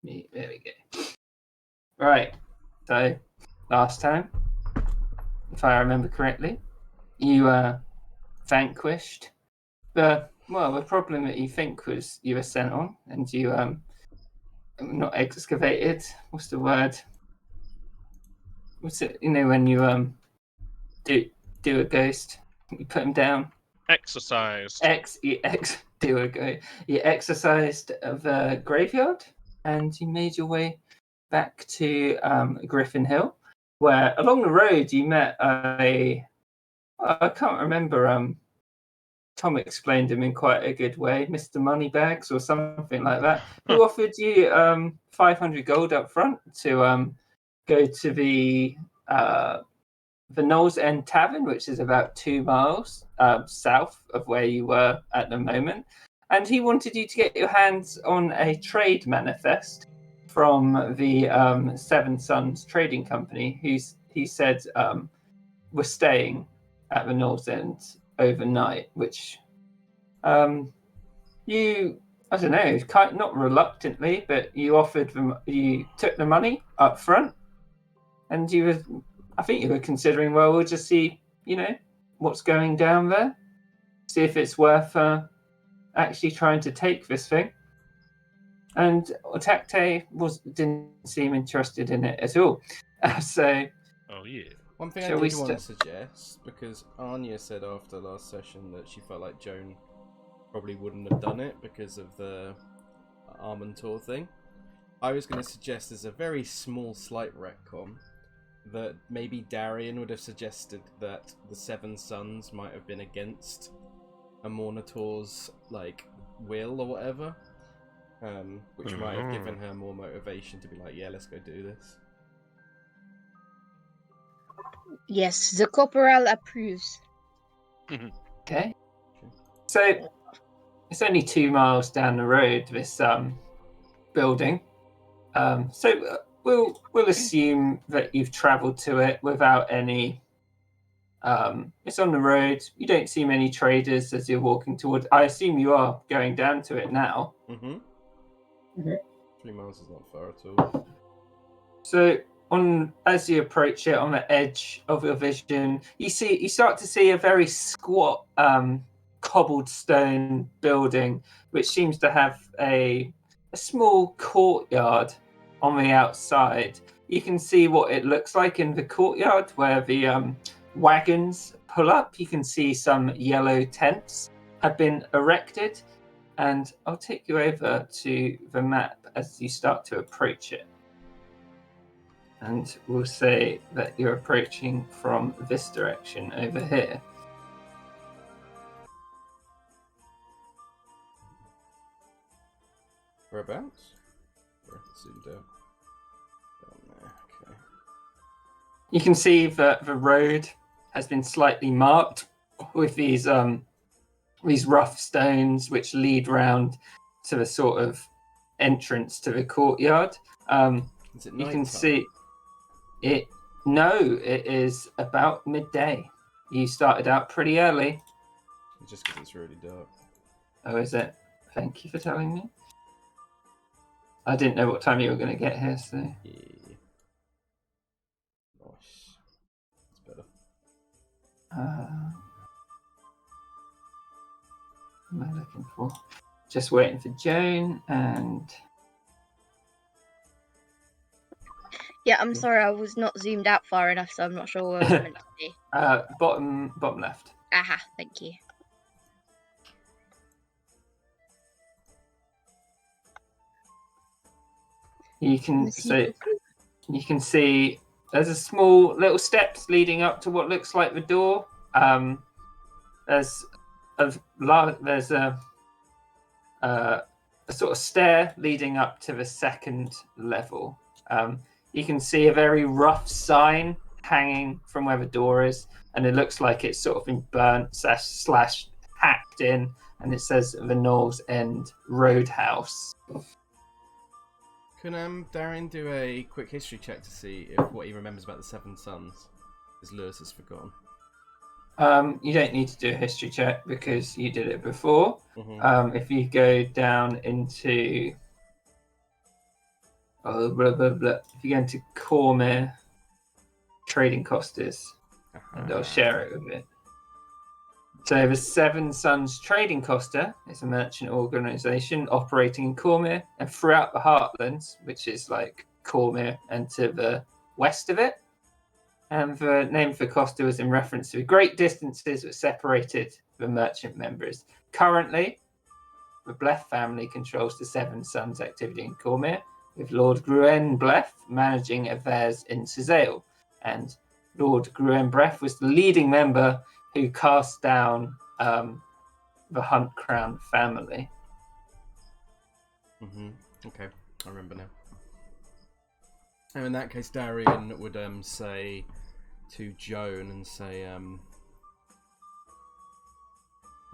There we go. Right. So, last time, if I remember correctly, you vanquished the problem that you think was you were sent on, and you not excavated. What's the word? What's it? When you do a ghost, you put him down. Exercised. You exercised the graveyard, and you made your way back to Griffin Hill, where along the road you met I can't remember. Tom explained him in quite a good way, Mr. Moneybags or something like that, who offered you 500 gold up front to go to the Knowles End Tavern, which is about 2 miles south of where you were at the moment. And he wanted you to get your hands on a trade manifest from the Seven Sons Trading Company, he said were staying at the Knowles End overnight, which you, I don't know, not reluctantly, but you took the money up front, and I think you were considering, well, we'll just see, what's going down there, see if it's worth actually trying to take this thing. And Otakte didn't seem interested in it at all. So, oh yeah. One thing I did want to suggest, because Anya said after last session that she felt like Joan probably wouldn't have done it because of the Armentor thing. I was going to suggest as a very small, slight retcon that maybe Darian would have suggested that the Seven Sons might have been against Amornator's will or whatever, which might have given her more motivation to be like, yeah, let's go do this. Yes, the corporal approves. Okay. So it's only 2 miles down the road, this building. So we'll assume that you've travelled to it without any. It's on the road. You don't see many traders as you're walking toward. I assume you are going down to it now. 3 miles is not far at all. So as you approach it, on the edge of your vision, you start to see a very squat cobbled stone building, which seems to have a small courtyard on the outside. You can see what it looks like in the courtyard where the wagons pull up. You can see some yellow tents have been erected, and I'll take you over to the map as you start to approach it. And we'll say that you're approaching from this direction over here. Whereabouts? Zoomed out. Down there, okay. You can see that the road has been slightly marked with these rough stones which lead round to the sort of entrance to the courtyard. Is it you night can time? see it. No, it is about midday. You started out pretty early. Just because it's really dark. Oh, is it? Thank you for telling me. I didn't know what time you were going to get here, so. Yeah. Nice. That's better. What am I looking for? Just waiting for Joan and. Yeah, I'm sorry, I was not zoomed out far enough, so I'm not sure where I was meant to be. Bottom left. Aha, thank you. You can see there's a small little steps leading up to what looks like the door. There's a sort of stair leading up to the second level. You can see a very rough sign hanging from where the door is, and it looks like it's sort of been burnt slash hacked in, and it says the Knowles End Roadhouse. Can Darian do a quick history check to see if what he remembers about the Seven Sons is Lewis has forgotten? You don't need to do a history check because you did it before. Mm-hmm. If you go down into Oh, blah, blah, blah. If you go into CORMYR trading costas, and I'll share it with it. So the Seven Sons Trading Costa is a merchant organisation operating in CORMYR and throughout the Heartlands, which is like CORMYR and to the west of it. And the name for Costa was in reference to the great distances that separated the merchant members. Currently, the Bleth family controls the Seven Sons activity in CORMYR, with Lord Gruen Bleth managing affairs in Cizale. And Lord Gruen Bleth was the leading member who cast down the Hunt Crown family. Okay, I remember now. And in that case, Darian would say to Joan and say,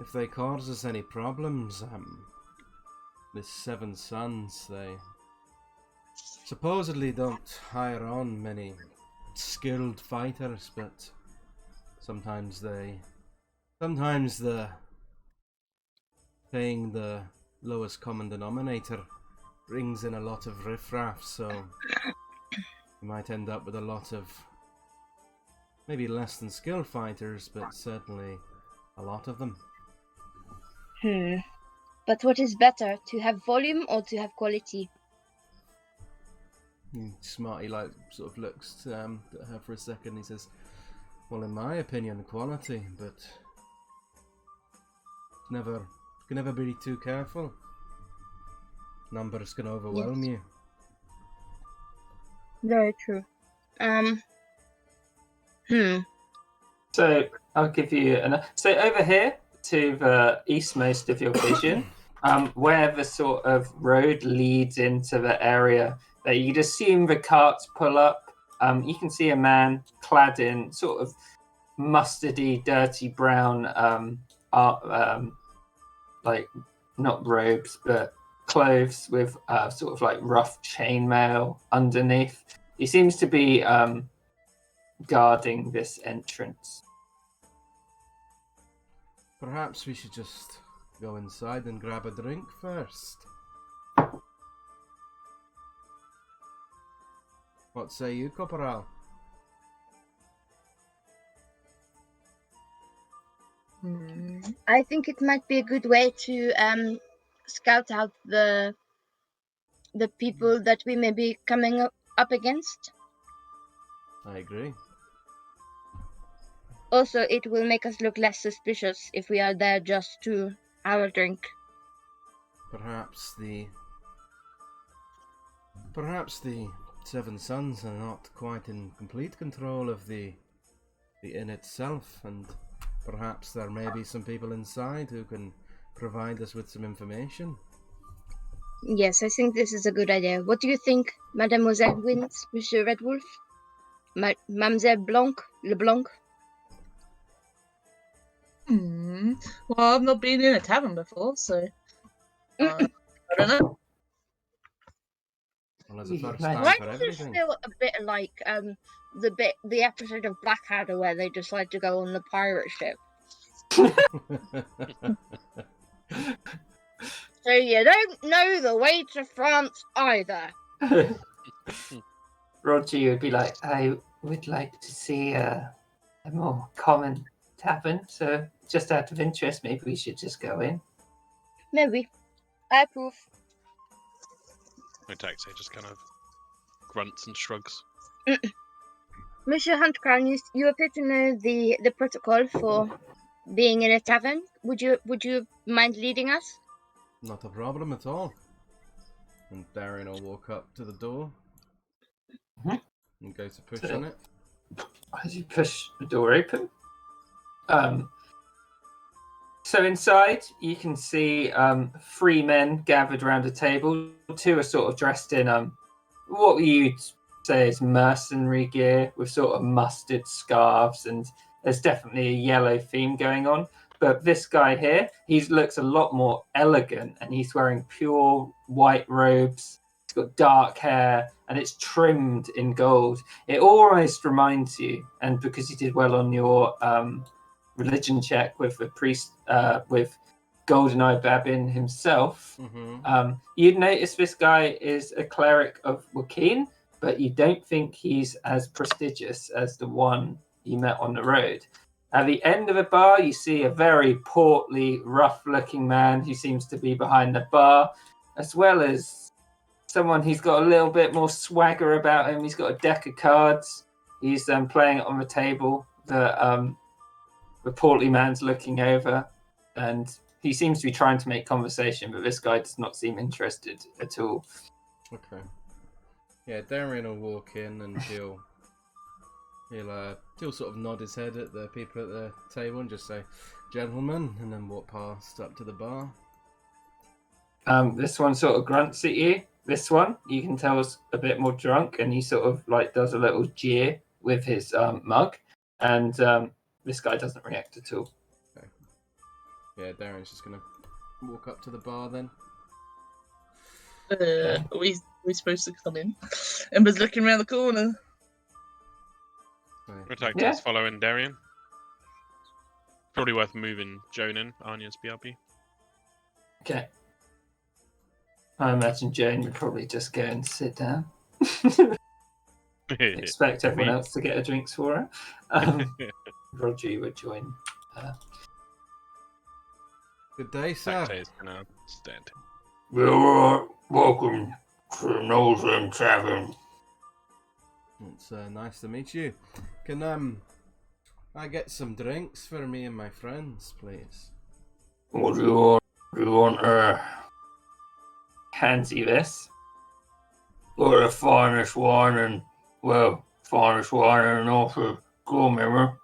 if they cause us any problems, this Seven Sons, they supposedly don't hire on many skilled fighters, but sometimes the paying the lowest common denominator brings in a lot of riffraff, so you might end up with a lot of maybe less than skilled fighters, but certainly a lot of them. But what is better, to have volume or to have quality? Smarty like sort of looks at her for a second. He says, "Well, in my opinion, quality, but can never be too careful. Numbers can overwhelm you." Very true. So I'll give you so over here to the eastmost of your vision, where the sort of road leads into the area that you'd assume the carts pull up. You can see a man clad in sort of mustardy, dirty brown, like not robes but clothes with sort of like rough chainmail underneath. He seems to be guarding this entrance. Perhaps we should just go inside and grab a drink first. What say you, Corporal? I think it might be a good way to scout out the people that we may be coming up against. I agree. Also, it will make us look less suspicious if we are there just to have a drink. Perhaps the Seven Sons are not quite in complete control of the inn itself, and perhaps there may be some people inside who can provide us with some information. Yes, I think this is a good idea. What do you think, Mademoiselle Wins, Monsieur Red Wolf? Mademoiselle LeBlanc? Well, I've not been in a tavern before, so I don't know. Well, there's a first time Why for does this everything. feel a bit like the episode of Blackadder where they decide to go on the pirate ship? So you don't know the way to France either. Roger would be like, I would like to see a more common tavern, so just out of interest, maybe we should just go in. Maybe. I approve. My taxi just kind of grunts and shrugs. Monsieur Huntcrown, you appear to know the protocol for being in a tavern. Would you mind leading us? Not a problem at all. And Darian will walk up to the door and go to push on it. As you push the door open, so inside you can see 3 men gathered around a table. 2 are sort of dressed in what you'd say is mercenary gear with sort of mustard scarves, and there's definitely a yellow theme going on. But this guy here, he looks a lot more elegant, and he's wearing pure white robes. He's got dark hair, and it's trimmed in gold. It almost reminds you, and because you did well on your religion check with the priest, with GoldenEye Babin himself. Mm-hmm. You'd notice this guy is a cleric of Wakeen, but you don't think he's as prestigious as the one you met on the road. At the end of the bar, you see a very portly, rough-looking man who seems to be behind the bar, as well as someone who's got a little bit more swagger about him. He's got a deck of cards. He's playing it on the table. The portly man's looking over, and he seems to be trying to make conversation, but this guy does not seem interested at all. Okay. Yeah, Darian will walk in and he'll sort of nod his head at the people at the table and just say, "Gentlemen," and then walk past up to the bar. This one sort of grunts at you. This one, you can tell, is a bit more drunk, and he sort of like does a little jeer with his mug, and this guy doesn't react at all. Okay. Yeah, Darian's just gonna walk up to the bar then. Are we supposed to come in? Ember's looking around the corner. Right. Protector's Yeah. following Darian. Probably worth moving Joan in, Anya's BRB. Okay. I imagine Jane would probably just go and sit down. Expect everyone else to get her drinks for her. Roger would join her. Good day, sir. Protector's gonna stand. Well, welcome to Northern Tavern. It's nice to meet you. Can I get some drinks for me and my friends, please? What do you want? Do you want hands you this? Got the finest wine and finest wine and also CORMYR.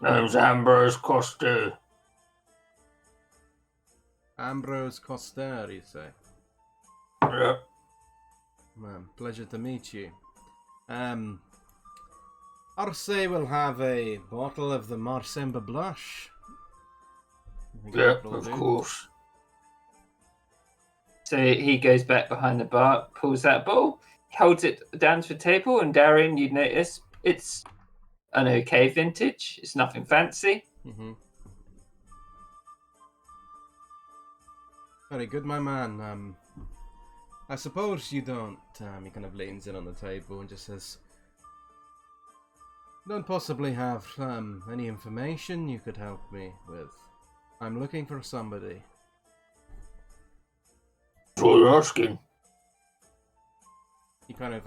Name's Ambrose Coster. Ambrose Coster, you say? Yeah. Pleasure to meet you. Arce will have a bottle of the Marsemba Blush. Yeah, of course. So he goes back behind the bar, pulls that bottle, holds it down to the table, and Darian, you'd notice it's an okay vintage. It's nothing fancy. Mm-hmm. Very good, my man. I suppose you don't... he kind of leans in on the table and just says... Don't possibly have any information you could help me with. I'm looking for somebody. That's what you're asking. He kind of,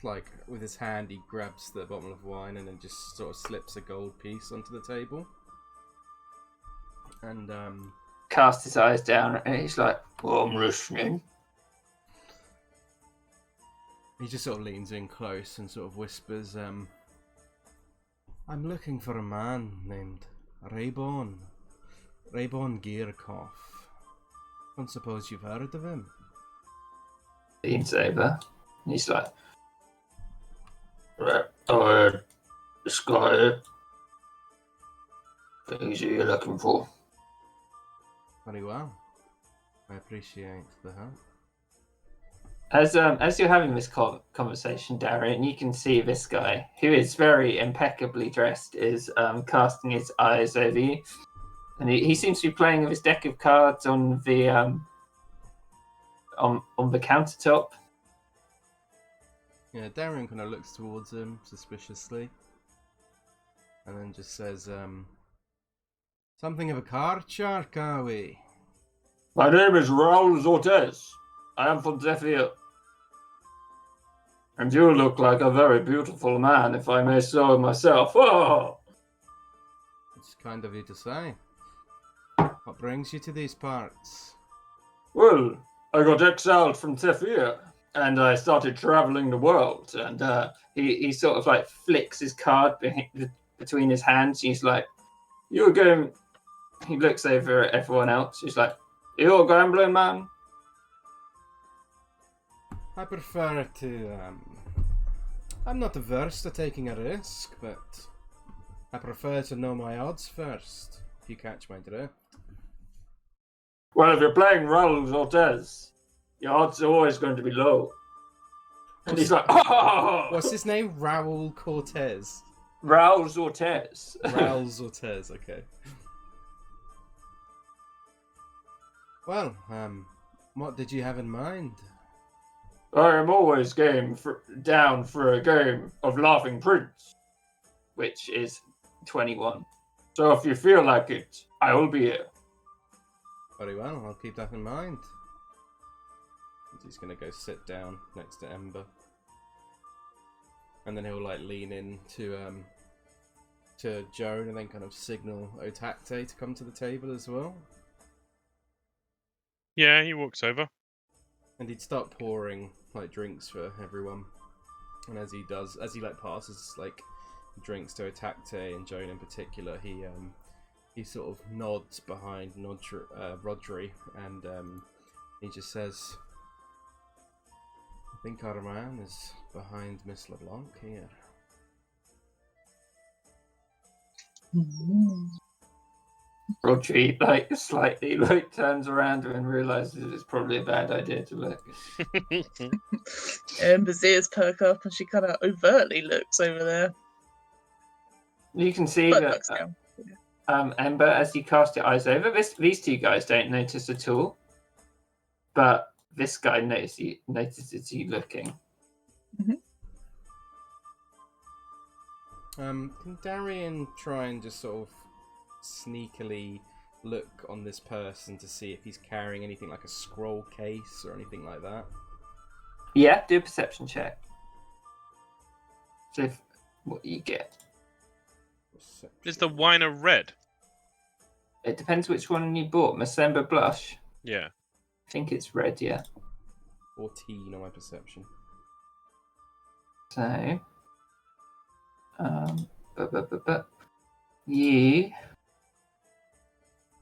like, with his hand, he grabs the bottle of wine and then just sort of slips a gold piece onto the table. And, Cast his eyes down, and he's like, well, I'm listening. he just sort of leans in close and sort of whispers, I'm looking for a man named Raybon Gearkoff. I don't suppose you've heard of him. Leans over, and he's like, right, I heard this guy here. Things you're looking for. Very well. I appreciate the help. As you're having this conversation, Darren, you can see this guy, who is very impeccably dressed, is casting his eyes over you, and he seems to be playing with his deck of cards on the on the countertop. Yeah, Darren kind of looks towards him suspiciously, and then just says, something of a card shark, are we? My name is Raul Zortes. I am from Zephyr. And you look like a very beautiful man, if I may so myself. Oh! It's kind of you to say. What brings you to these parts? Well, I got exiled from Zephyr, and I started traveling the world. And he sort of like flicks his card between his hands. He's like, "You're going." He looks over at everyone else. He's like, "You're a gambling man." I prefer to, I'm not averse to taking a risk, but I prefer to know my odds first, if you catch my drift. Well, if you're playing Raul Zortes, your odds are always going to be low. And he's like, "Oh!" What's his name? Raul Cortez. Raul Ortez. Raul Ortez, okay. Well, what did you have in mind? I am always down for a game of Laughing Prince, which is 21. So if you feel like it, I will be here. Very well, I'll keep that in mind. He's gonna go sit down next to Ember. And then he'll like lean in to Joan and then kind of signal Otakte to come to the table as well. Yeah, he walks over. And he'd start pouring like drinks for everyone. And as he does, as he like passes like drinks to Otakte and Joan in particular, he sort of nods behind Rodri and he just says, I think our man is behind Miss LeBlanc here. Rodri slightly turns around and realizes it's probably a bad idea to look. Ember's ears perk up and she kind of overtly looks over there. You can see But that looks down. Ember, as you cast your eyes over, these two guys don't notice at all, but this guy notices you looking. Can Darian try and just sort of sneakily look on this person to see if he's carrying anything like a scroll case or anything like that? Yeah, do a perception check. See what you get. Is the wine a red? It depends which one you bought. Masemba Blush. Yeah. I think it's red, yeah. 14 on my perception. So, you.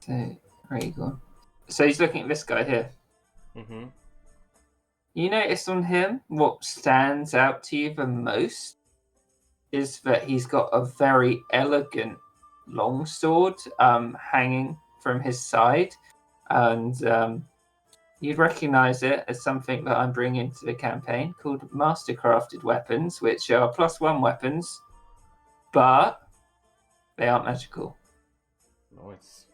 So, where are you going? So he's looking at this guy here. Mm-hmm. You notice on him what stands out to you the most is that he's got a very elegant longsword hanging from his side, and you'd recognize it as something that I'm bringing to the campaign called Mastercrafted Weapons, which are +1 weapons, but they aren't magical. Nice.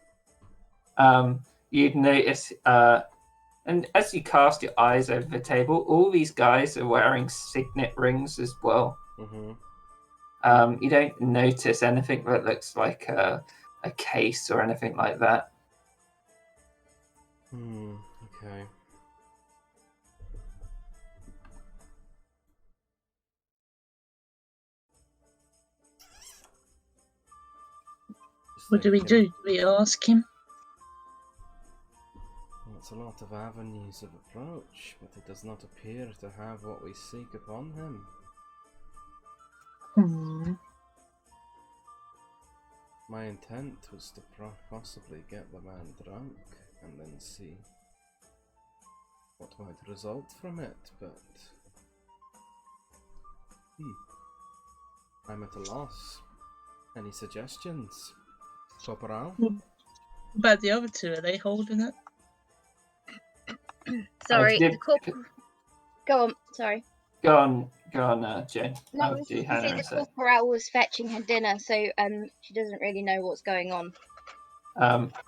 You'd notice, and as you cast your eyes over the table, all these guys are wearing signet rings as well. Mm-hmm. You don't notice anything that looks like a case or anything like that. Okay. What do we do? Do we ask him? Well, it's a lot of avenues of approach, but it does not appear to have what we seek upon him. My intent was to possibly get the man drunk and then see what might result from it, but I'm at a loss. Any suggestions, Corporal? What about the other two? Are they holding it? Sorry, the corporal. Go on, sorry. Go on, Jane. No, I I'll was do just going to Hannah say in the corporal was fetching her dinner, so she doesn't really know what's going on.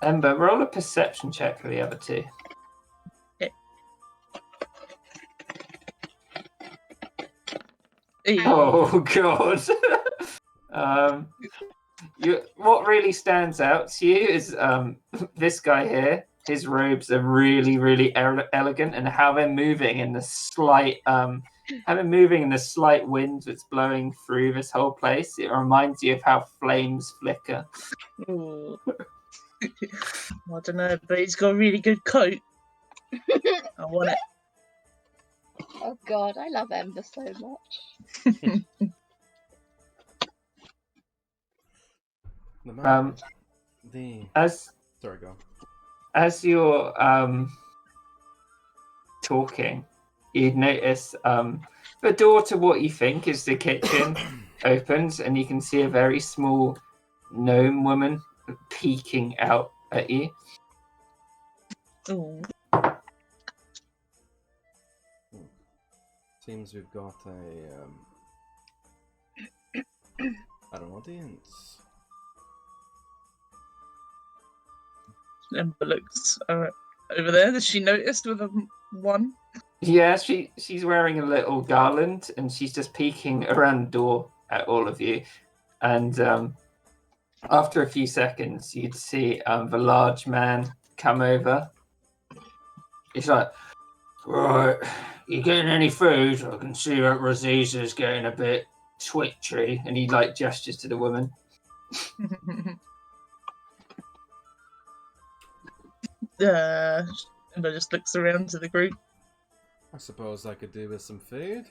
Ember, roll a perception check for the other two. Okay. Oh God! What really stands out to you is this guy here. His robes are really, really elegant, and how they're moving in the slight wind that's blowing through this whole place. It reminds you of how flames flicker. Ooh. I don't know, but he's got a really good coat. I want it. Oh God, I love Ember so much. The man, sorry, go on. As you're talking, you'd notice the door to what you think is the kitchen opens, and you can see a very small gnome woman peeking out at you. Ooh. Seems we've got an audience. Ember looks over there. Does she notice with a 1? Yeah, she's wearing a little garland, and she's just peeking around the door at all of you. And after a few seconds, you'd see the large man come over. He's like, "Right, you getting any food? I can see that Raziza's getting a bit twitchy," and he like gestures to the woman. Ember just looks around to the group. I suppose I could do with some food.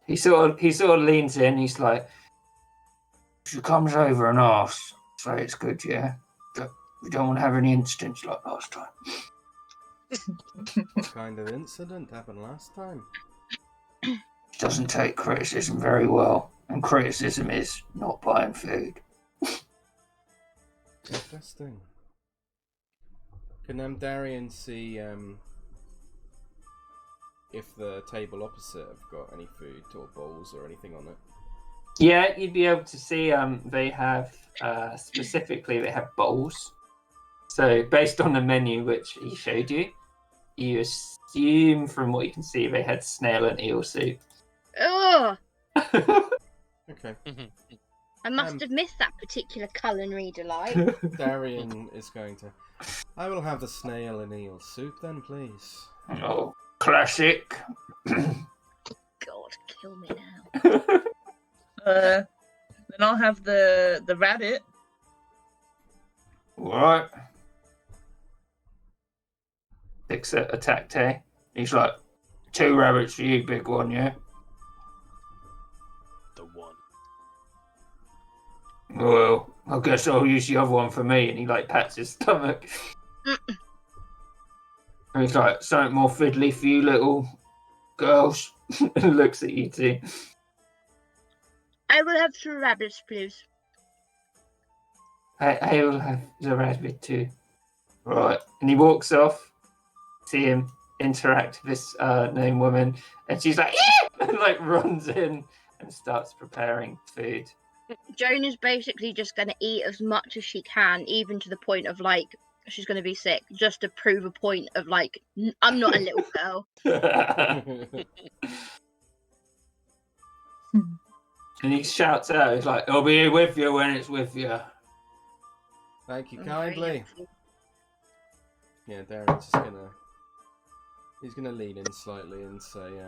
He sort of leans in. He's like, "She comes over and asks, say it's good, yeah. But we don't want to have any incidents like last time." What kind of incident happened last time? She doesn't take criticism very well, and criticism is not buying food. Interesting. Can Darian see if the table opposite have got any food or bowls or anything on it? Yeah, you'd be able to see they have specifically they have bowls. So based on the menu which he showed you, you assume from what you can see they had snail and eel soup. Oh, Okay. I must have missed that particular culinary delight. Darian is going to... I will have the snail and eel soup then, please. Oh, classic. God, kill me now. Then I'll have the rabbit. Right. Picks a tacte. He's like, 2 rabbits for you, big one, yeah? The one. Well, I guess I'll use the other one for me. And he like pats his stomach. And he's like, something more fiddly for you little girls. And looks at you two. I will have 2 rabbits, please. I will have the rabbit too. Right. And he walks off. See him interact with this named woman. And she's like, yeah! And like runs in and starts preparing food. Joan is basically just going to eat as much as she can, even to the point of like she's going to be sick, just to prove a point of like I'm not a little girl. And he shouts out, he's like, I'll be here with you when it's with you. Thank you I'm kindly. very helpful. Yeah, Darian's just gonna... He's gonna lean in slightly and say,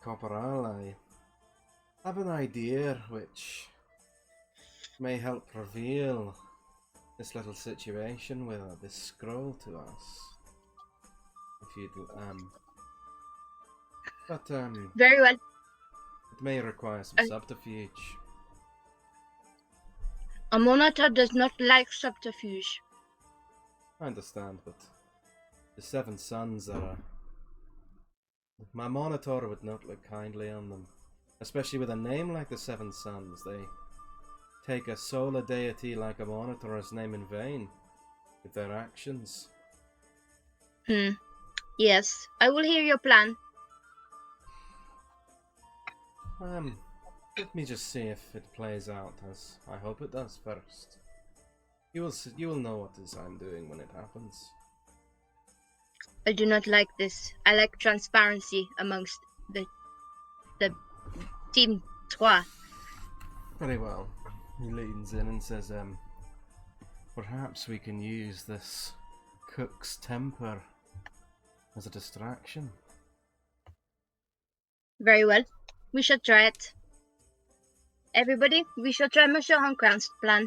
Corporal, I have an idea which may help reveal this little situation with this scroll to us. If you'd, Very well. it may require some subterfuge. A monitor does not like subterfuge. I understand, but the 7 sons are... My monitor would not look kindly on them. Especially with a name like the 7 Sons. They take a solar deity like a monitor's name in vain with their actions. Yes, I will hear your plan. Let me just see if it plays out as I hope it does first. You will know what it is I'm doing when it happens. I do not like this. I like transparency amongst the Team Trois. Very well. He leans in and says, perhaps we can use this cook's temper as a distraction. Very well. We shall try it. Everybody, we shall try Monsieur Huncrown's plan.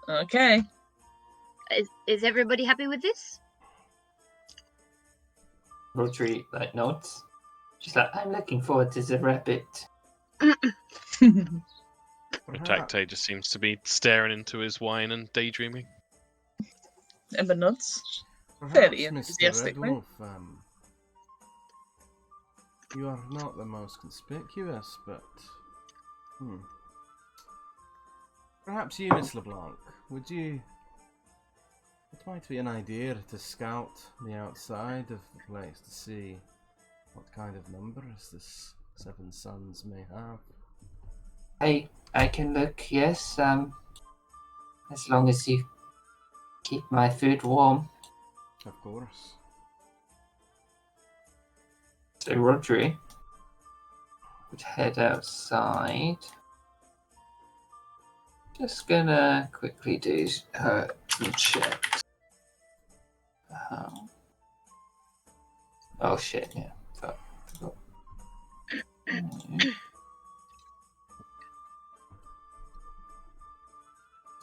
Okay. Is everybody happy with this? Rotary like nods. She's like, I'm looking forward to the rabbit. Tacte just seems to be staring into his wine and daydreaming. Ember nods. Perhaps, Fairly Mr. Red enthusiastically. Wolf, you are not the most conspicuous, but... Perhaps you, Miss LeBlanc, would you... It might be an idea to scout the outside of the place to see what kind of numbers this 7 Sons may have. I can look, yes. As long as you keep my food warm. Of course. So Rodri would head outside. Just gonna quickly do some checks. Oh shit! Yeah. Forgot.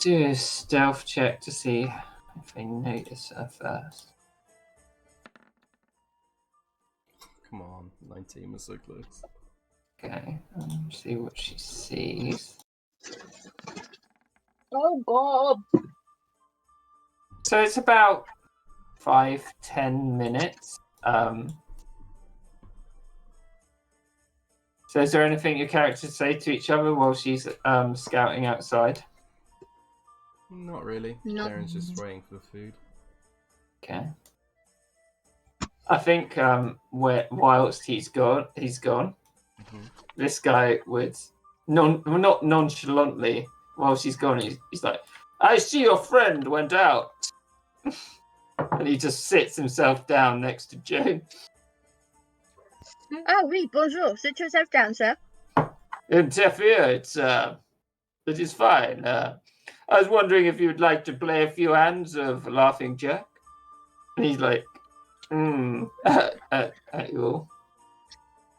Do a stealth check to see if they notice her first. Come on, 19 was so close. Okay, see what she sees. Oh god. So it's about 5-10 minutes. So is there anything your characters say to each other while she's scouting outside? Not really. No. Darren's just waiting for the food. Okay. I think whilst he's gone, Mhm. this guy would not nonchalantly while she's gone. He's like, "I see your friend went out," and he just sits himself down next to Jane. Oh, oui, bonjour. Sit yourself down, sir. Interfere, it is fine. I was wondering if you'd like to play a few hands of Laughing Jack. And he's like, at you all.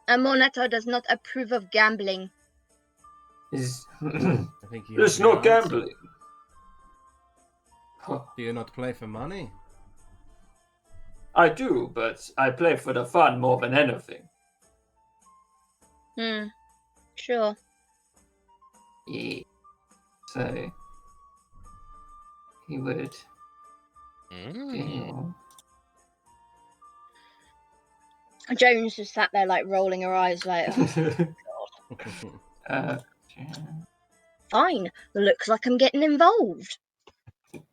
A monitor does not approve of gambling. Is I think you it's have your not answer. gambling. Huh. Do you not play for money? I do, but I play for the fun more than anything. Sure. Yeah. So he would deal. Jones just sat there like rolling her eyes like, oh, fine. Looks like I'm getting involved.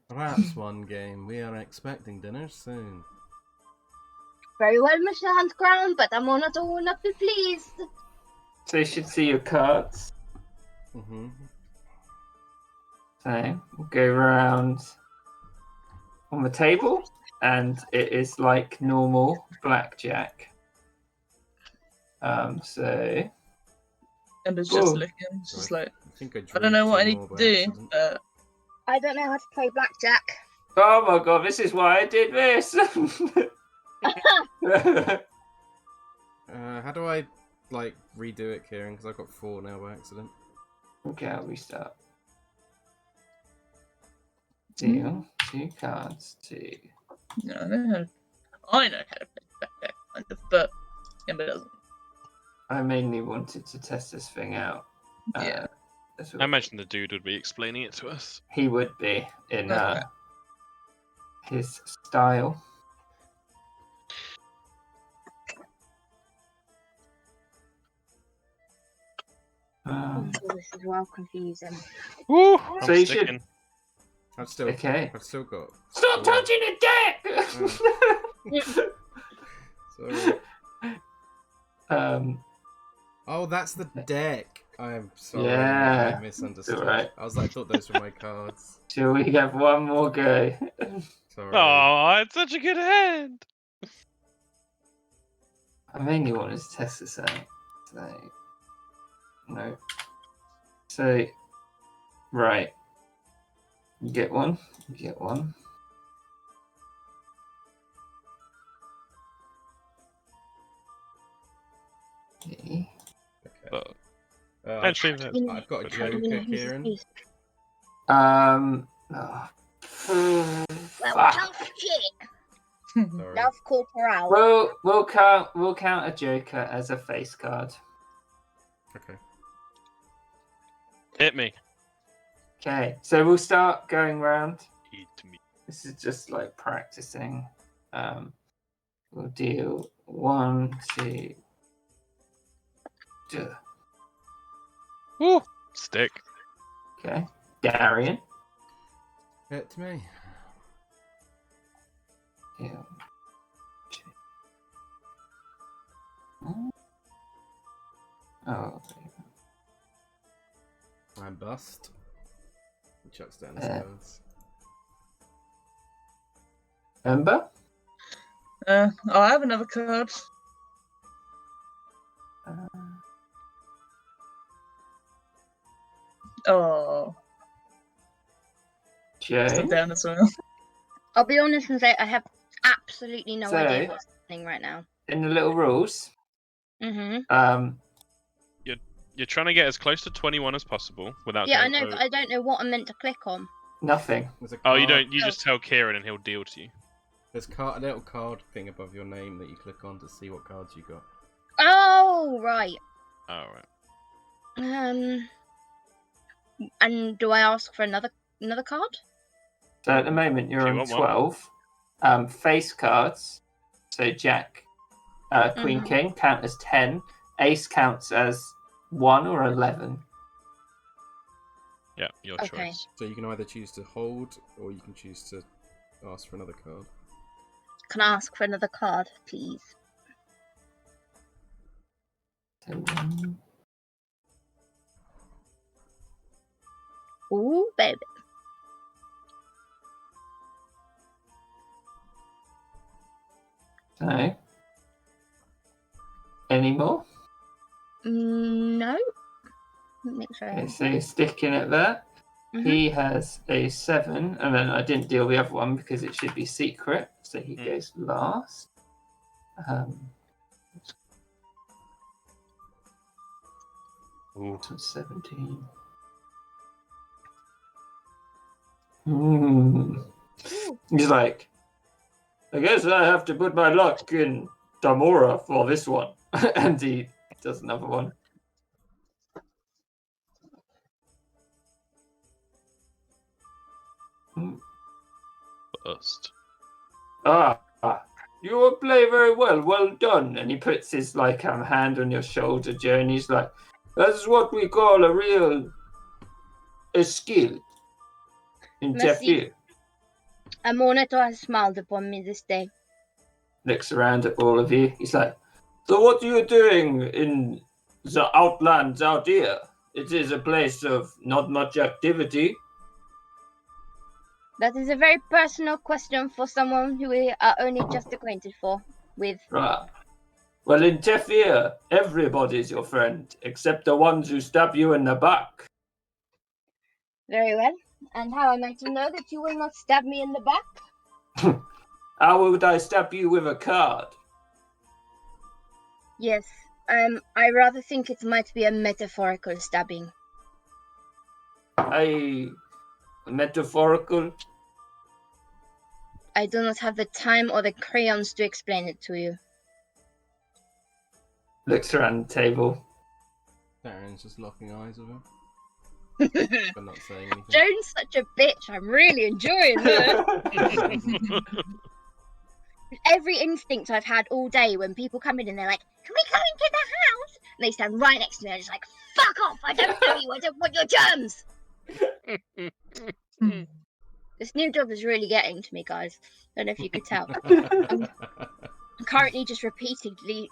Perhaps one game. We are expecting dinner soon. Very well, Mr. Huntcrown, but the monitor will not be pleased. So you should see your cards. Mm-hmm. So we'll go around on the table, and it is like normal blackjack. So Ember's Whoa. just looking. It's just like, I think I don't know what I need to do. Accident. I don't know how to play blackjack. oh my god, this is why I did this. How do I like redo it, Kieran? Because I've got 4 now by accident. Okay, I'll restart. Deal 2 cards to. No, I know how to play blackjack, kind of, but Ember doesn't. I mainly wanted to test this thing out. Yeah. As I well. imagine the dude would be explaining it to us. He would be in Okay. his style. This is well confusing. Woo! So I'm you sticking. I've still got. Stop 4. touching the deck! Sorry. Oh, that's the deck. I'm sorry. Yeah, I misunderstood. it's alright. I thought those were my cards. Shall we have one more go? Sorry. Oh, it's such a good hand. I mainly wanted to test this out. So, no. So, right. You get one. You get one. Okay. But I've actually, that's got a good. joker, Kieran. Oh, Well, fuck. tough shit. Sorry. Love corporal. We'll count a joker as a face card. Okay. Hit me. Okay, so we'll start going round. Hit me. This is just like practicing. We'll deal 1, 2. Woo! Stick. Okay, Darian. Hit me. Deal 2. Oh. I'm bust. He chucks down his Yeah. cards. Ember? I have another card. Oh, still Jane? down as well. I'll be honest and say I have absolutely no So- idea what's happening right now. In the little rules, Mm-hmm. You're trying to get as close to 21 as possible without Yeah, I going know, over- but I don't know what I'm meant to click on. nothing. There's a Oh, card, you don't. You Oh. just tell Kieran and he'll deal to you. There's a little card thing above your name that you click on to see what cards you got. Oh, right. Oh, right. And do I ask for another card? So at the moment you're If you on want one. 12. Face cards. So Jack, Queen, Mhm. King count as 10. Ace counts as 1 or 11. Yeah, your Okay. choice. So you can either choose to hold or you can choose to ask for another card. Can I ask for another card, please? Ooh, baby. So, any more? No. Make sure. Okay, so you're sticking it there. Mhm. He has a 7, and then I didn't deal the other one because it should be secret, so he goes last. Ooh. 17. He's like, I guess I have to put my luck in Damora for this one. And he does another one. First. You will play very well. Well done. And he puts his hand on your shoulder, Joe, and he's like, that's what we call a skill in Merci. Jeffy. A monitor has smiled upon me this day. Looks around at all of you. He's like, so what are you doing in the outlands out here? It is a place of not much activity. That is a very personal question for someone who we are only just acquainted with. Right. Well, in Tefir, everybody's your friend, except the ones who stab you in the back. Very well. And how am I to know that you will not stab me in the back? How would I stab you with a card? Yes. I rather think it might be a metaphorical stabbing. Metaphorical? I do not have the time or the crayons to explain it to you. Looks around the table. Darren's just locking eyes with him, but not saying anything. Joan's such a bitch. I'm really enjoying this. Every instinct I've had all day when people come in and they're like, can we come into the house? And they stand right next to me and I'm just like, fuck off, I don't know you, I don't want your germs. This new job is really getting to me, guys. Don't know if you could tell. I'm currently just repeatedly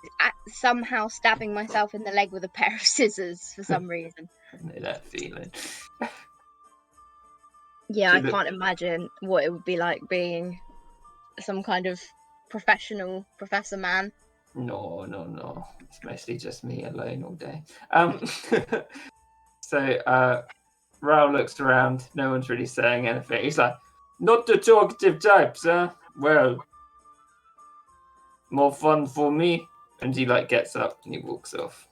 somehow stabbing myself in the leg with a pair of scissors for some reason. I know that feeling. Yeah, So I can't imagine what it would be like being some kind of professional professor man. No. It's mostly just me alone all day. So Raoul looks around. No one's really saying anything. He's like, not the talkative types, huh? Well, more fun for me. And he gets up and he walks off.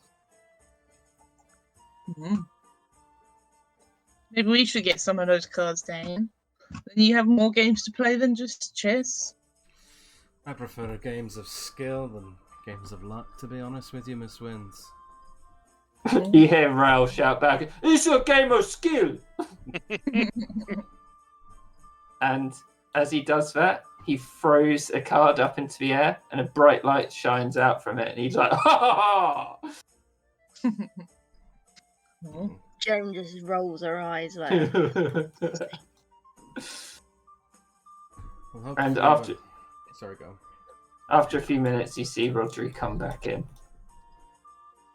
Maybe we should get some of those cards, Dane. Then you have more games to play than just chess. I prefer games of skill than games of luck, to be honest with you, Miss Wins. You hear Raoul shout back, it's a game of skill! And as he does that, he throws a card up into the air and a bright light shines out from it. And he's like, ha ha ha! Joan just rolls her eyes like. Well, And hopefully Sorry, go on. after a few minutes, you see Rodri come back in.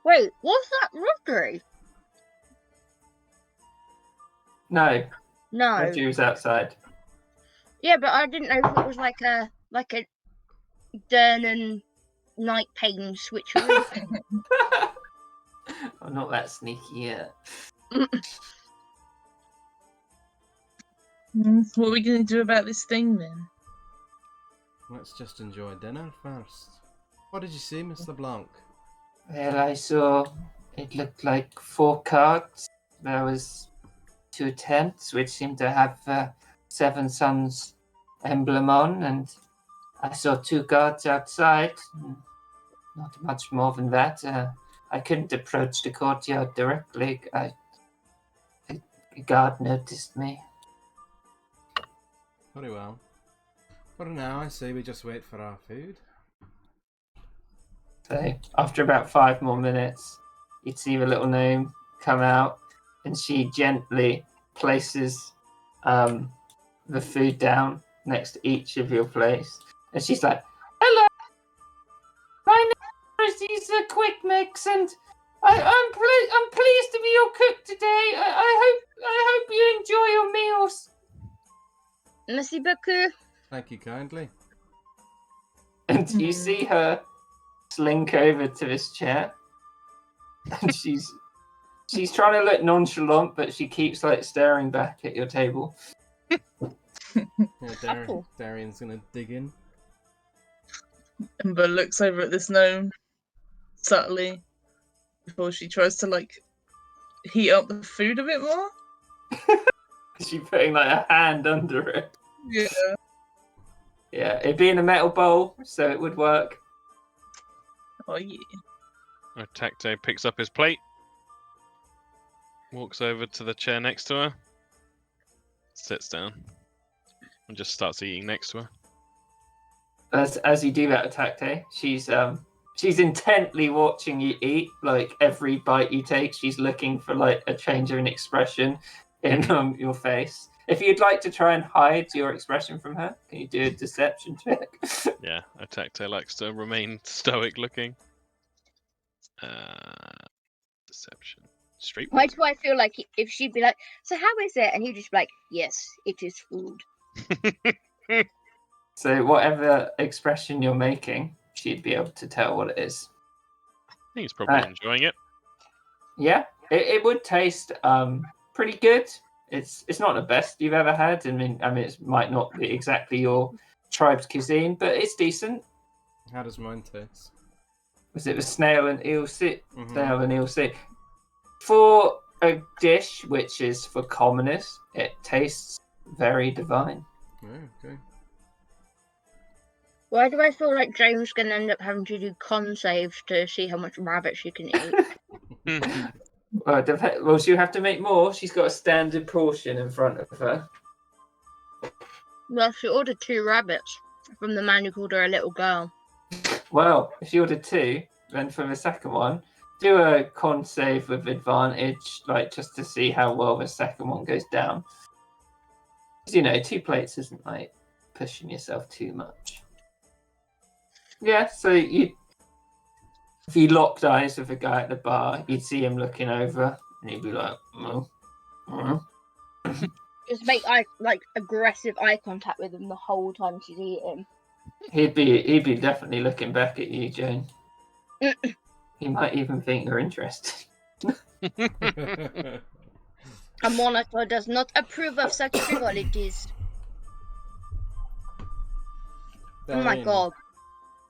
Wait, what's that Rodri? No, No. Reggie was outside. Yeah, but I didn't know if it was like a Dernan night pain switcheroo thing. I'm not that sneaky yet. What are we going to do about this thing then? Let's just enjoy dinner first. What did you see, Mr. Blanc? Well, I saw it looked like 4 cards. There was 2 tents, which seemed to have Seven Suns emblem on, and I saw 2 guards outside. Not much more than that. I couldn't approach the courtyard directly. A guard noticed me. Very well. For now, I say we just wait for our food. So after about 5 more minutes, you'd see the little gnome come out, and she gently places the food down next to each of your plates, and she's like, "Hello, my name is Isa Quick Mix, and I'm pleased to be your cook today. I hope you enjoy your meals." Merci beaucoup. Thank you kindly. And you see her slink over to this chair, and she's trying to look nonchalant, but she keeps like staring back at your table. Yeah, Cool. Darian's gonna dig in. Ember looks over at this gnome subtly before she tries to like heat up the food a bit more. She's putting like a hand under it. Yeah. Yeah, it'd be in a metal bowl, so it would work. Oh yeah. Tacto picks up his plate, walks over to the chair next to her, sits down, and just starts eating next to her. As you do that attack, she's intently watching you eat. Like every bite you take, she's looking for like a change of an expression in your face. If you'd like to try and hide your expression from her, can you do a deception check? Yeah, Tacto likes to remain stoic looking. Deception. Street. Why do I feel like if she'd be like, "So how is it?" and he'd just be like, "Yes, it is food." So whatever expression you're making, she'd be able to tell what it is. He's probably enjoying it. Yeah, it would taste pretty good. It's not the best you've ever had. I mean, it might not be exactly your tribe's cuisine, but it's decent. How does mine taste? Was it the snail and eel soup? Mhm. Snail and eel soup. For a dish which is for commoners, it tastes very divine. Oh, okay. Why do I feel like Jane's gonna end up having to do con saves to see how much rabbit she can eat? Well, she'll have to make more. She's got a standard portion in front of her. Well, she ordered 2 rabbits from the man who called her a little girl. Well, if she ordered 2, then for the second one, do a con save with advantage, like just to see how well the second one goes down. 'Cause, 2 plates isn't like pushing yourself too much. Yeah, so if you locked eyes with a guy at the bar, you'd see him looking over, and he'd be like, Just make aggressive eye contact with him the whole time she's eating. He'd be definitely looking back at you, Jane. He might even think you're interested. A monitor does not approve of such frivolities. Oh my god.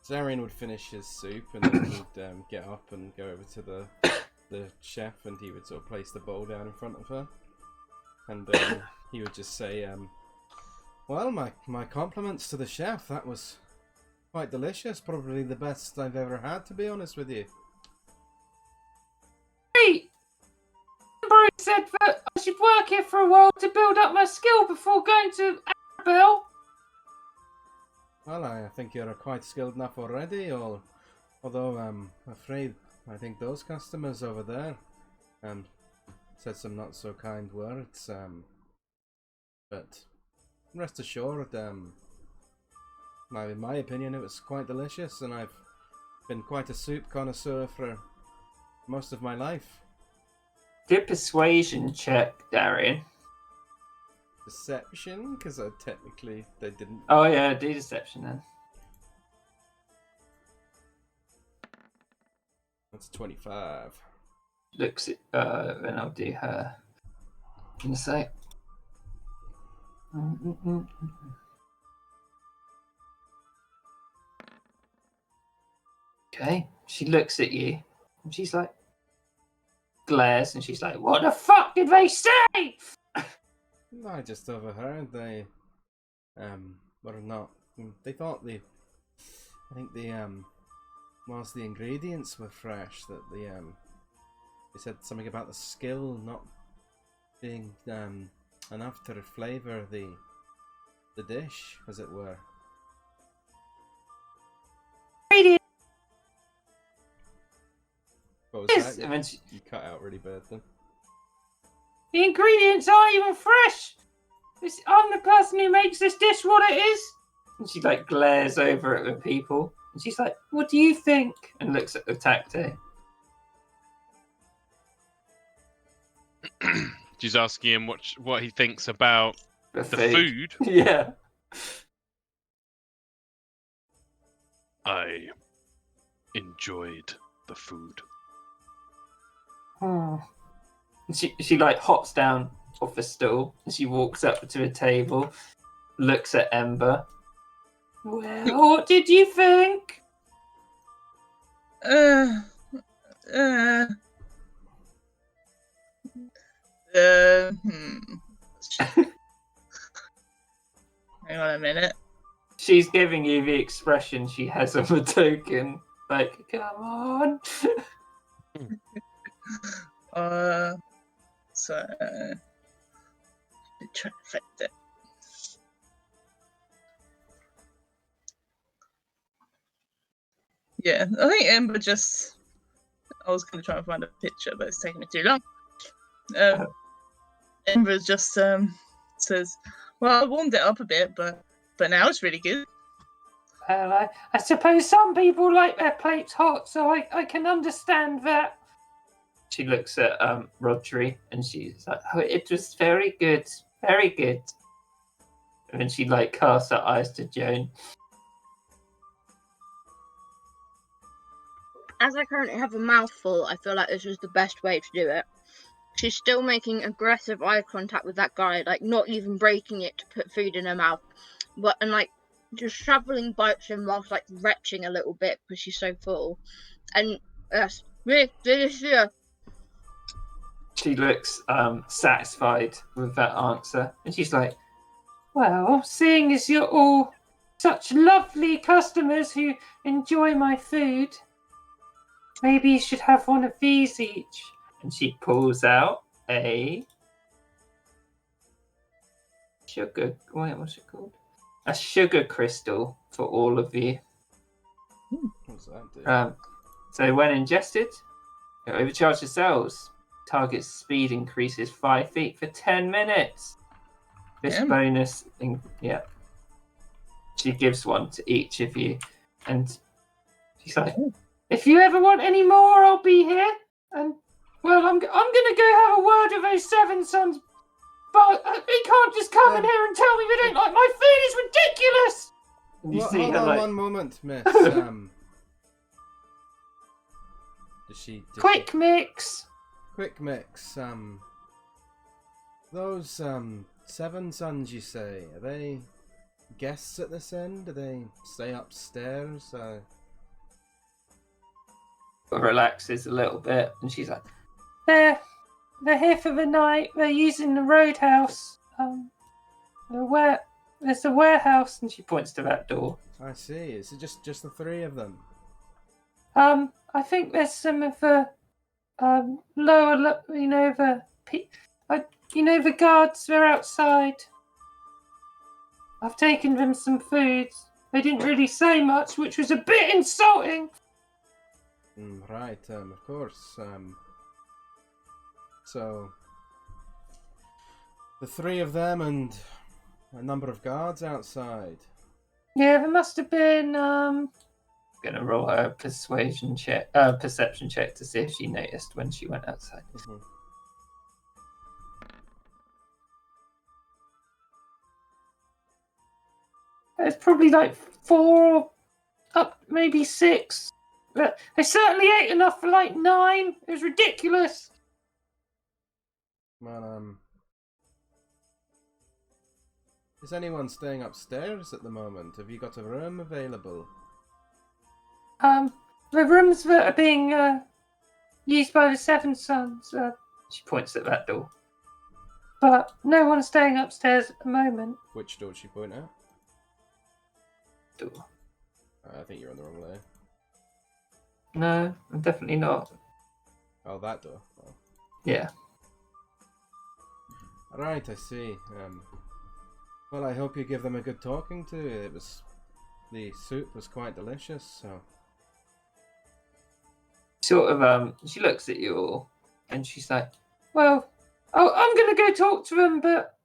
Zarian would finish his soup and then he'd get up and go over to the chef and he would sort of place the bowl down in front of her. And he would just say, well, my compliments to the chef. That was quite delicious. Probably the best I've ever had, to be honest with you. Hey! Remember I said that I should work here for a while to build up my skill before going to Arabelle? Well, I think you're quite skilled enough already, although I'm afraid I think those customers over there said some not so kind words, but rest assured, in my opinion it was quite delicious, and I've been quite a soup connoisseur for most of my life. Do a persuasion check, Darian. Deception, because technically they didn't. Oh yeah, do deception then. That's 25. Looks at then I'll do her. In a sec. Okay, she looks at you and she's like, glares, and she's like, "What the fuck did they say?" I just overheard they, were not. They thought I think whilst the ingredients were fresh, that they said something about the skill not being enough to flavour the dish, as it were. What was that? You cut out really bad then. The ingredients aren't even fresh. I'm the person who makes this dish what it is. And she like glares over at the people, and she's like, "What do you think?" And looks at the tacte. She's asking him what he thinks about the food. Yeah. I enjoyed the food. Hmm. She like hops down off the stool and she walks up to the table, looks at Ember. Well, what did you think? Hang on a minute. She's giving you the expression she has on the token. Like, come on. So try to affect it. Yeah, I think Ember just. I was going to try and find a picture, but it's taking me too long. Ember just says, "Well, I warmed it up a bit, but now it's really good." Well, I suppose some people like their plates hot, so I can understand that. She looks at Rodri and she's like, "Oh, it was very good, very good." And then she like casts her eyes to Joan. As I currently have a mouthful, I feel like this was the best way to do it. She's still making aggressive eye contact with that guy, like not even breaking it to put food in her mouth, and like just shoveling bites in whilst like retching a little bit because she's so full. And yes, really delicious. She looks satisfied with that answer, and she's like, "Well, seeing as you're all such lovely customers who enjoy my food, maybe you should have one of these each." And she pulls out a sugar. Wait, what's it called? A sugar crystal for all of you. What's that do? So when ingested, it overcharges cells. Target speed increases 5 feet for 10 minutes. This bonus, she gives one to each of you, and she's like, "If you ever want any more, I'll be here." And well, I'm gonna go have a word with those Seven Sons, but they can't just come in here and tell me they don't like my food. It's ridiculous. And you see hold her on like, one moment, miss. quick mix. Quick mix. Those Seven Sons, you say, are they guests at this end? Do they stay upstairs? Relaxes a little bit, and she's like, They're here for the night. They're using the roadhouse. There's a warehouse," and she points to that door. I see. Is it just the three of them? I think there's some of the lower, the guards. They're outside. I've taken them some food. They didn't really say much, which was a bit insulting. Right. Of course. So the three of them and a number of guards outside. Yeah, there must have been. Gonna roll her perception check to see if she noticed when she went outside. There's probably like 4, up maybe 6. But they certainly ate enough for like 9. It was ridiculous. Well, is anyone staying upstairs at the moment? Have you got a room available? The rooms that are being used by the Seven Sons. She points at that door. But no one's staying upstairs at the moment. Which door did she point at? Door. I think you're on the wrong layer. No, I'm definitely not. Oh, that door. Oh. Yeah. Right, I see. Well, I hope you give them a good talking to. The soup was quite delicious, so... Sort of, she looks at you all, and she's like, well, I'm going to go talk to them, but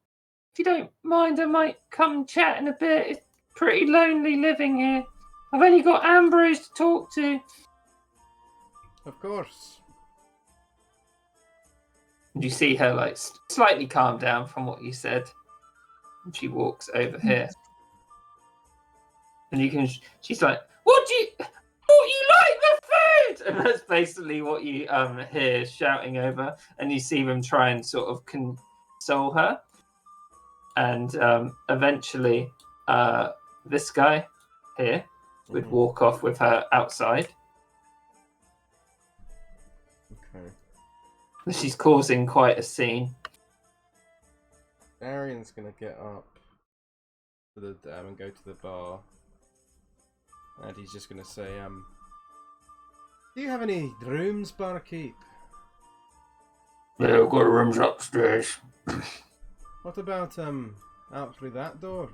if you don't mind, I might come chat in a bit. It's pretty lonely living here. I've only got Ambrose to talk to. Of course. And you see her, like, slightly calm down from what you said. And she walks over here. And you can, she's like, what do you like the food? And that's basically what you hear shouting over. And you see them try and sort of console her. And eventually, this guy here would walk off with her outside. Okay. She's causing quite a scene. Arian's gonna get up to the and go to the bar. And he's just gonna say, do you have any rooms, barkeep? Yeah, I've got rooms upstairs. What about, out through that door?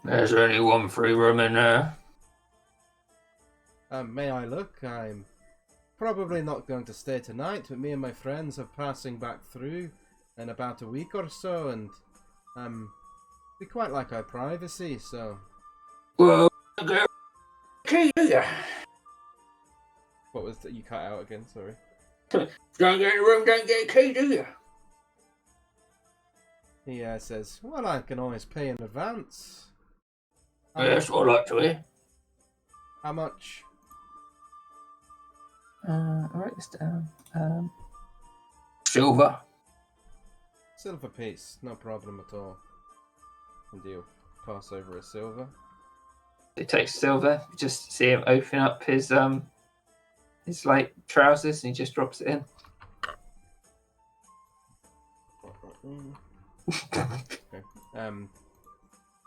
There's only one free room in there. May I look? I'm probably not going to stay tonight, but me and my friends are passing back through in about a week or so, and, we quite like our privacy, so... Well, get key, do you? What was that? You cut out again, sorry. Don't get in the room, don't get a key, do you? He says, well, I can always pay in advance. Yeah, that's what I like to hear. How much? I'll write this down. Silver. Silver piece, no problem at all. And he'll pass over a silver. He takes silver. You just see him open up his like trousers, and he just drops it in. Okay.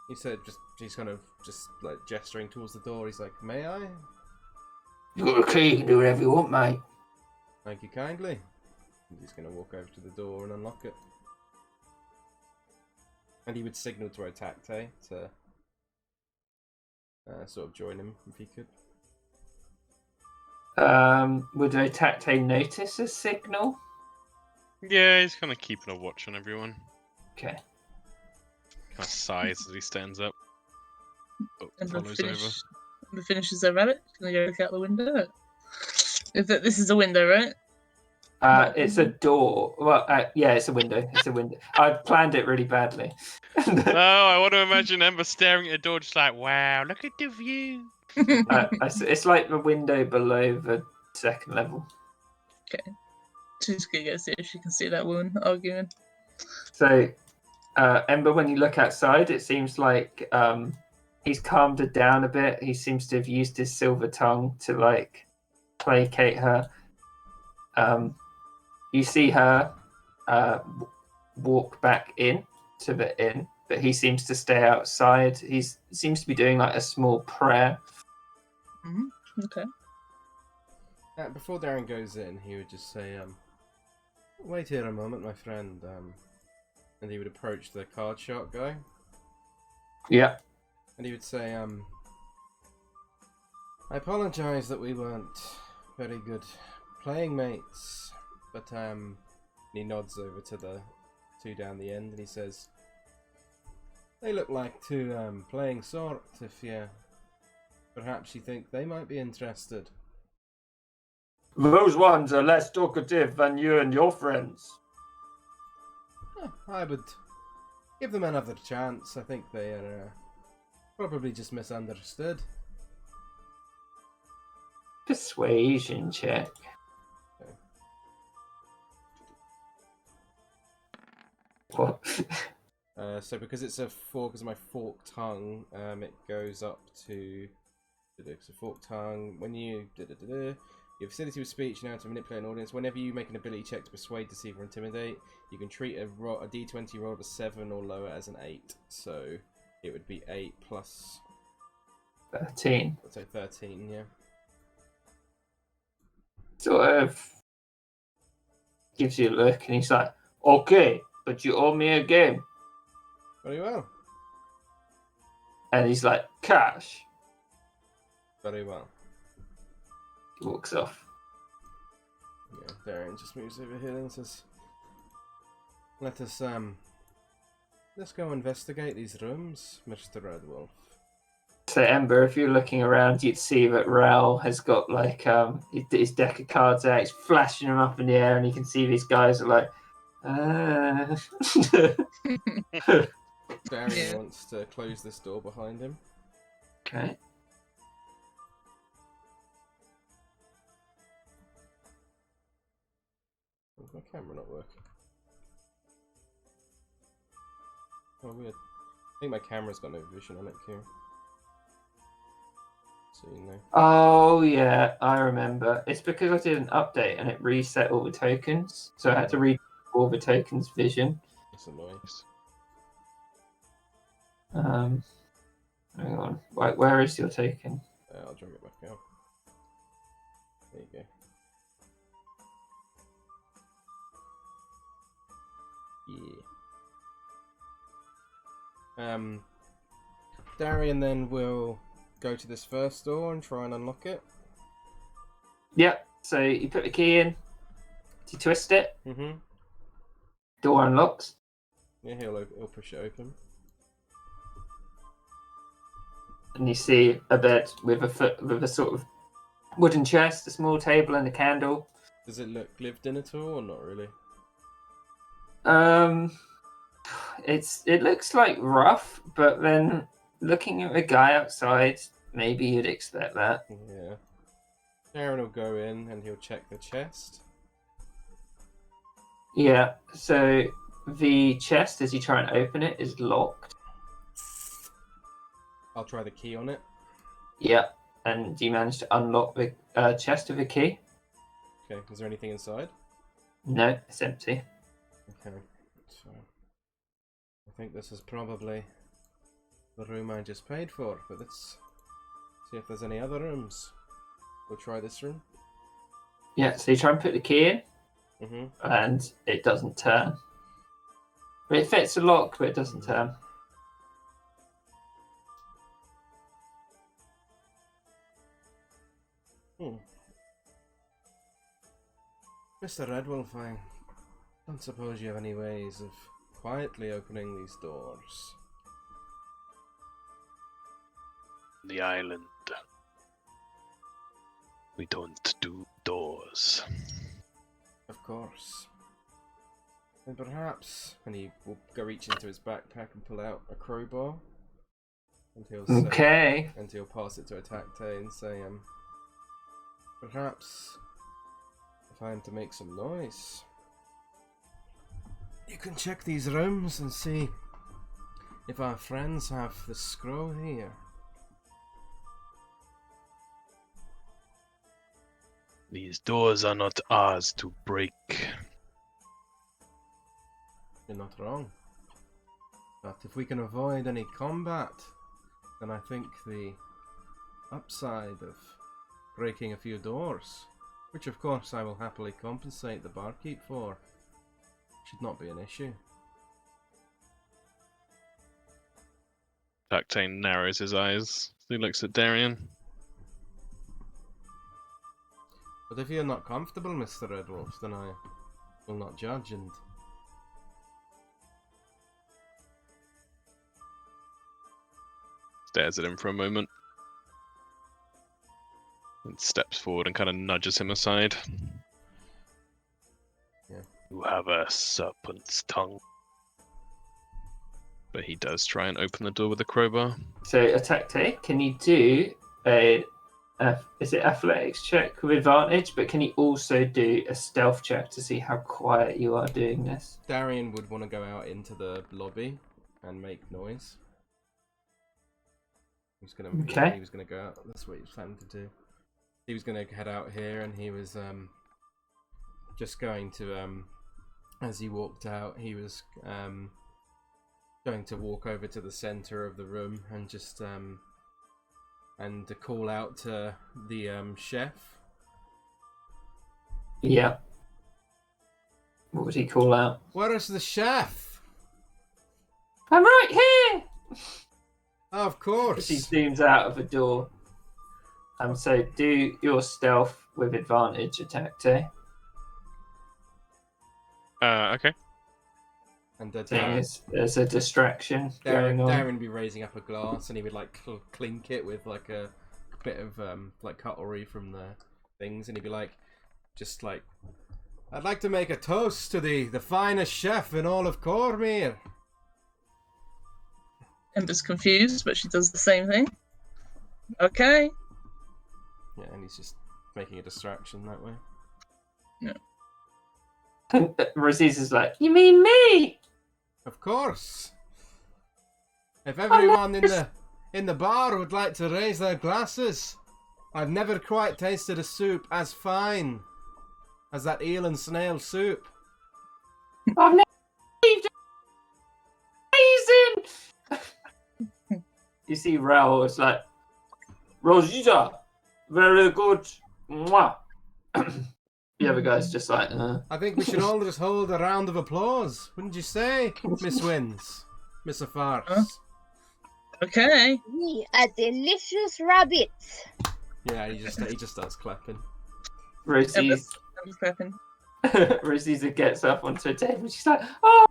He said, he's kind of just like gesturing towards the door. He's like, may I? You got a key, you can do whatever you want, mate. Thank you kindly. And he's going to walk over to the door and unlock it. And he would signal to Otakte to sort of join him if he could. Would Otakte notice a signal? Yeah, he's kind of keeping a watch on everyone. Okay. Kind of sighs as he stands up. But And follows over. finishes their rabbit. Can they go look out the window? This is a window, right? It's a door. Well, yeah, it's a window. It's a window. I planned it really badly. No, I want to imagine Ember staring at a door, just like, wow, look at the view. It's like the window below the second level. Okay. She's gonna go see if she can see that woman arguing. So, Ember, when you look outside, it seems like he's calmed her down a bit. He seems to have used his silver tongue to like placate her. You see her walk back in to the inn, but he seems to stay outside. He seems to be doing like a small prayer. Mm-hmm. Okay. Before Darren goes in, he would just say, wait here a moment, my friend. And he would approach the card shark guy. Yeah. And he would say, I apologize that we weren't very good playing mates, but and he nods over to the two down the end and he says, they look like two playing sort, if perhaps you think they might be interested. Those ones are less talkative than you and your friends. I would Give them another chance. I think they are probably just misunderstood. Persuasion check. What? So because it's a fork, because of my forked tongue, it goes up to so forked tongue. When you your facility with speech now to manipulate an audience. Whenever you make an ability check to persuade, deceive, or intimidate, you can treat a D20 roll of 7 or lower as an 8. So it would be 8 plus 13. Let's say 13. Yeah. Sort of gives you a look, and he's like, "Okay, but you owe me a game." Very well. And he's like, "Cash." Very well. He walks off. Yeah, Darren just moves over here and says, let's go investigate these rooms, Mr. Redwolf." So Ember, if you're looking around, you'd see that Raoul has got like his deck of cards out. He's flashing them up in the air, and you can see these guys are like, Darren Yeah. wants to close this door behind him. Okay. Why's my camera not working? Oh, weird. I think my camera's got no vision on it, Kieran. So you know. Oh yeah, I remember. It's because I did an update and it reset all the tokens, so I had to read all the tokens' vision. That's annoying. Hang on. Where is your token? I'll drag it back out. There you go. Yeah. Darian then will go to this first door and try and unlock it. Yep. So you put the key in, you twist it, Mm-hmm. door unlocks. Yeah, he'll push it open. And you see a bed with a sort of wooden chest, a small table, and a candle. Does it look lived in at all, or not really? It looks like rough, but then looking at the guy outside, maybe you'd expect that. Yeah. Darren will go in and he'll check the chest. Yeah. So the chest, as you try and open it, is locked. I'll try the key on it. Yeah. And you manage to unlock the chest with a key. Okay, is there anything inside? No, it's empty. Okay, so I think this is probably the room I just paid for, but let's see if there's any other rooms. We'll try this room. Yeah, so you try and put the key in, Mm-hmm. and it doesn't turn. But it fits the lock, but it doesn't turn. Mr. Redwolf, I don't suppose you have any ways of quietly opening these doors. The island. We don't do doors. Of course. And perhaps, and he will go reach into his backpack and pull out a crowbar. And he'll say, Okay. and he'll pass it to Attackte and say, perhaps if I am to make some noise, you can check these rooms and see if our friends have the scroll here. These doors are not ours to break. You're not wrong. But if we can avoid any combat, then I think the upside of breaking a few doors, which of course I will happily compensate the barkeep for, should not be an issue. Octane narrows his eyes. He looks at Darian. But if you're not comfortable, Mr. Redwolf, then I will not judge and... Stares at him for a moment. And steps forward and kind of nudges him aside. Yeah. You have a serpent's tongue. But he does try and open the door with a crowbar. So, Atakte, can you do is it athletics check with advantage? But can you also do a stealth check to see how quiet you are doing this? Darian would want to go out into the lobby and make noise. He was gonna go out. That's what he was planning to do. He was gonna head out here, and he was just going to as he walked out, he was going to walk over to the center of the room and just and to call out to the chef. Yeah. What would he call out? Where is the chef? I'm right here! Of course. She zooms out of the door. So do your stealth with advantage, Atakte. Okay. And There's a distraction going on. Darren would be raising up a glass, and he would like clink it with like a bit of like cutlery from the things, and he'd be like, just like, I'd like to make a toast to the finest chef in all of CORMYR. Ember's confused, but she does the same thing. Okay. Yeah, and he's just making a distraction that way. Yeah. And Raziz is like, you mean me? Of course. If everyone in the bar would like to raise their glasses, I've never quite tasted a soup as fine as that eel and snail soup. I've never received amazing. You see Raoul is like, Rosita, very good. Mwah. The other guy's just like, I think we should all just hold a round of applause, wouldn't you say, Miss Wins? Miss Afars? Okay. A delicious rabbit. Yeah, he just starts clapping. Rosie's Ember's clapping. Rosita gets up onto a table. She's like, oh,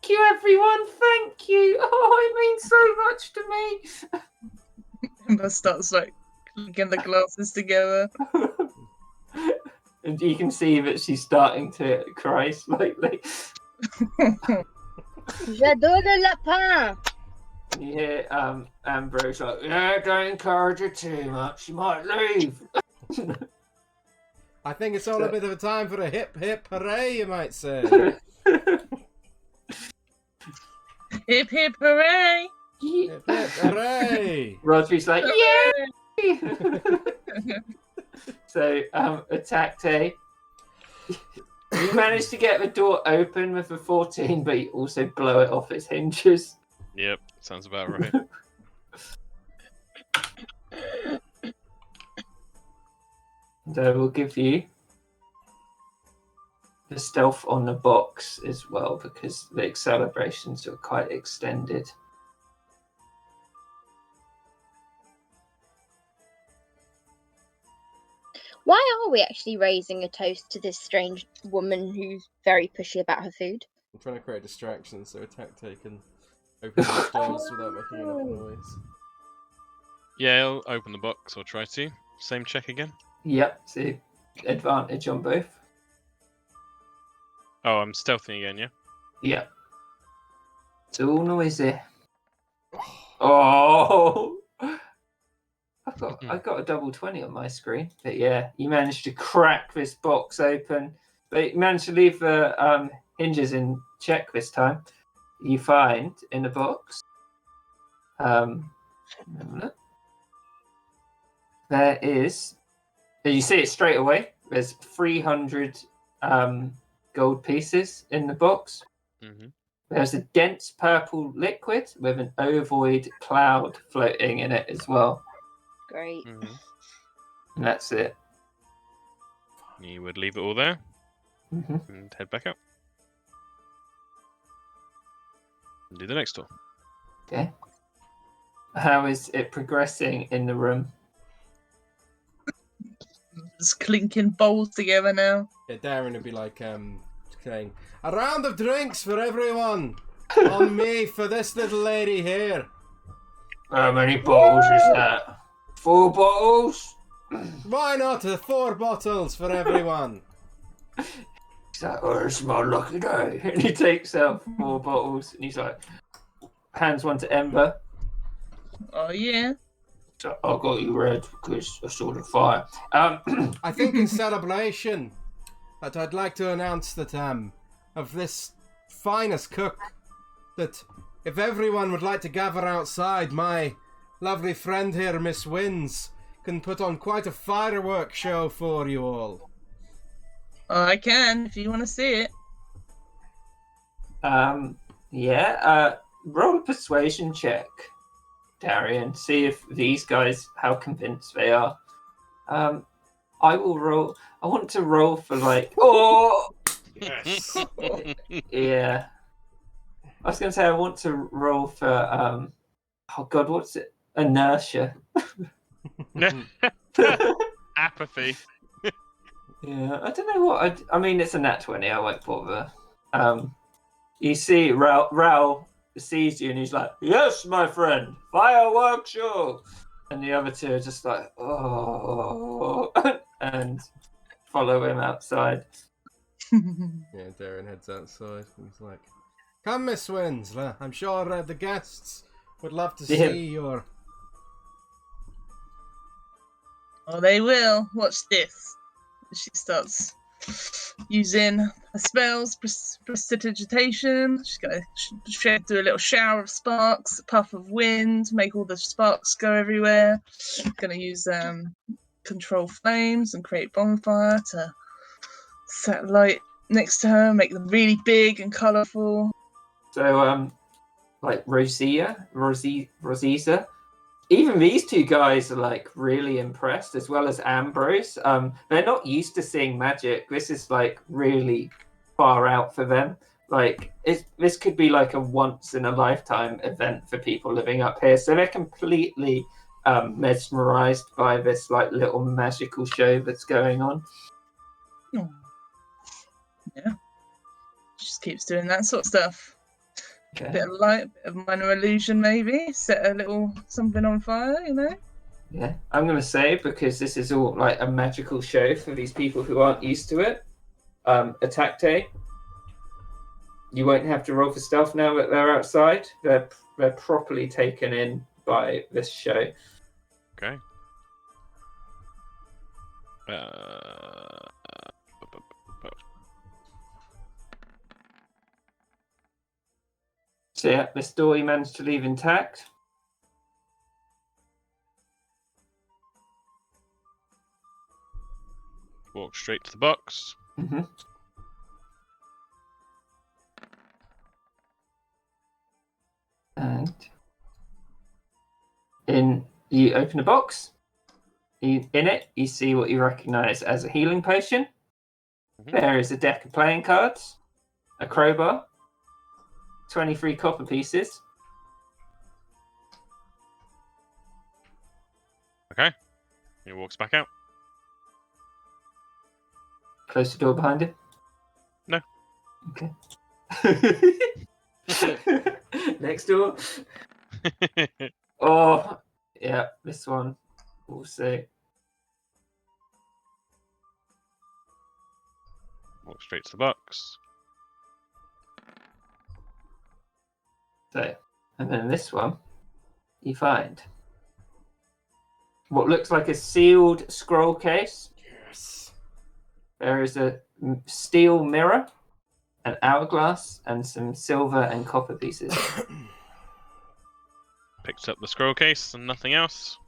thank you, everyone. Thank you. Oh, it means so much to me. Ember starts like clinking the glasses together. And you can see that she's starting to cry slightly. J'adore le lapin. You hear Ambrose like, yeah, don't encourage her too much. She might leave. I think it's all a bit of a time for a hip hip hooray, you might say. Hip hip hooray! Hip hip hooray! Rodri's like, yay! So, Atakte, you managed to get the door open with a 14, but you also blow it off its hinges. Yep, sounds about right. And I will give you the stealth on the box as well, because the celebrations are quite extended. Why are we actually raising a toast to this strange woman who's very pushy about her food? I'm trying to create distractions so Atakte can open the doors without making enough noise. Yeah, I'll open the box or try to. Same check again. Yep, so advantage on both. Oh, I'm stealthing again, yeah? Yep. It's all noisy. Oh! I got a double 20 on my screen. But yeah, you managed to crack this box open. But you managed to leave the hinges in check this time. You find in the box, there is, you see it straight away, there's 300 gold pieces in the box. Mm-hmm. There's a dense purple liquid with an ovoid cloud floating in it as well. Great. Mm-hmm. And that's it. You would leave it all there Mm-hmm. and head back out. And do the next door. Okay. How is it progressing in the room? Just clinking bowls together now. Yeah, Darren would be like saying, a round of drinks for everyone! On me for this little lady here. How many bottles is that? 4 bottles? Why not 4 bottles for everyone? He's like, oh, it's my lucky day. And he takes out 4 bottles and he's like, hands one to Ember. Oh yeah. So I got you red because I saw the fire. I think in celebration that I'd like to announce that of this finest cook, that if everyone would like to gather outside, my lovely friend here, Miss Wins, can put on quite a firework show for you all. I can if you want to see it. Yeah. Roll a persuasion check, Darian. See if these guys, how convinced they are. I will roll. I want to roll for like. Oh, Yes. yeah. I was going to say I want to roll for. Oh God, what's it? Inertia. Apathy. Yeah, I don't know what. I mean, it's a nat 20. I won't bother. You see, Raoul sees you and he's like, "Yes, my friend, fireworks show." And the other two are just like, "Oh," and follow him outside. Yeah, Darren heads outside and he's like, "Come, Miss Wins, I'm sure the guests would love to Yeah. see your..." Oh, they will. Watch this. She starts using her spells, prestidigitation. She's going to do a little shower of sparks, a puff of wind, make all the sparks go everywhere. Going to use control flames and create bonfire to set light next to her, make them really big and colourful. So, like Rosiza, even these two guys are like really impressed, as well as Ambrose. They're not used to seeing magic. This is like really far out for them. Like this could be like a once in a lifetime event for people living up here. So they're completely mesmerized by this like little magical show that's going on. Oh. Yeah. She just keeps doing that sort of stuff. Okay. Bit of light, bit of minor illusion maybe, set a little something on fire, you know? Yeah, I'm going to say, because this is all like a magical show for these people who aren't used to it, attack day. You won't have to roll for stealth now that they're outside. They're properly taken in by this show. Okay. So yeah, this door you managed to leave intact. Walk straight to the box. Mm-hmm. And you open the box. In it, you see what you recognize as a healing potion. Mhm. There is a deck of playing cards, a crowbar, 23 copper pieces. Okay. He walks back out. Close the door behind him. No. Okay. Next door. Oh, yeah, this one. We'll see. Walk straight to the box. So, and then this one, you find what looks like a sealed scroll case. Yes. There is a steel mirror, an hourglass, and some silver and copper pieces. Picks up the scroll case and nothing else.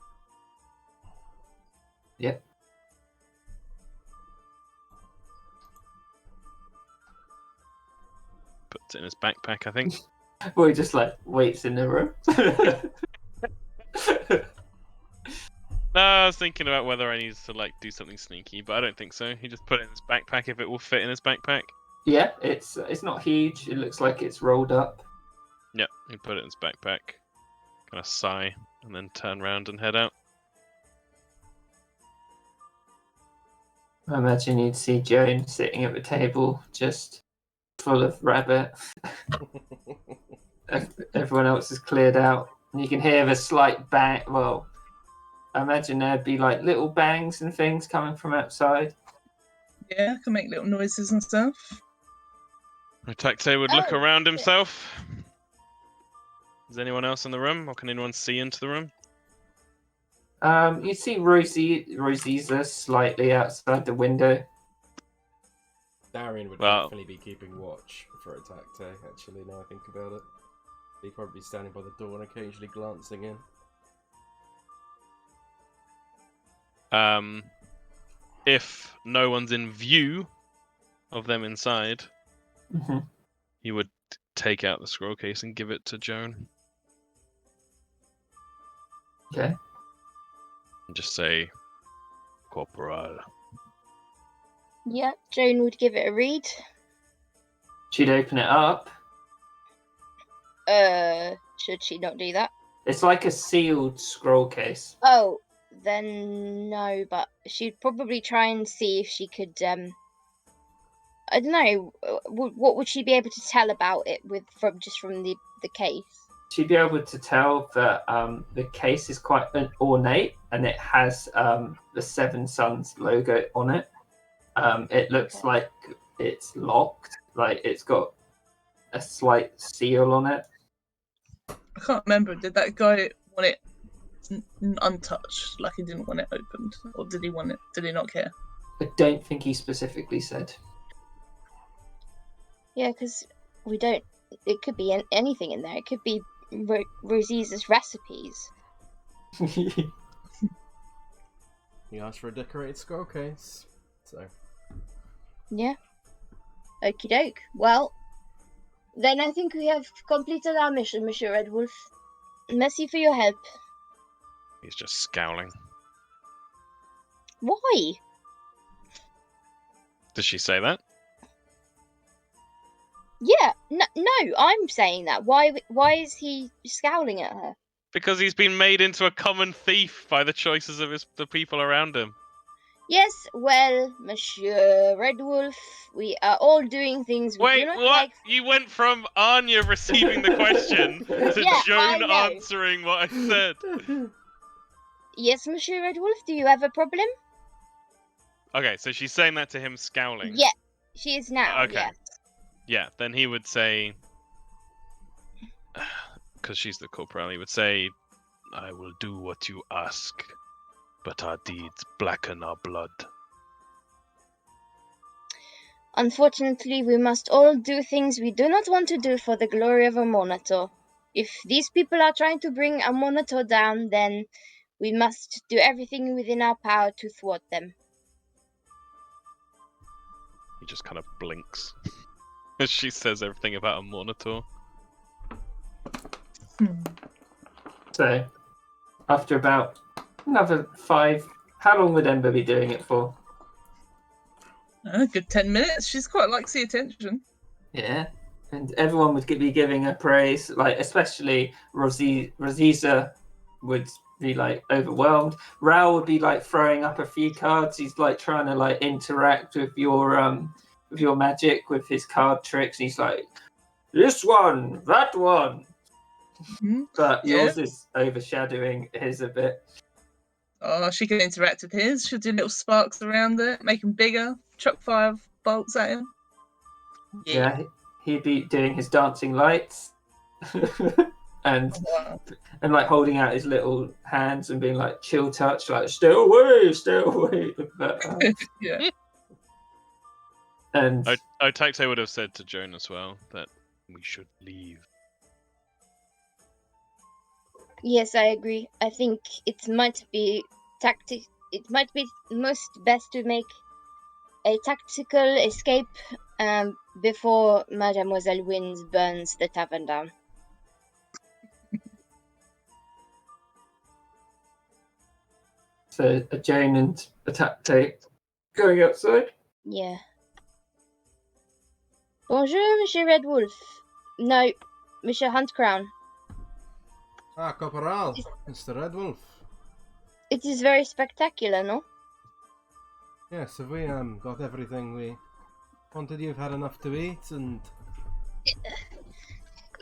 Yep. Puts it in his backpack, I think. Or he just like waits in the room. No, I was thinking about whether I needed to like do something sneaky, but I don't think so. He just put it in his backpack if it will fit in his backpack. Yeah, it's not huge. It looks like it's rolled up. Yep, he put it in his backpack. Kind of sigh and then turn around and head out. I imagine you'd see Joan sitting at the table, just full of rabbit. Everyone else is cleared out, and you can hear the slight bang. Well, I imagine there'd be like little bangs and things coming from outside. Yeah, can make little noises and stuff. Atakte would look Oh, around shit. himself. Is anyone else in the room, or can anyone see into the room? You see Rosisa slightly outside the window. Darian would Well- definitely be keeping watch for attack day, actually, now I think about it. He'd probably be standing by the door and occasionally glancing in. If no one's in view of them inside, Hmm. he would take out the scroll case and give it to Joan Okay. and just say, Corporal. Yeah, Joan would give it a read. She'd open it up. Should she not do that? It's like a sealed scroll case. Oh, then no, but she'd probably try and see if she could, I don't know, what would she be able to tell about it from the case? She'd be able to tell that the case is quite ornate and it has the Seven Suns logo on it. It looks Okay. like it's locked, like it's got a slight seal on it. I can't remember. Did that guy want it untouched? Like he didn't want it opened, or did he want it? Did he not care? I don't think he specifically said. Yeah, because we don't. It could be anything in there. It could be Rosisa's recipes. He asked for a decorated scroll case, so... Yeah. Okie doke. Well, then I think we have completed our mission, Monsieur Red Wolf. Merci for your help. He's just scowling. Why? Does she say that? Yeah. No, I'm saying that. Why is he scowling at her? Because he's been made into a common thief by the choices of the people around him. Yes, well, Monsieur Red Wolf, we are all doing things we Wait, do not what? like. You went from Anya receiving the question to Yeah, I Joan know. answering what I said. Yes, Monsieur Red Wolf, do you have a problem? Okay, so she's saying that to him scowling. Yeah, she is now. Okay. Yes. Yeah, then he would say, because she's the corporal, he would say, I will do what you ask, but our deeds blacken our blood. Unfortunately, we must all do things we do not want to do for the glory of a monitor. If these people are trying to bring a monitor down, then we must do everything within our power to thwart them. He just kind of blinks as she says everything about a monitor. So, after about another 5, how long would Ember be doing it for? A good 10 minutes. She's quite likes the attention. Yeah, and everyone would be giving her praise, like especially Rosisa would be like overwhelmed. Rao would be like throwing up a few cards. He's like trying to like interact with your magic with his card tricks. He's like, this one, that one. Mhm. But Yeah. yours is overshadowing his a bit. Oh, she can interact with his. She'll do little sparks around it, make him bigger, chuck 5 bolts at him. Yeah, he'd be doing his dancing lights. and Wow. and like holding out his little hands and being like chill touch, like stay away. But, Yeah. and Otakte would have said to Joan as well that we should leave. Yes, I agree. I think it might be It might be most best to make a tactical escape before Mademoiselle Wins burns the tavern down. so Jane and Atakte going outside. Yeah. Bonjour, Monsieur Red Wolf. No, Monsieur Hunt Crown. Ah, Corporal, Mr. Red Wolf. It is very spectacular, no? Yes, have we got everything we wanted? You've had enough to eat, and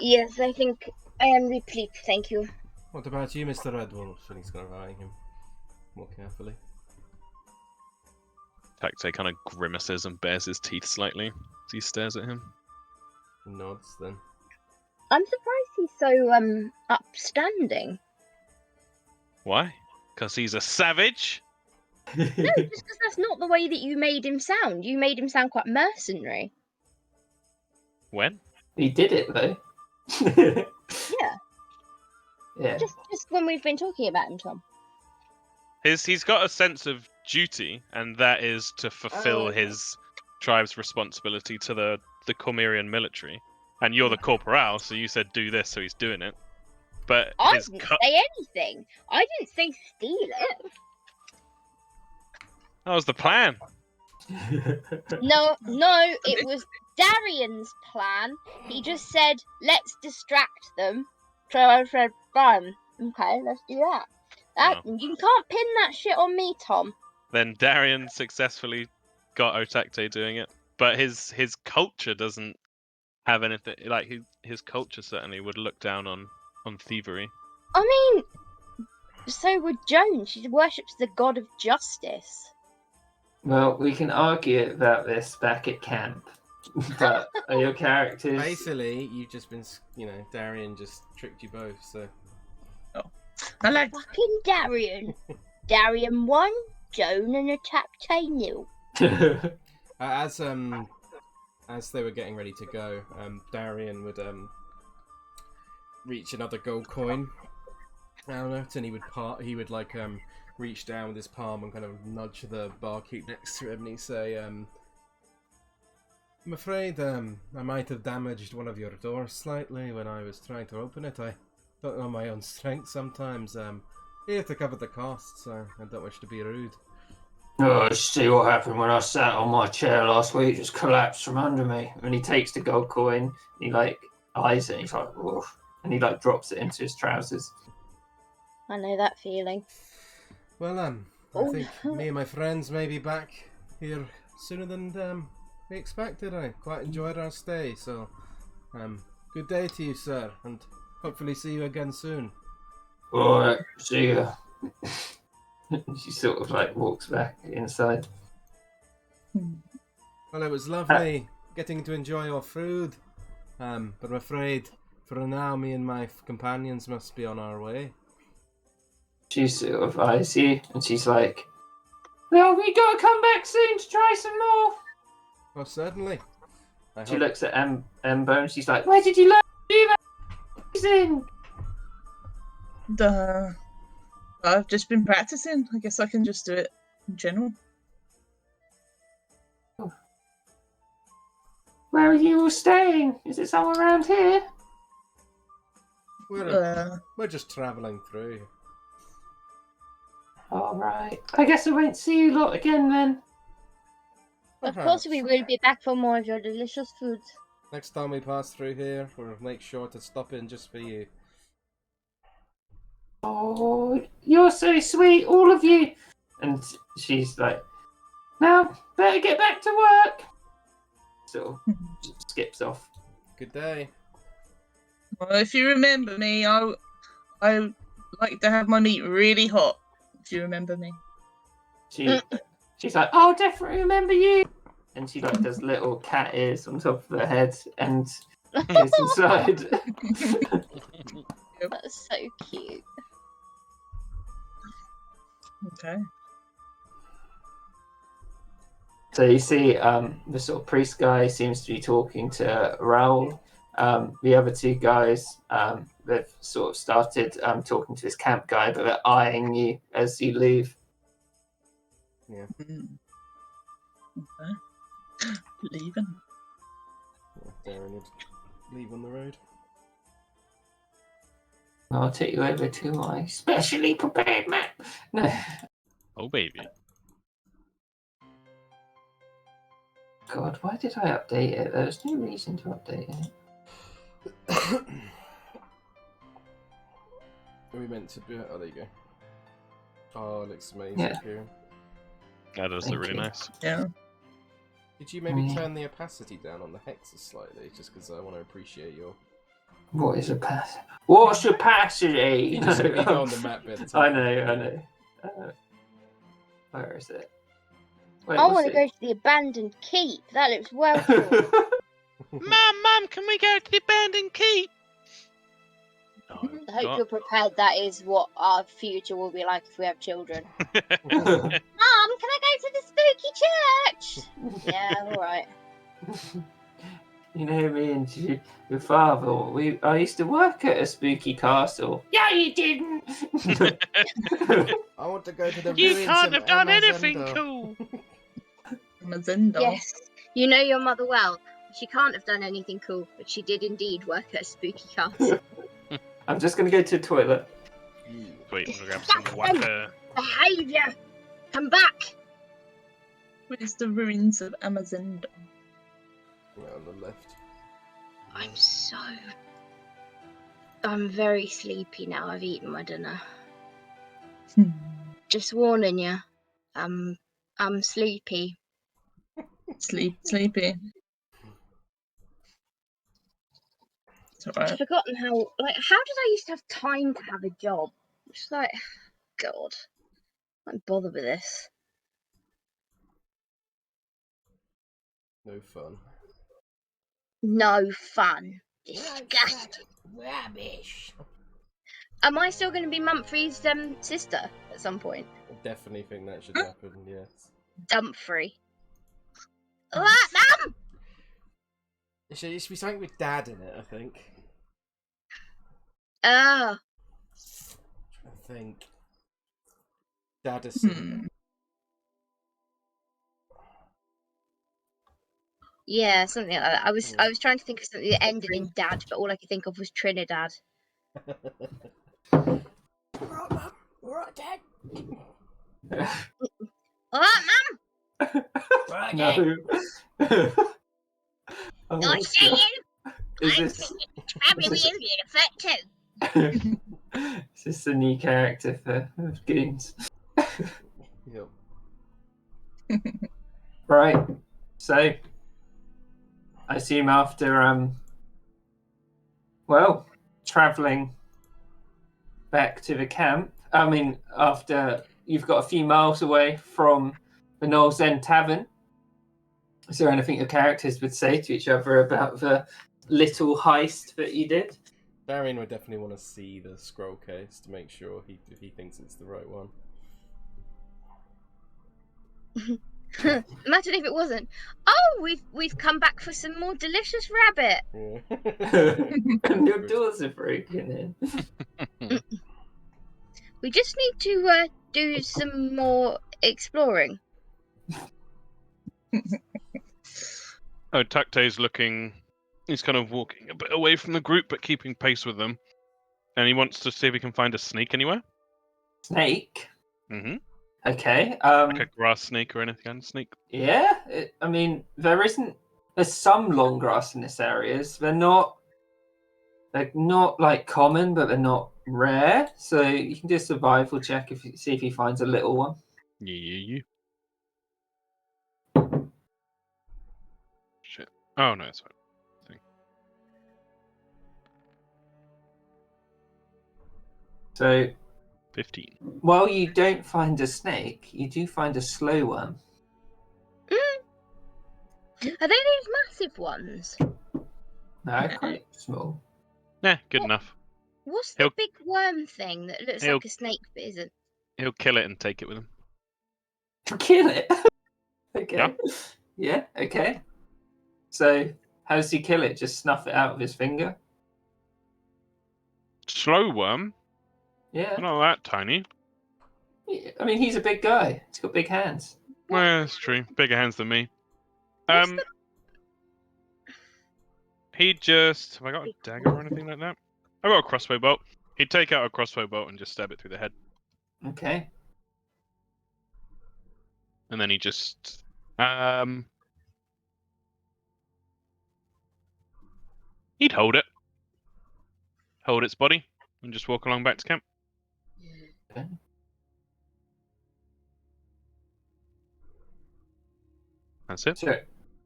Yes, I think I am replete, thank you. what about you, Mr. Red Wolf? And he's kind of eyeing him more carefully. Otakte kind of grimaces and bares his teeth slightly as he stares at him. He nods then. I'm surprised he's so upstanding. Why? Because he's a savage? No, just because that's not the way that you made him sound. You made him sound quite mercenary. When? He did it though. Yeah. Yeah. Just when we've been talking about him, Tom. He's got a sense of duty, and that is to fulfill okay. his tribe's responsibility to the CORMYRian military. And you're the corporal, so you said do this, so he's doing it. But I his didn't say anything. I didn't say steal it. that was the plan. No, it was Darian's plan. He just said, let's distract them. So I said, fine. Okay, let's do that. You can't pin that shit on me, Tom. Then Darian successfully got Otakte doing it, but his culture doesn't have anything like his culture certainly would look down on thievery. I mean, so would Joan. She worships the god of justice. Well, we can argue about this back at camp. But are your characters? Basically, you've just been, Darian just tricked you both. So I like. Fucking Darian. Darian 1, Joan and Otakte 0. as they were getting ready to go, Darian would reach another gold coin out, and he would reach down with his palm and kind of nudge the barkeep next to him, and he'd say, I'm afraid I might have damaged one of your doors slightly when I was trying to open it. I don't know my own strength sometimes. Here to cover the costs. I don't wish to be rude. Oh, see what happened when I sat on my chair last week, just collapsed from under me. And he takes the gold coin, he eyes it, and he's like, woof, and he drops it into his trousers. I know that feeling. Well, I think me and my friends may be back here sooner than we expected. I quite enjoyed our stay, so good day to you, sir, and hopefully see you again soon. Alright, see ya. She sort of walks back inside. Well, it was lovely getting to enjoy your food, but I'm afraid for now me and my companions must be on our way. She sort of eyes you, and she's like, well, we gotta come back soon to try some more. Well, certainly. She looks at Ember, and she's like, where did you learn to do that? Amazing. I've just been practicing. I guess I can just do it in general. Where are you all staying? Is it somewhere around here? We're just travelling through. Alright. I guess I won't see you lot again then. Of course we will be back for more of your delicious foods. Next time we pass through here, we'll make sure to stop in just for you. Oh, you're so sweet, all of you. And she's like, now, better get back to work. So, skips off. Good day. Well, if you remember me, I like to have my meat really hot. If you remember me. She's like, I'll definitely remember you. And she does little cat ears on top of her head and goes inside. That's so cute. Okay. So you see the sort of priest guy seems to be talking to Raoul. The other two guys, they've sort of started talking to his camp guy, but they're eyeing you as you leave. Yeah. Okay. Leaving. Yeah, Darren would leave on the road. I'll take you over to my specially prepared map. No. Oh, baby. God, why did I update it? There was no reason to update it. Are we meant to be? Oh, there you go. Oh, it looks amazing Yeah. here. That does look really nice. Yeah. Did you maybe turn the opacity down on the hexes slightly, just because I want to appreciate your... What is opacity? What's opacity? You just you go on the map bit. I know. Where is it? Wait, I want to go to the abandoned keep. That looks well cool. Mum, can we go to the abandoned keep? Oh, I hope God. you're prepared. That is what our future will be like if we have children. Mom, can I go to the spooky church? Yeah, all right. You know me and your father. I used to work at a spooky castle. Yeah, you didn't. I want to go to the You ruins can't of have done anything Amazendo. cool. Mazendo. Yes, you know your mother well. She can't have done anything cool, but she did indeed work at a spooky castle. I'm just gonna go to the toilet. Wait, I'm gonna grab some water. Behaviour! Come back! Where's the ruins of Amazendo? Right on the left. I'm very sleepy now. I've eaten my dinner. Hmm. Just warning you. I'm sleepy. Sleepy. It's I've alright. forgotten how did I used to have time to have a job? It's like, God, I can't bother with this. No fun. No fun. Disgusting. Rubbish. Am I still going to be Mumphrey's sister at some point? I definitely think that should happen, yes. Dumfrey. Mum! It should be something with Dad in it, I think. Oh, I think. Dadison. Hmm. yeah, something like that. I was trying to think of something that ended in dad, but all I could think of was Trinidad. Alright, Mum. Alright, Dad. Alright, Mum! Right, Dad. No. Oh, I see God. you! Is I'm this traveling is with this- you to foot too. is this a new character for Goons? Yep. Right. So I assume after traveling back to the camp, after you've got a few miles away from the Knowles End Tavern, is there anything your characters would say to each other about the little heist that you did? Darian would definitely want to see the scroll case to make sure if he thinks it's the right one. Imagine if it wasn't. Oh, we've come back for some more delicious rabbit. Yeah. And your doors are broken in. We just need to do some more exploring. Oh, Takte's looking. He's kind of walking a bit away from the group, but keeping pace with them. And he wants to see if he can find a snake anywhere. Snake. Mm-hmm. Okay. Like a grass snake or anything kind of snake. Yeah. There's some long grass in this areas. They're not like common, but they're not rare. So you can do a survival check see if he finds a little one. Yeah. Shit. Oh no, it's fine. So 15. while you don't find a snake, you do find a slow worm. Are they these massive ones? No, quite small. Yeah, good What? enough. What's the big worm thing that looks He'll- like a snake but isn't? He'll kill it and take it with him. Kill it. Okay. Yeah. Yeah. Okay. So how does he kill it? Just snuff it out with his finger? Slow worm? Yeah. Not that tiny. I mean, he's a big guy. He's got big hands. Yeah, that's true. Bigger hands than me. What's the He just. Have I got a dagger or anything like that? I got a crossbow bolt. He'd take out a crossbow bolt and just stab it through the head. Okay. And then he just. He'd hold it. Hold its body. And just walk along back to camp. Okay. That's it. So,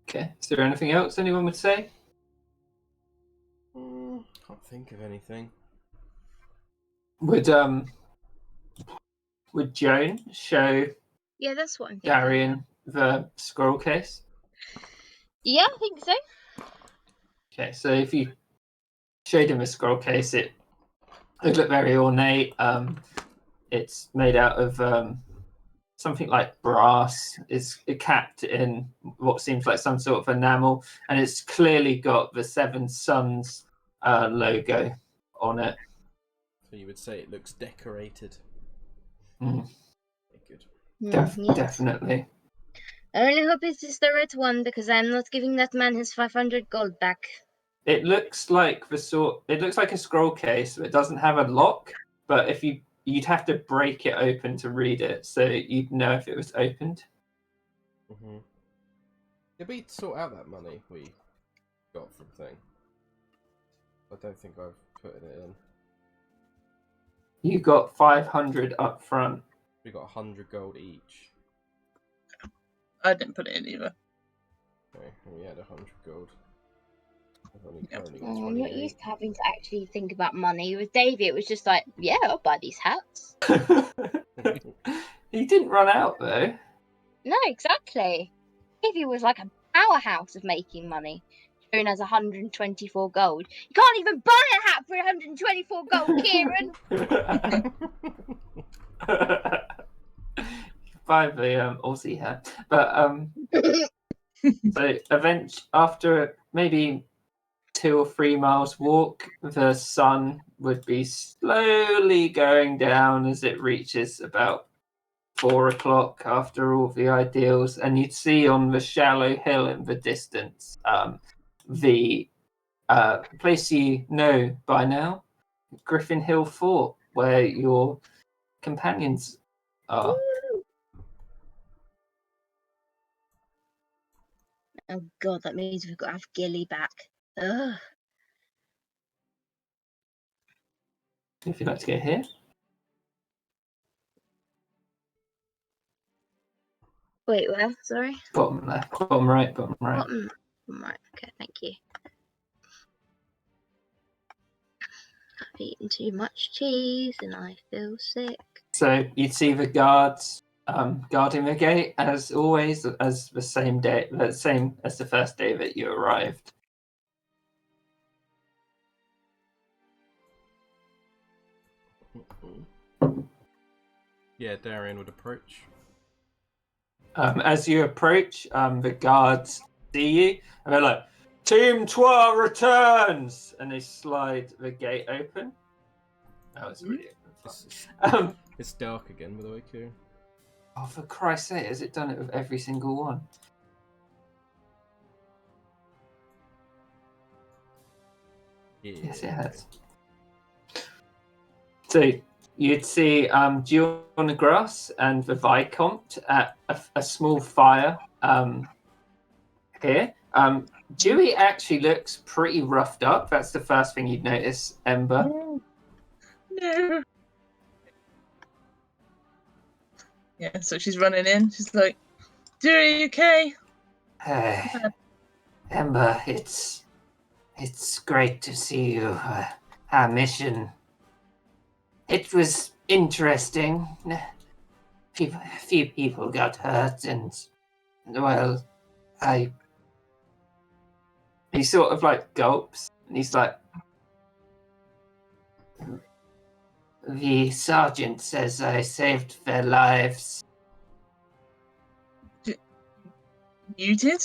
okay. Is there anything else anyone would say? Can't think of anything. Would Joan show Yeah, that's what I'm thinking. Darian the scroll case? Yeah, I think so. Okay, so if you showed him a scroll case, it They look very ornate. It's made out of something like brass. It's capped in what seems like some sort of enamel, and it's clearly got the Seven Suns logo on it. So you would say it looks decorated. Mm. Good. Yes. Definitely. I only hope it is the right one because I'm not giving that man his 500 gold back. It looks like it looks like a scroll case. It doesn't have a lock, but if you'd have to break it open to read it, so you'd know if it was opened. Mm-hmm. Did we sort out that money we got from thing? I don't think I've put it in. You got 500 up front. We got 100 gold each. I didn't put it in either. Okay, we had 100 gold. I've only Yep. currently got I'm not 28. used to having to actually think about money. With Davey, it was just like, yeah, I'll buy these hats. He didn't run out though. No, exactly. Davey was like a powerhouse of making money. Kieran has 124 gold. You can't even buy a hat for 124 gold, Kieran. Buy the Aussie hat, but so after maybe 2 or 3 miles walk, the sun would be slowly going down as it reaches about 4 o'clock after all the ideals, and you'd see on the shallow hill in the distance the place you know by now, Griffin Hill Fort, where your companions are. Oh god, that means we've got to have Gilly back. Ugh. If you'd like to get here. Wait, where? Sorry? Bottom left, bottom right, bottom right. Bottom. Right, okay, thank you. I've eaten too much cheese and I feel sick. So you'd see the guards guarding the gate as always, as the same as the first day that you arrived. Yeah, Darian would approach. As you approach, the guards see you and they're like, "Team 12 returns!" And they slide the gate open. That was really open. It's dark again, by the way, Kieran. Oh, for Christ's sake, has it done it with every single one? Yeah. Yes, it has. So you'd see Gio on the grass and the Viscount at a small fire here. Dewey actually looks pretty roughed up. That's the first thing you'd notice, Ember. No. Yeah, so she's running in. She's like, "Dear, are you okay?" Ember, it's great to see you. Our mission, it was interesting. A few people got hurt, and well, he sort of like gulps, and he's like, the sergeant says I saved their lives. You did?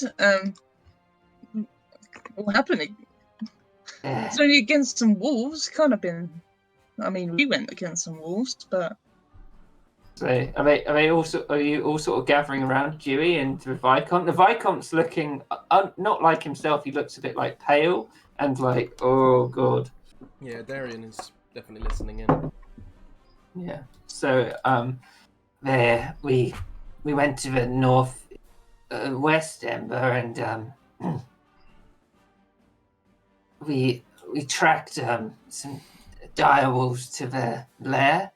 What happened? It's only against some wolves. Kind of been. I mean, we went against some wolves, but. So are you all sort of gathering around Dewey and the Viscount? The Viscount's looking not like himself. He looks a bit like pale and like, oh god. Yeah, Darian is definitely listening in. Yeah. So there we went to the north west, Ember, and we tracked some dire wolves to their lair.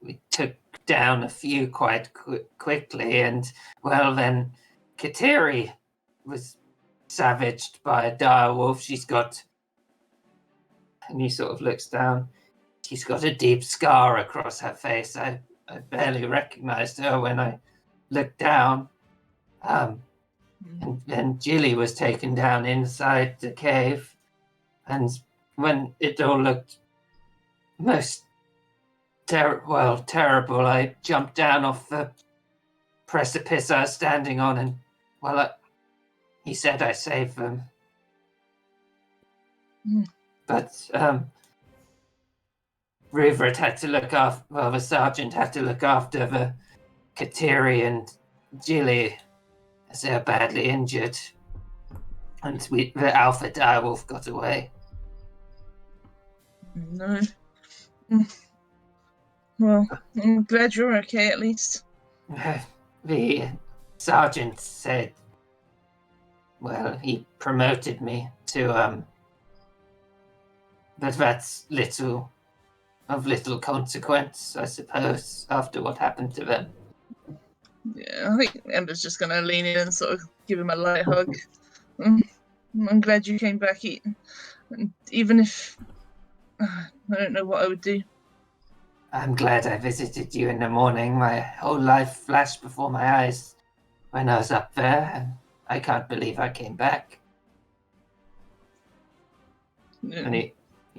We took down a few quite quickly, and well, then Kateri was savaged by a dire wolf. She's got, and he sort of looks down. She's got a deep scar across her face. I barely recognized her when I looked down. And then Jilly was taken down inside the cave. And when it all looked most terrible, I jumped down off the precipice I was standing on, and he said I saved them. But Rupert had to look after. Well, the sergeant had to look after the Kateri and Jilly, as they're badly injured, and the Alpha Direwolf got away. No. Well, I'm glad you're okay at least. The sergeant said, well, he promoted me to but that's little consequence, I suppose, after what happened to them. Yeah, I think Ember's just gonna lean in and sort of give him a light hug. I'm glad you came back, Ethan. And even if I don't know what I would do. I'm glad I visited you in the morning. My whole life flashed before my eyes when I was up there, and I can't believe I came back. And he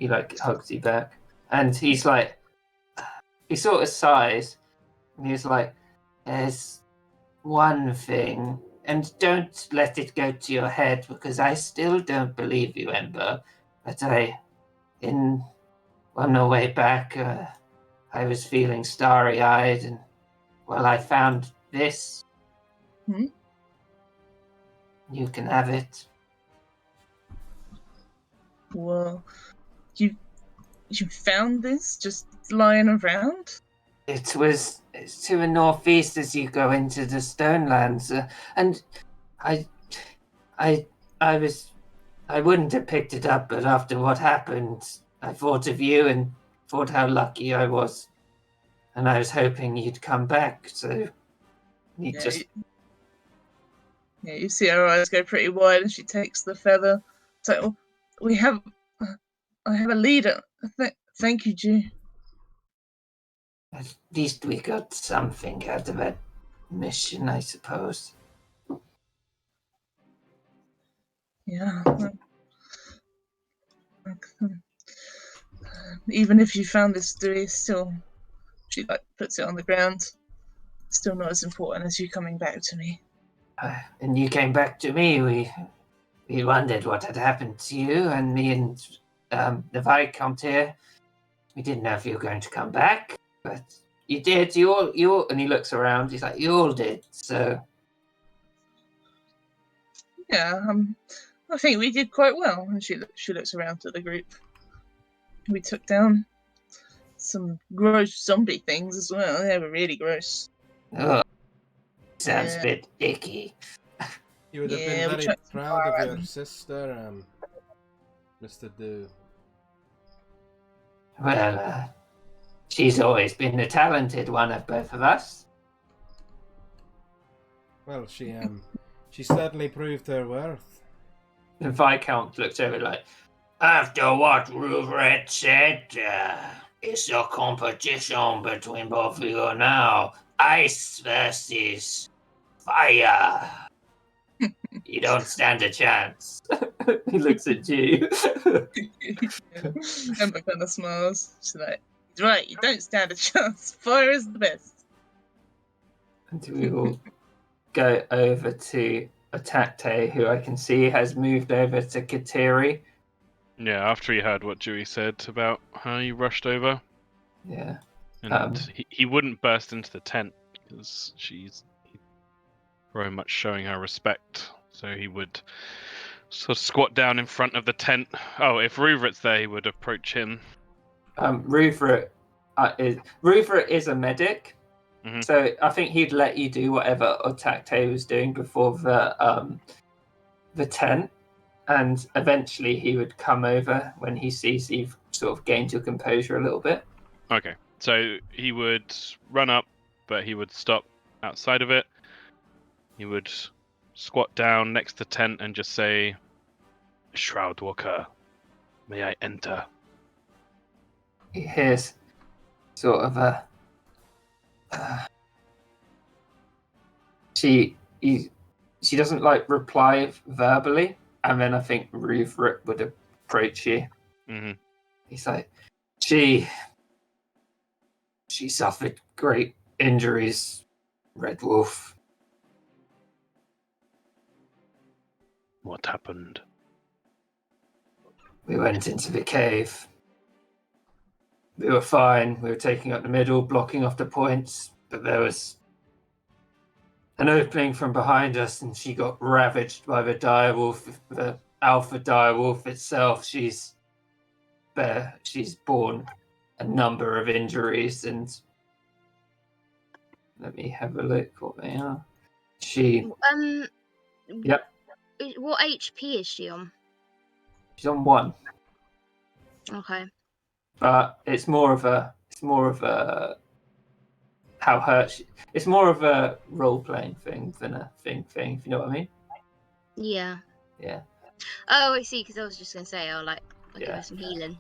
like hugs you back, and he's like, he sort of sighs, and he's like, there's one thing, and don't let it go to your head, because I still don't believe you, Ember, but on the way back, I was feeling starry-eyed, and I found this. You can have it. Well, you found this just lying around? It's to the northeast as you go into the Stonelands, and I wouldn't have picked it up, but after what happened, I thought of you and thought how lucky I was, and I was hoping you'd come back. So you you see her eyes go pretty wide, and she takes the feather. So I have a leader. Thank you, Jew. At least we got something out of that mission, I suppose. Yeah. Even if you found this dewey, still, she like puts it on the ground. Still not as important as you coming back to me. And you came back to me. We wondered what had happened to you, and me and the Viscount here. We didn't know if you were going to come back, but you did. You all, and he looks around. He's like, you all did. So yeah, I think we did quite well. And she looks around to the group. We took down some gross zombie things as well. They were really gross. Oh, sounds a bit icky. You would have been very proud of your sister, Mr. Do. Well, she's always been the talented one of both of us. Well, she certainly proved her worth. The Viscount looks over like, after what Rupert said, it's a competition between both of you now. Ice versus fire. You don't stand a chance. He looks at you. Ember kind of smiles. She's like, right, you don't stand a chance. Fire is the best. And we will go over to Atate, who I can see has moved over to Kateri. Yeah, after he heard what Dewey said about how you rushed over. Yeah. And he wouldn't burst into the tent because she's very much showing her respect. So he would sort of squat down in front of the tent. Oh, if Ruvert's there, he would approach him. Ruvert is a medic, so I think he'd let you do whatever Otakte was doing before the tent, and eventually he would come over when he sees you've sort of gained your composure a little bit. Okay, so he would run up, but he would stop outside of it. He would squat down next to the tent and just say, "Shroud Walker, may I enter?" He hears sort of a she doesn't like reply verbally, and then I think Ruvert would have approach you. Mm-hmm. He's like, she suffered great injuries, Red Wolf. What happened? We went into the cave. We were fine. We were taking up the middle, blocking off the points, but there was an opening from behind us, and she got ravaged by the direwolf, the alpha direwolf itself. She's borne a number of injuries, and let me have a look what they are. Yep. What HP is she on? She's on 1. Okay. But it's more of a it's more of a role playing thing than a thing, if you know what I mean. Yeah. Yeah. Oh, I see. Because I was just gonna say, I'll give Yeah. her some healing.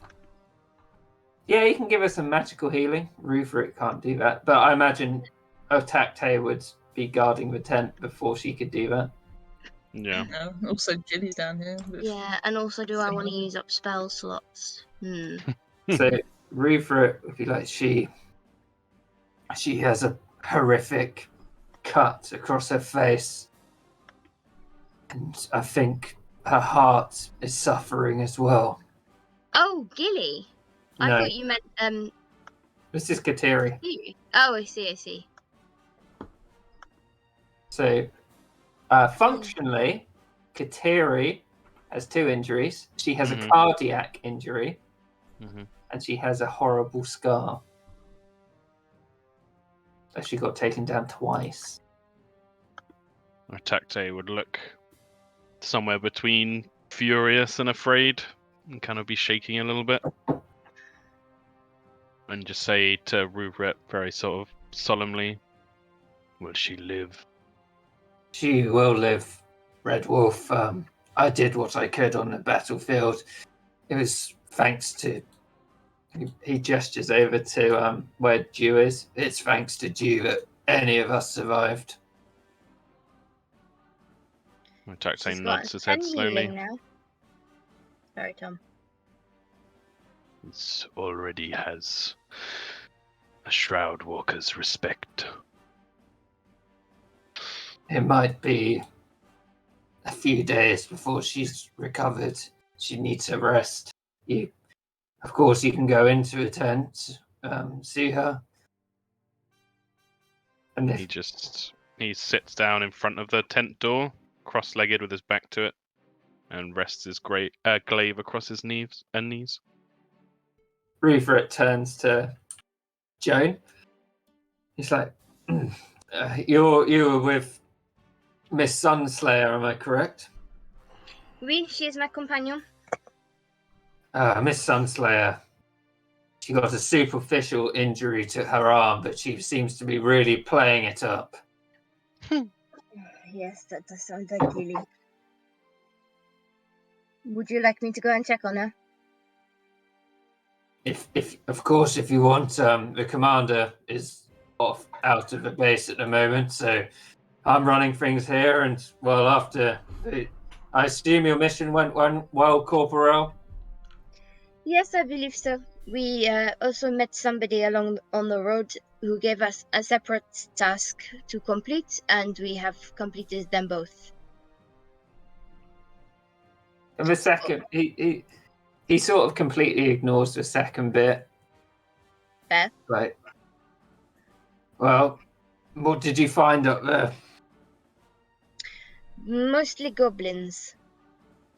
Yeah, you can give her some magical healing. Rufrit can't do that, but I imagine Otakte would be guarding the tent before she could do that. Yeah. No, also, Jilly's down here. with- Yeah, and also, do I want to use up spell slots? So Rufrit would be like, she has a horrific cut across her face, and I think her heart is suffering as well. Oh, Gilly. I No, thought you meant this is Kateri. you. Oh, I see. So functionally, Kateri has 2 injuries. She has a cardiac injury, and she has a horrible scar. So she got taken down twice. Takte would look somewhere between furious and afraid, and kind of be shaking a little bit, and just say to Rupert very sort of solemnly, "Will she live?" She will live, Red Wolf. I did what I could on the battlefield. It was thanks to... He gestures over to where Dew is. It's thanks to Dew that any of us survived. Takte She's nods got his head 10 slowly. healing now. Sorry, Tom. It already has a Shroud Walker's respect. It might be a few days before she's recovered. She needs a rest. Of course, you can go into a tent, see her. And He sits down in front of the tent door, cross-legged with his back to it, and rests his glaive across his knees. Rufrit turns to Joan. He's like, you were with Miss Sunslayer, am I correct? Oui, she is my companion. Miss Sunslayer. She got a superficial injury to her arm, but she seems to be really playing it up. Yes, that does sound like Gilly. Would you like me to go and check on her? If of course, if you want, the commander is off out of the base at the moment, so I'm running things here. And well, I assume your mission went well, Corporal. Yes, I believe so. We also met somebody on the road who gave us a separate task to complete, and we have completed them both. And the second, he sort of completely ignores the second bit. Fair. Right. Well, what did you find up there? Mostly goblins.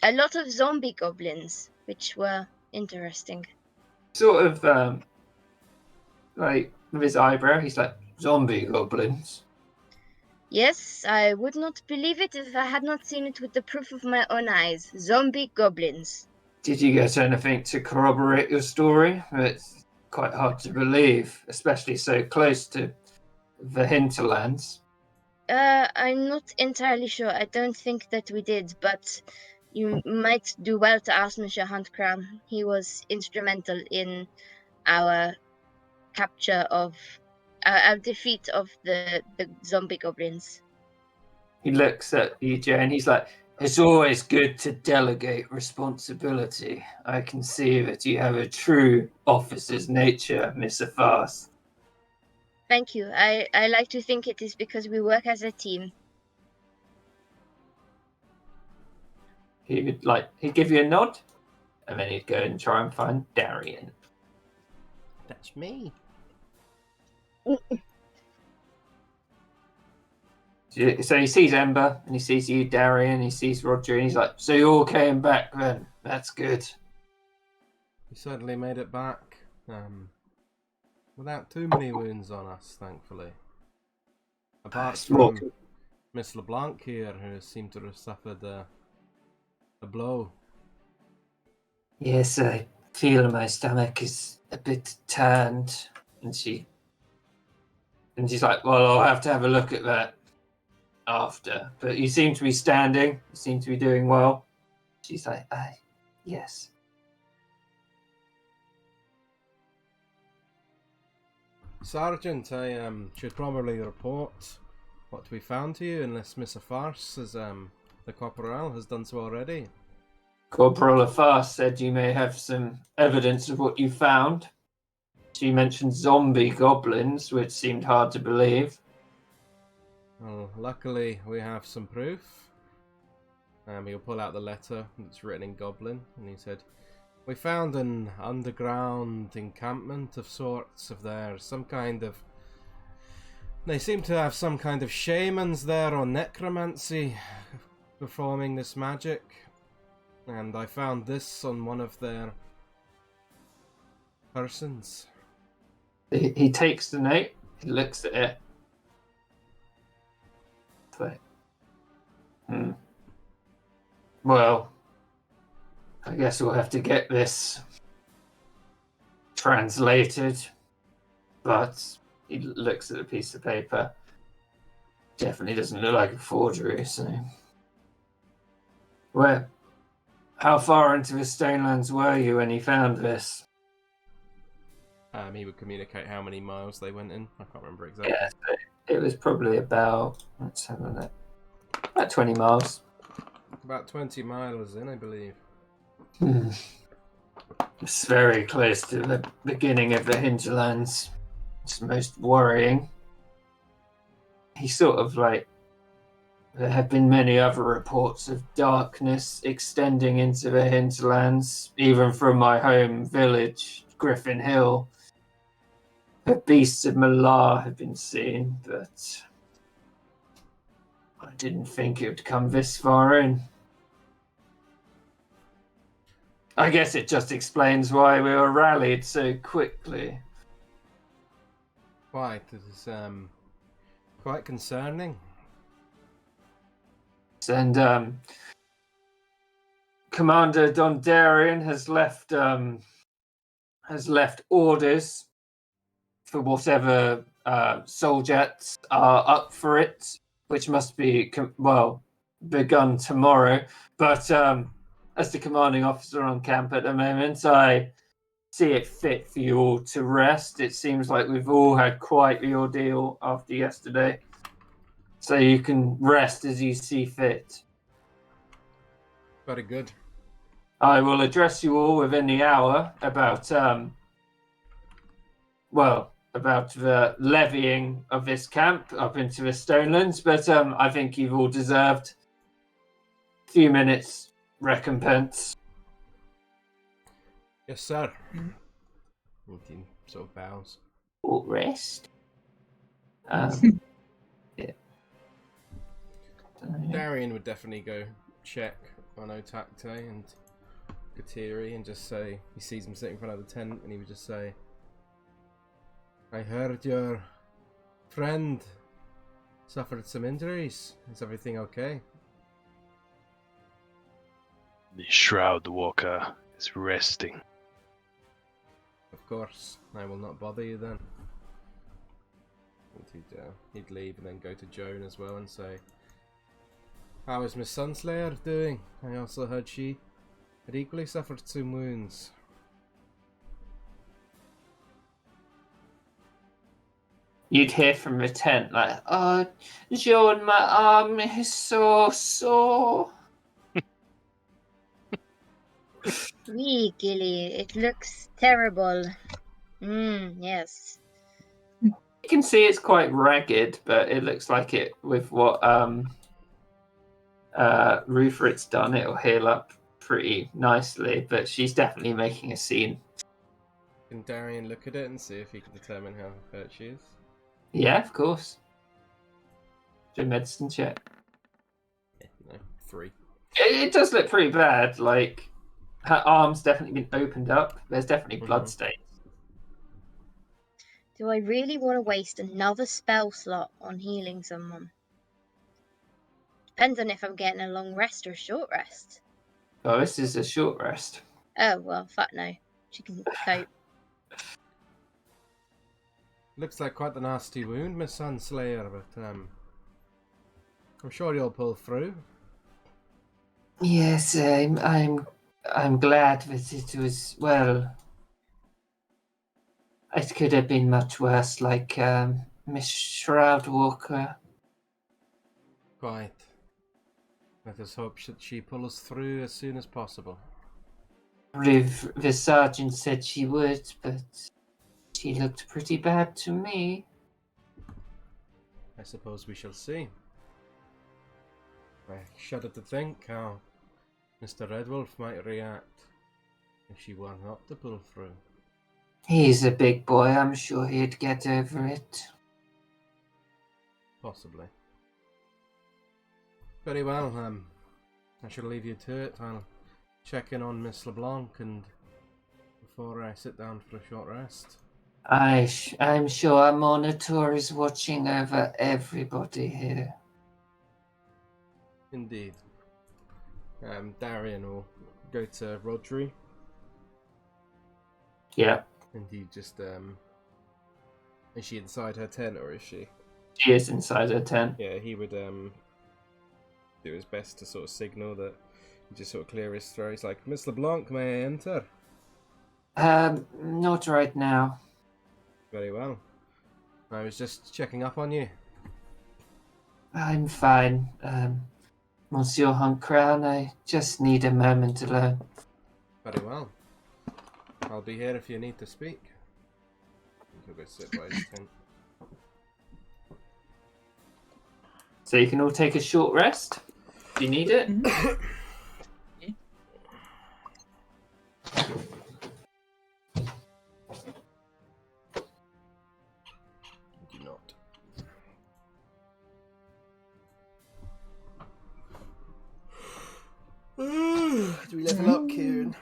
A lot of zombie goblins, which were interesting. Sort of, like, with his eyebrow, he's like, zombie goblins. Yes, I would not believe it if I had not seen it with the proof of my own eyes. Zombie goblins. Did you get anything to corroborate your story? It's quite hard to believe, especially so close to the hinterlands. I'm not entirely sure. I don't think that we did, but you might do well to ask Monsieur Huntcrown. He was instrumental in our capture of our defeat of the zombie goblins. He looks at you, Jay, and he's like, It's always good to delegate responsibility. I can see that you have a true officer's nature, Miss Afars. Thank you. I like to think it is because we work as a team. He'd give you a nod, and then he'd go and try and find Darian. That's me. So he sees Ember, and he sees you, Darian, he sees Roger, and he's like, so you all came back then? That's good. We certainly made it back. Without too many wounds on us, thankfully. Apart from Miss LeBlanc here, who seemed to have suffered a blow. Yes, I feel my stomach is a bit turned, and she's like, well, I'll have to have a look at that after. But you seem to be standing. You seem to be doing well. She's like, yes. Sergeant, I should probably report what we found to you, unless Miss Afars, as the corporal, has done so already. Corporal Afars said you may have some evidence of what you found. She mentioned zombie goblins, which seemed hard to believe. Well, luckily we have some proof. He'll pull out the letter that's written in Goblin, and he said, we found an underground encampment of sorts of theirs, some kind of... They seem to have some kind of shamans there or necromancy performing this magic. And I found this on one of their persons. He takes the note, he looks at it. It's like, well, I guess we'll have to get this translated. But he looks at a piece of paper. Definitely doesn't look like a forgery, so... Where? How far into the Stonelands were you when you found this? He would communicate how many miles they went in. I can't remember exactly. Yeah, so it was probably about, let's have a look, about 20 miles. About 20 miles in, I believe. It's very close to the beginning of the hinterlands. It's most worrying. He sort of like, there have been many other reports of darkness extending into the hinterlands, even from my home village, Griffin Hill. The beasts of Malar have been seen, but I didn't think it would come this far in. I guess it just explains why we were rallied so quickly. Quite. It is quite concerning. And Commander Dondarian has left orders for whatever soldats are up for it, which must be begun tomorrow. But as the commanding officer on camp at the moment, I see it fit for you all to rest. It seems like we've all had quite the ordeal after yesterday. So you can rest as you see fit. Very good. I will address you all within the hour about the levying of this camp up into the Stonelands, but I think you've all deserved a few minutes recompense. Yes, sir. He sort of bows. All rest. Yeah. Darian would definitely go check on Otakte and Kateri and just say, he sees him sitting in front of the tent, and he would just say, I heard your friend suffered some injuries. Is everything okay? The Shroud Walker is resting. Of course. I will not bother you then. And he'd leave and then go to Joan as well and say, how is Miss Sunslayer doing? I also heard she had equally suffered some wounds. You'd hear from the tent like, oh, Joan, my arm is so sore. Wee, Gilly, it looks terrible. Yes. You can see it's quite ragged, but it looks like it with what Ruferit's done, it'll heal up pretty nicely. But she's definitely making a scene. Can Darian look at it and see if he can determine how hurt she is? Yeah, of course. Do a medicine check. No, 3. It does look pretty bad. Like her arm's definitely been opened up. There's definitely blood stains. Do I really want to waste another spell slot on healing someone? Depends on if I'm getting a long rest or a short rest. Oh, this is a short rest. Oh, well, fuck no. She can cope. Looks like quite the nasty wound, Miss Sunslayer, but I'm sure you'll pull through. Yes, I'm glad that it was, well, it could have been much worse, like Miss Shroudwalker. Quite. Let us hope that she pulls through as soon as possible. The sergeant said she would, but she looked pretty bad to me. I suppose we shall see. I shudder to think how Mr. Redwolf might react if she were not to pull through. He's a big boy, I'm sure he'd get over it. Possibly. Very well, I shall leave you to it. I'll check in on Miss LeBlanc and before I sit down for a short rest. I'm sure our monitor is watching over everybody here. Indeed. Darian will go to Rodri. Yeah, And he just, is she inside her tent or is she? she is inside her tent. Yeah, he would, do his best to sort of signal that he just sort of clear his throat. He's like, Miss LeBlanc, may I enter? Not right now. Very well. I was just checking up on you. I'm fine, Monsieur Huncrown. I just need a moment alone. Very well. I'll be here if you need to speak. He'll go sit by his tent. So you can all take a short rest. Do you need it? Do not. Do we level up, Kieran?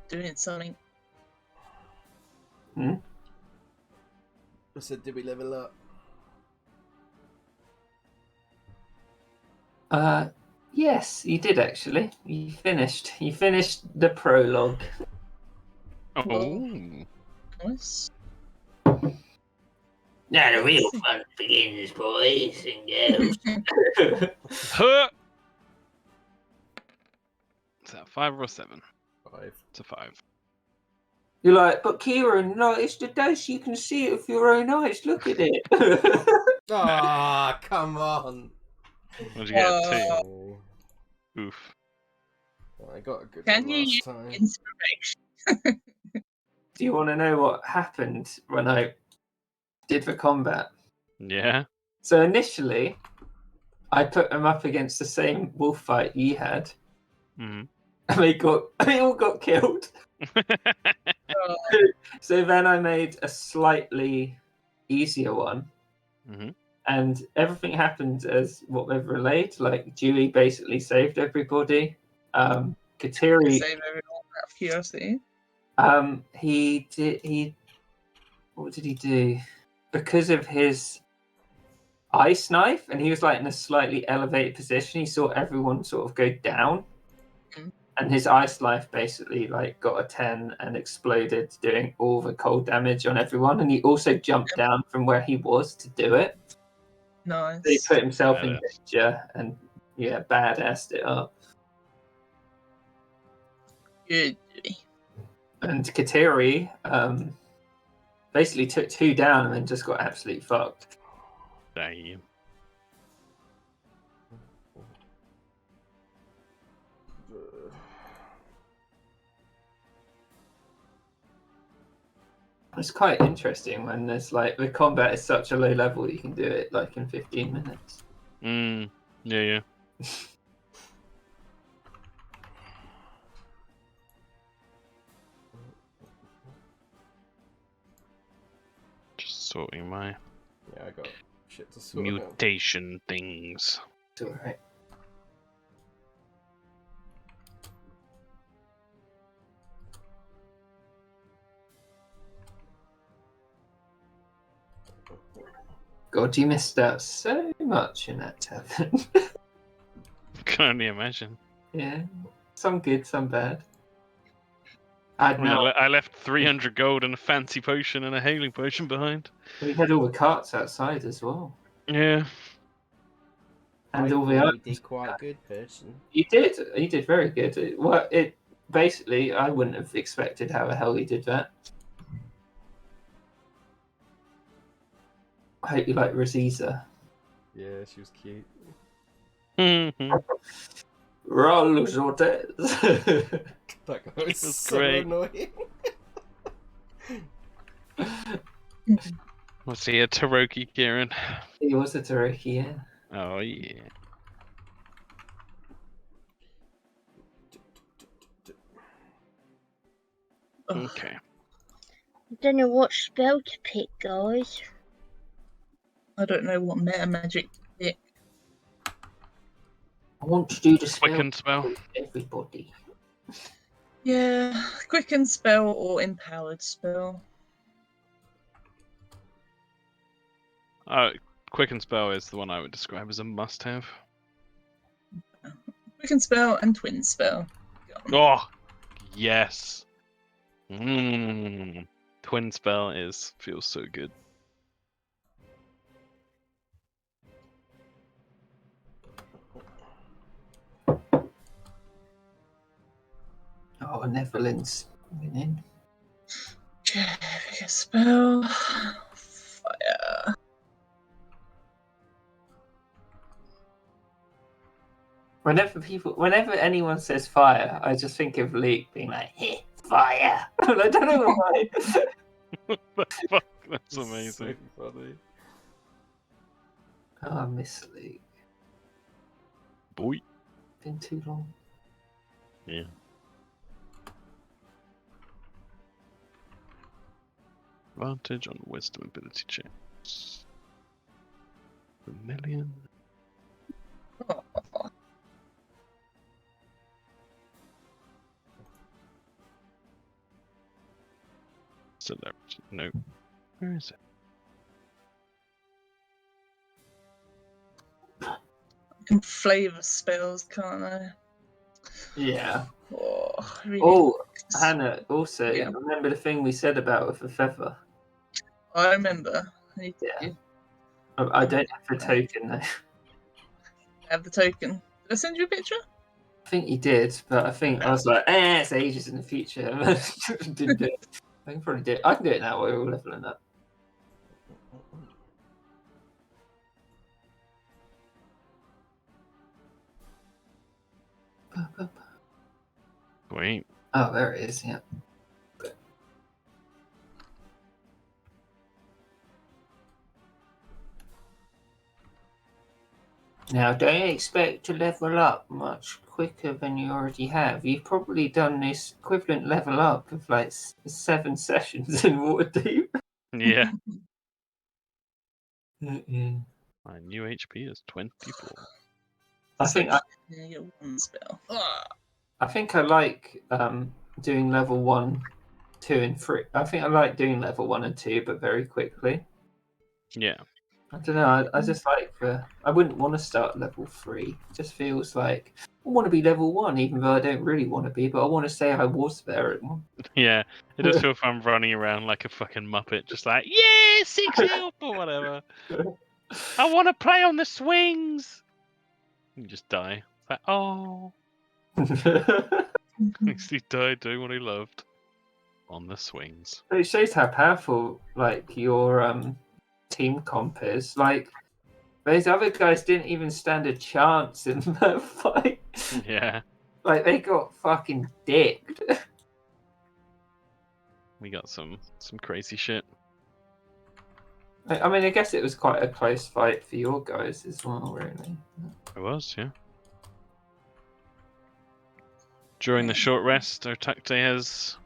Doing something. I said, did we level up? Yes, you did actually. You finished. You finished the prologue. Oh. Nice. Now the real fun begins, boys and girls. Huh! Is that 5 or 7? 5. It's a 5. You're like, but Kieran, no, it's the dice. You can see it with your own eyes. Look at it. Ah, come on. What did you get? 2? Oh, Oof. I got a good Can one you last use time. inspiration? Do you want to know what happened when I did the combat? Yeah. So initially, I put them up against the same wolf fight you had, Mm. and they all got killed. So then I made a slightly easier one, Mm-hmm. and everything happened as what they've relayed. Like Dewey basically saved everybody. Kateri, Save everyone out of curiosity. he did. What did he do? Because of his ice knife, and he was like in a slightly elevated position. He saw everyone sort of go down, and his ice knife basically like got a 10 and exploded, doing all the cold damage on everyone. And he also jumped down from where he was to do it. Nice. So he put himself in Badass. danger and badassed it up. Good. And Kateri, basically took 2 down and then just got absolutely fucked. Damn. It's quite interesting when there's like the combat is such a low level you can do it like in 15 minutes. Yeah. Just sorting my Yeah, I got shit to sort out. mutation things. It's alright. God, you missed out so much in that tavern. Can only imagine. Yeah, some good, some bad. I left 300 gold and a fancy potion and a healing potion behind. We had all the carts outside as well, Yeah. and I all the thought you others. did quite good, person. You did very good. It basically, I wouldn't have expected how the hell you did that. I hope you like Rosiza. Yeah, she was cute. Roll Jordan. That guy was was so great. annoying. Was he a Taroki, Kieran? He was a Taroki, yeah. Oh, yeah. Okay. I don't know what spell to pick, guys. I don't know what meta magic to pick. I want to do the spell Quicken spell. with everybody. Yeah, quicken spell or empowered spell. Quicken spell is the one I would describe as a must-have. Quicken spell and twin spell. Oh, yes. Twin spell feels so good. Oh, Netherlands winning. Okay, spell. Fire. Whenever anyone says fire, I just think of Luke being like, "Heh, fire." And I don't know why. Fuck, that's So amazing. funny. Oh, I miss Luke. Boy. Been too long. Yeah. Advantage on wisdom ability checks. Vermilion. Oh, Celebrity. No. Where is it? I can flavour spells, can't I? Yeah. Oh, I really Oh, like this. Hannah, also, Yeah. remember the thing we said about with the feather? I remember. I need to Yeah. I don't have the token, though. have the token. Did I send you a picture? I think you did, but I think I was like, it's ages in the future. Didn't do it. I can probably do it. I can do it now while we're all leveling up. Wait. Oh, there it is, yeah. Now, don't expect to level up much quicker than you already have. You've probably done this equivalent level up of like 7 sessions in Waterdeep. Yeah. Yeah. My new HP is 24. I think I get one spell. Ah. I think I like doing level 1, 2, and 3. I think I like doing level 1 and 2, but very quickly. Yeah. I don't know. I just like I wouldn't want to start level 3. It just feels like I want to be level 1, even though I don't really want to be. But I want to say I was there at one. Yeah. It does feel fun running around like a fucking muppet, just like, yeah, 6 health or whatever. I want to play on the swings. You just die. It's like, oh. He died doing what he loved. on the swings. It shows how powerful like your team comp is. Like those other guys didn't even stand a chance in that fight. Yeah, Like they got fucking dicked. we got some crazy shit. I mean, I guess it was quite a close fight for your guys as well, really. It was, yeah. During the short rest, Otakte has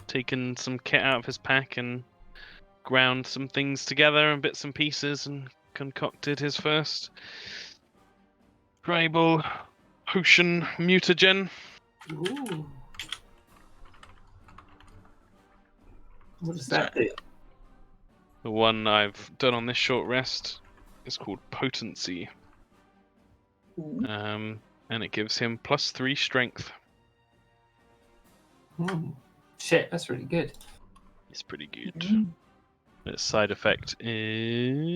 taken some kit out of his pack and ground some things together and bits and pieces and concocted his first tribal potion mutagen. Ooh. What does that do? The one I've done on this short rest is called Potency. Ooh. And it gives him +3 strength. Shit, that's really good. It's pretty good. Mm. Its side effect is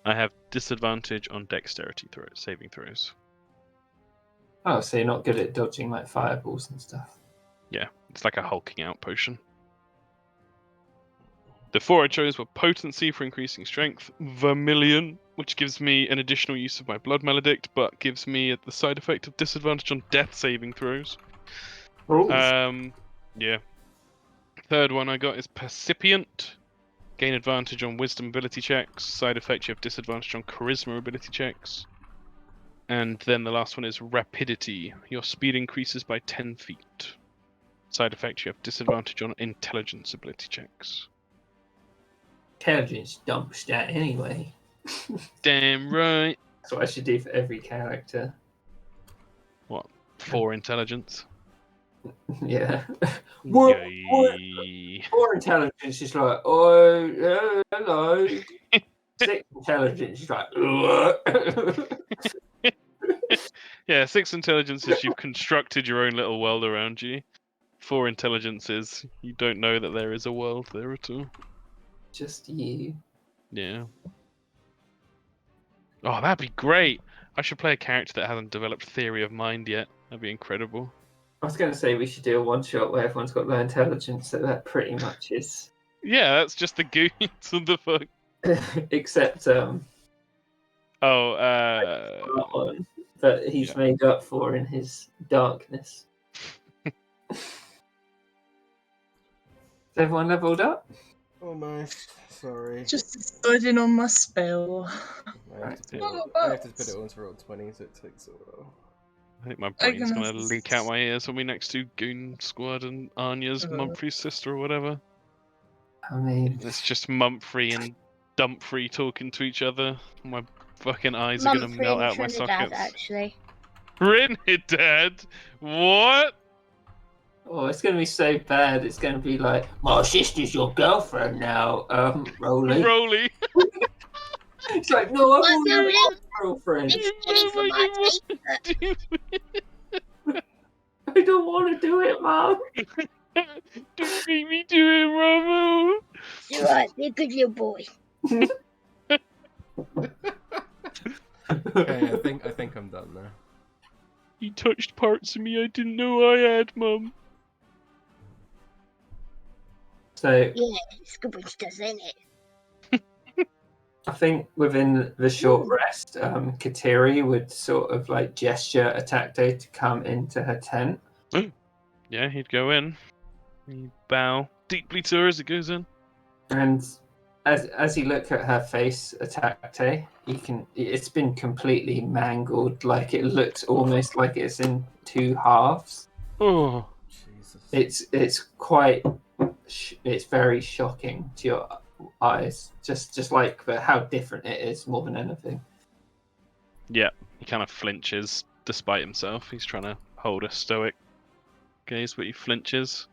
I have disadvantage on dexterity saving throws. Oh, so you're not good at dodging like fireballs and stuff. Yeah, it's like a hulking out potion. The 4 I chose were Potency for increasing strength, Vermilion, which gives me an additional use of my Blood Maledict, but gives me the side effect of disadvantage on death saving throws. Yeah. Third one I got is Percipient. Gain advantage on Wisdom ability checks. Side effect, you have disadvantage on Charisma ability checks. And then the last one is Rapidity. Your speed increases by 10 feet. Side effect, you have disadvantage on Intelligence ability checks. Intelligence dump stat anyway. Damn right. That's what I should do for every character. 4 intelligence. Yeah. Yay. 4 intelligence is like, oh, yeah, hello. 6 intelligence is like, Yeah, 6 intelligence is you've constructed your own little world around you. 4 intelligence is you don't know that there is a world there at all. just you. Yeah. Oh, that'd be great. I should play a character that hasn't developed theory of mind yet. That'd be incredible. I was going to say we should do a one-shot where everyone's got low intelligence, so that pretty much is. Yeah, that's just the goons of the fuck. Except, Oh, that he's yeah. made up for in his darkness. Is everyone leveled up? Almost. Sorry. Just deciding on my spell. I have to Oh, put it on to roll 20, so it takes a while. I think my brain's gonna gonna leak out my ears when we next do Goon Squad and Anya's Mumphrey's sister or whatever. I mean, It's just Mumphrey and Dumfrey talking to each other. My fucking eyes are gonna Mumphrey melt and out my Trinidad, sockets. actually. Trinidad? What? oh, it's going to be so bad. It's going to be like, my sister's your girlfriend now, Rolly. Rolly. It's like, no, I've What, already Rolly? got a girlfriend. It's kidding for my teeth. I don't want to do it, Mom. Don't make me do it, Ramo. You're right, be a good little boy. Okay, I think I'm done now. He touched parts of me I didn't know I had, Mum. So Yeah, it's good when she does, ain't it? I think within the short rest, Kateri would sort of like gesture Atakte to come into her tent. Yeah, he'd go in. He'd bow deeply to her as he goes in. And as you look at her face, Atakte, it's been completely mangled. Like it looks almost like it's in 2 halves. Oh. Jesus. It's very shocking to your eyes. Just like how different it is more than anything. Yeah, he kind of flinches despite himself. He's trying to hold a stoic gaze, but he flinches.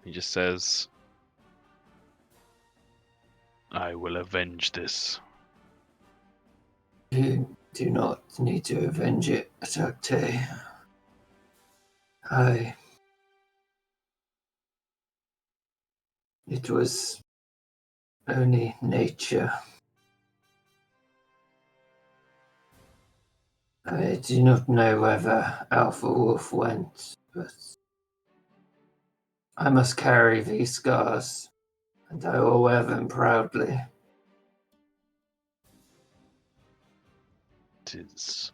He just says, I will avenge this. You do not need to avenge it, Atakte. It was only nature. I do not know whether Alpha Wolf went, but I must carry these scars, and I will wear them proudly. 'Tis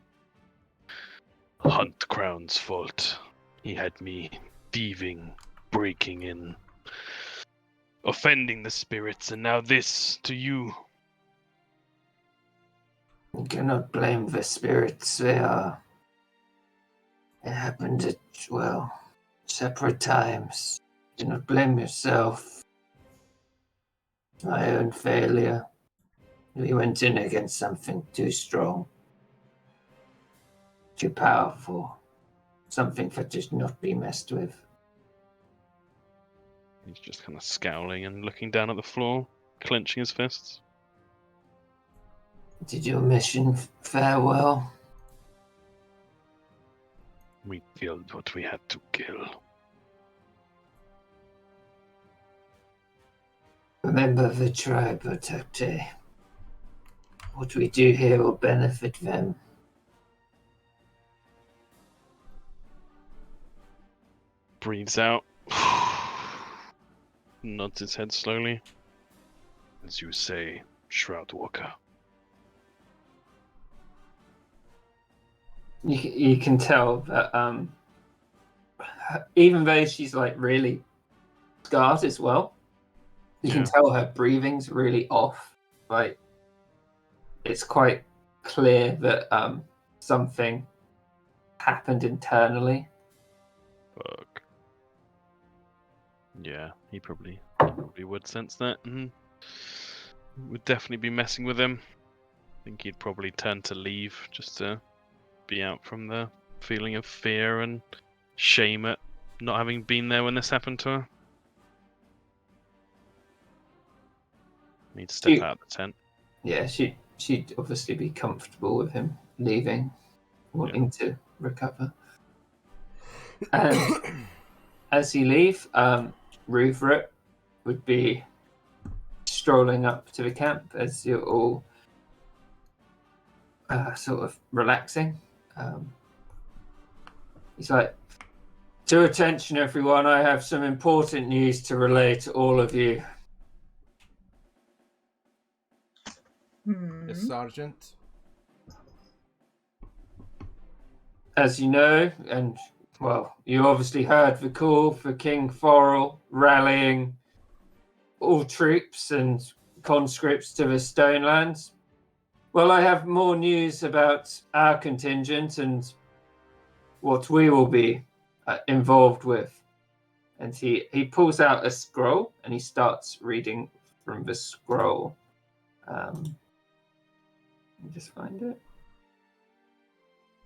Hunt Crown's fault. He had me thieving, breaking in, offending the spirits, and now this to you. You cannot blame the spirits. It happened at, separate times. Do not blame yourself. My own failure. We went in against something too strong, too powerful, something that should not be messed with. He's just kind of scowling and looking down at the floor, clenching his fists. Did your mission fare well? We killed what we had to kill. Remember the tribe, Protecte. What we do here will benefit them. Breathes out. Nods his head slowly. As you say, Shroud Walker. You can tell that even though she's like really scarred as well, you can tell her breathing's really off. Like it's quite clear that something happened internally. Fuck. Yeah, he probably would sense that, and would definitely be messing with him. I think he'd probably turn to leave just to be out from the feeling of fear and shame at not having been there when this happened to her. Need to step out of the tent. Yeah, she'd obviously be comfortable with him leaving, wanting to recover. And as he leaves, Ruveret would be strolling up to the camp as you're all sort of relaxing. He's like, "To attention, everyone! I have some important news to relay to all of you." Yes, Sergeant. As you know, and well, you obviously heard the call for King Forrel rallying all troops and conscripts to the Stonelands. Well, I have more news about our contingent and what we will be involved with. And he pulls out a scroll and he starts reading from the scroll. Let me just find it.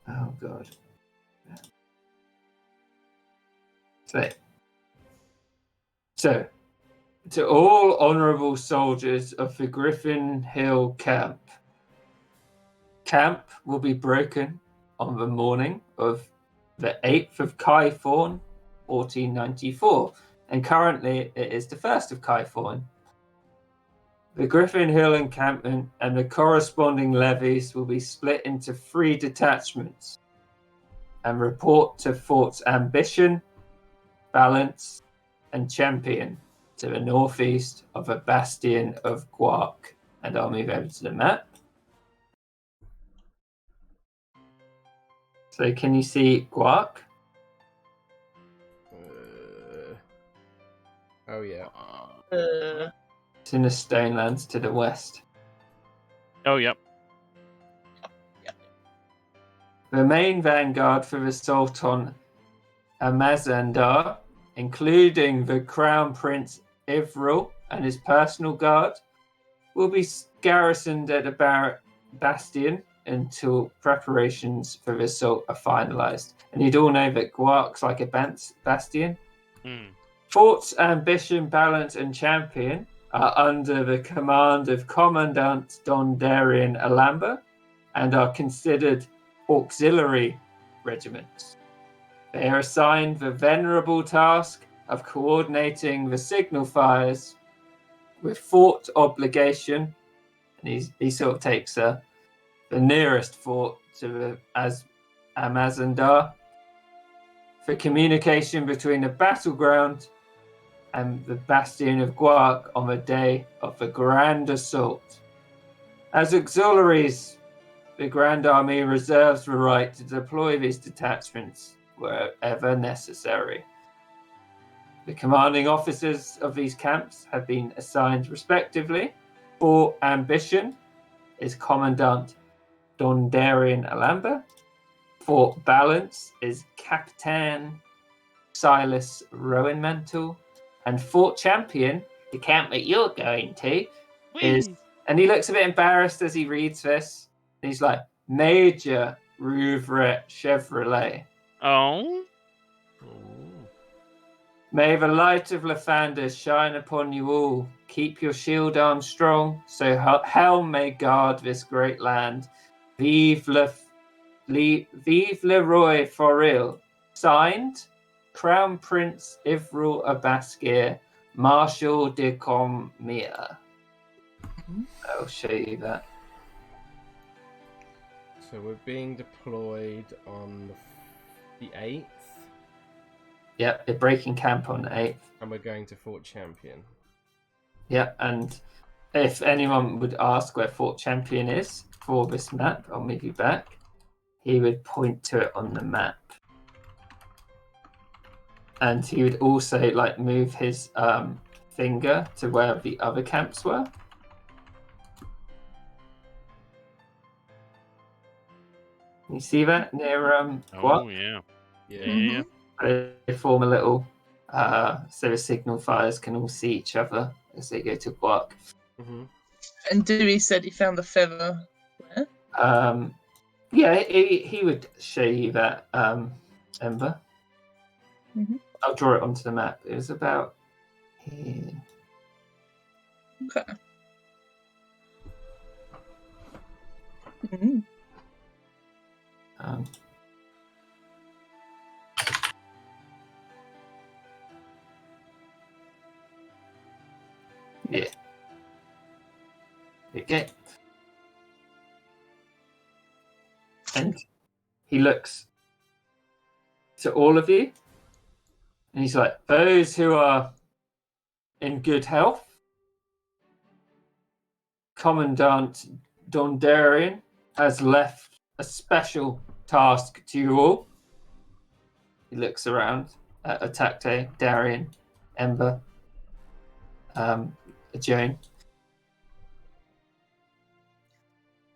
Oh, God. So, to all honourable soldiers of the Griffin Hill camp, camp will be broken on the morning of the 8th of Kythorn, 1494, and currently it is the 1st of Kythorn. The Griffin Hill encampment and the corresponding levies will be split into 3 detachments and report to Forts Ambition, Balance, and Champion to the northeast of a bastion of Guark. And I'll move over to the map. So can you see Guark? Oh, yeah. It's in the Stonelands to the west. Oh, yep. The main vanguard for the Sultan Amazandar, including the Crown Prince Ivril and his personal guard, will be garrisoned at a bastion until preparations for the assault are finalised. And you'd all know that Guark's like a bastion. Forts Ambition, Balance, and Champion are under the command of Commandant Don Darian Alamba and are considered auxiliary regiments. They are assigned the venerable task of coordinating the signal fires with fort obligation, and he sort of takes the nearest fort to Amazandar for communication between the battleground and the bastion of Guark on the day of the Grand Assault. As auxiliaries, the Grand Army reserves the right to deploy these detachments wherever necessary. The commanding officers of these camps have been assigned respectively. For Ambition is Commandant Dondarian Alamba. For Balance is Captain Silas Rowanmantle. And Fort Champion, the camp that you're going to, is... And he looks a bit embarrassed as he reads this. And he's like, Major Rouvret Chevrolet. Oh. May the light of Lathander shine upon you all. Keep your shield arm strong, so hell may guard this great land. Vive le Roi Foril. Signed, Crown Prince Ivril Abaskir, Marshal de CORMYR. I'll show you that. So we're being deployed on the 8th. Yep, they're breaking camp on the 8th. And we're going to Fort Champion. Yeah, and if anyone would ask where Fort Champion is for this map, I'll move you back. He would point to it on the map. And he would also like move his finger to where the other camps were. You see that near Guap? Oh, yeah. Yeah. They form a little so the signal fires can all see each other as they go to Guap. Mm-hmm. And Dewey said he found the feather. Where? Yeah, he would show you that, Ember. Mhm. I'll draw it onto the map. It was about here. Okay. Mhm. Yeah. Okay. And he looks to all of you, and he's like, those who are in good health, Commandant Dondarian has left a special task to you all. He looks around at Atakte, Darian, Ember, Joan.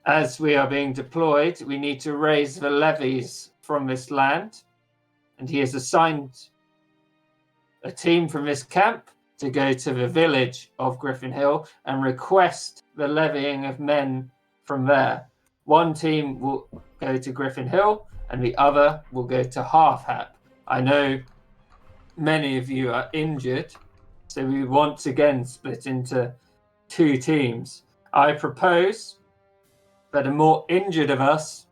As we are being deployed, we need to raise the levies from this land, and he has assigned a team from this camp to go to the village of Griffin Hill and request the levying of men from there. One team will go to Griffin Hill and the other will go to Half Hap. I know many of you are injured, so we once again split into two teams. I propose that the more injured of us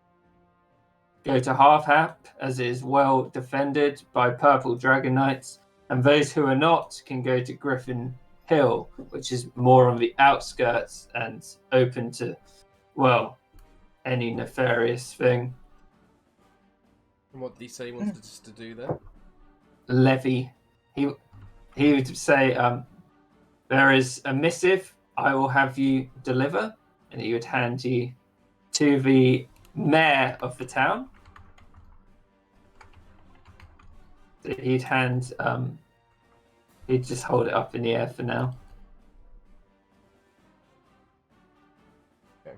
go to Half Hap, as it is well defended by Purple Dragon Knights, and those who are not can go to Griffin Hill, which is more on the outskirts and open to, well, any nefarious thing. And what did he say he wanted us to do there? Levy. He would say, there is a missive I will have you deliver, and he would hand you to the mayor of the town. He'd hand, he'd just hold it up in the air for now. Okay.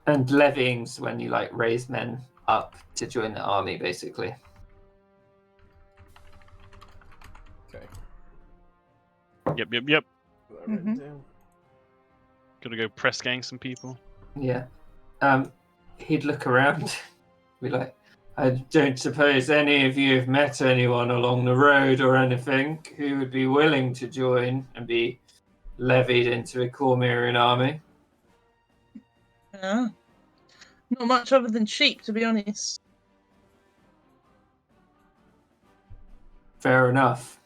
And levying's when you like raise men up to join the army, basically. Okay. Yep. Got that written Mhm. down. Gotta go press gang some people. Yeah. He'd look around, be like, I don't suppose any of you have met anyone along the road or anything who would be willing to join and be levied into a CORMYR army. Yeah. Not much other than sheep, to be honest. Fair enough.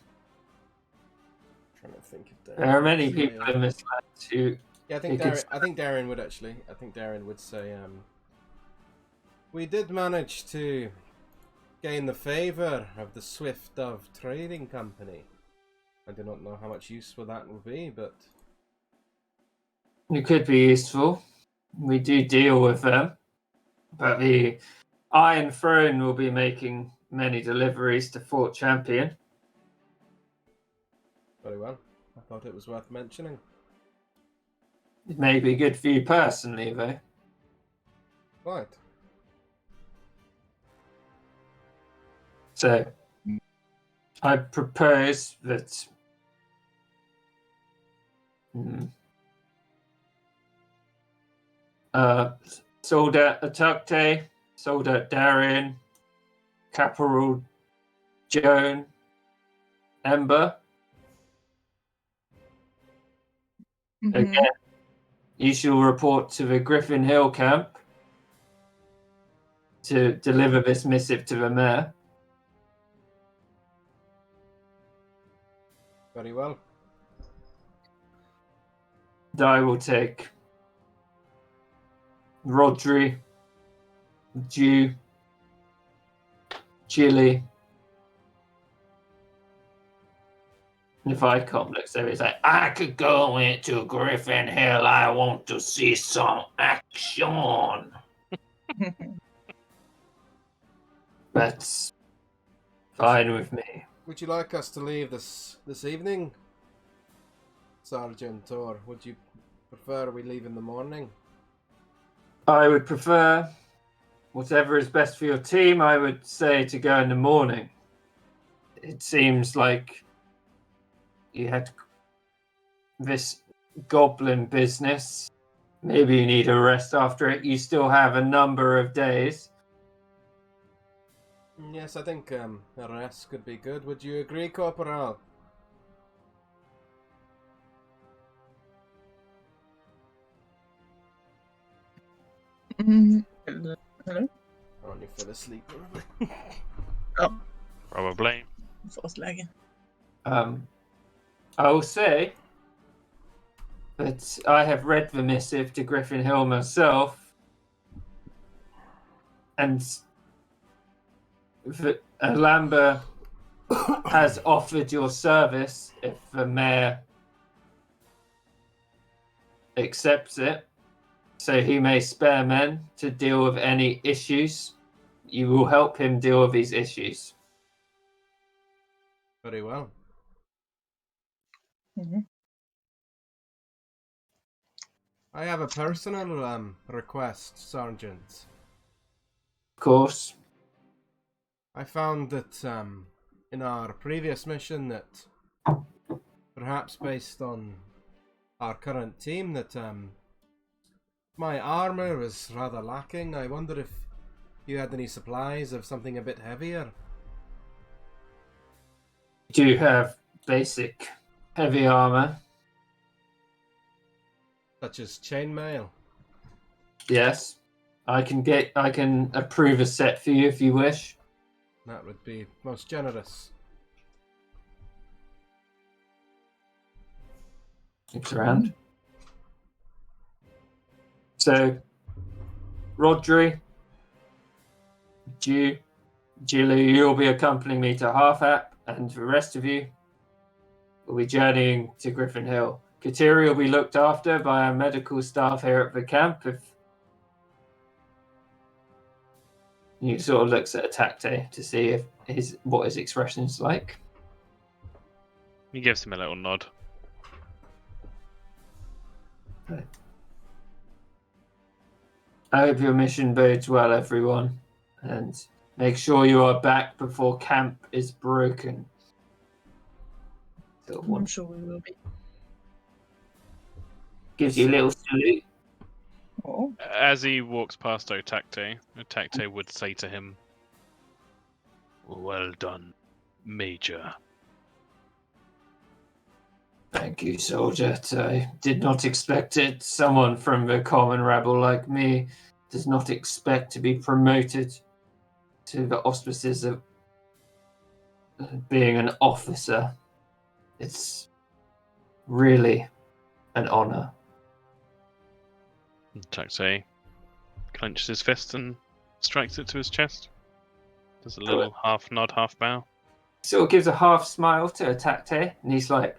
Trying to think of There are many people in this land who... Yeah, I think Darren would actually. I think Darren would say, we did manage to gain the favour of the Swift Dove Trading Company. I do not know how much useful that will be, but It could be useful. We do deal with them, but the Iron Throne will be making many deliveries to Fort Champion. very well. I thought it was worth mentioning. It may be good for you personally, though. Right. So, I propose that Soldat Atukte, Soldat Darien, Caporal Joan, Ember. Mhm. Again, you shall report to the Griffin Hill camp to deliver this missive to the mayor. Very well. And I will take Rodri, Jew, Chile. And if I come, look, so it's like, I could go into Griffin Hill. I want to see some action. That's fine with me. Would you like us to leave this evening, Sergeant, or would you prefer we leave in the morning? I would prefer whatever is best for your team. I would say to go in the morning. It seems like you had this goblin business. Maybe you need a rest after it. You still have a number of days. Yes, I think a rest could be good. Would you agree, Corporal? Hello? Oh, you fell asleep. Oh, Probably. I thought I was lagging. I will say that I have read the missive to Griffin Hill myself, and Lambert has offered your service if the mayor accepts it, so he may spare men to deal with any issues. You will help him deal with these issues. Very well. Mhm. I have a personal request, Sergeant. Of course. I found that in our previous mission that perhaps based on our current team that my armor was rather lacking. I wonder if you had any supplies of something a bit heavier. You do have basic heavy armor. Such as chainmail. Yes. I can approve a set for you if you wish. That would be most generous. Looks around. So, Rodri, Julie, you'll be accompanying me to Half-Hap, and the rest of you will be journeying to Griffin Hill. Kateri will be looked after by our medical staff here at the camp. If you sort of looks at Atakte to see if what his expression is like. He gives him a little nod. I hope your mission bodes well, everyone, and make sure you are back before camp is broken. I'm sure we will be. Gives you a little salute. Oh. As he walks past Otakte would say to him, "Well done, Major." Thank you, soldier. I did not expect it. Someone from the common rabble like me does not expect to be promoted to the auspices of being an officer. It's really an honor. Otakte clenches his fist and strikes it to his chest. Does a little half nod, half bow. Sort of gives a half smile to Atakte, and he's like,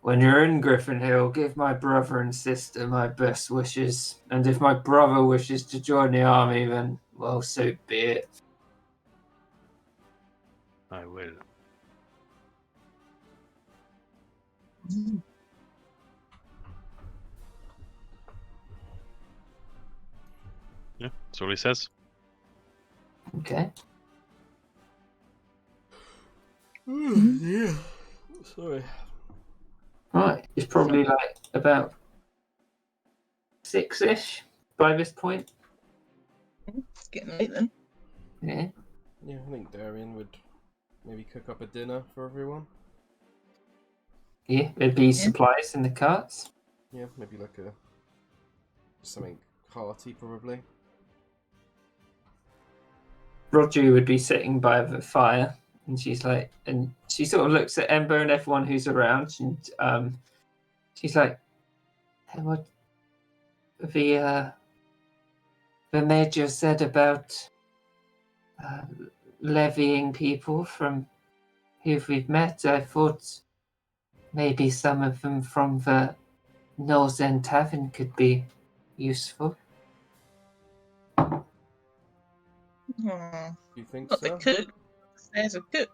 "When you're in Griffin Hill, give my brother and sister my best wishes. And if my brother wishes to join the army, then, well, so be it." I will. Yeah, that's all he says. Okay. Yeah. Sorry. Right. It's probably like about 6-ish by this point. It's getting late then. Yeah. Yeah, I think Darian would maybe cook up a dinner for everyone. Yeah. There'd be supplies in the carts. Yeah, maybe like something hearty, probably. Roger would be sitting by the fire, and she's like, and she sort of looks at Ember and everyone who's around, and she's like, "Hey, what the major said about levying people from who we've met? I thought maybe some of them from the Nose End Tavern could be useful." Aw, Do you think not so? the cook. There's a cook.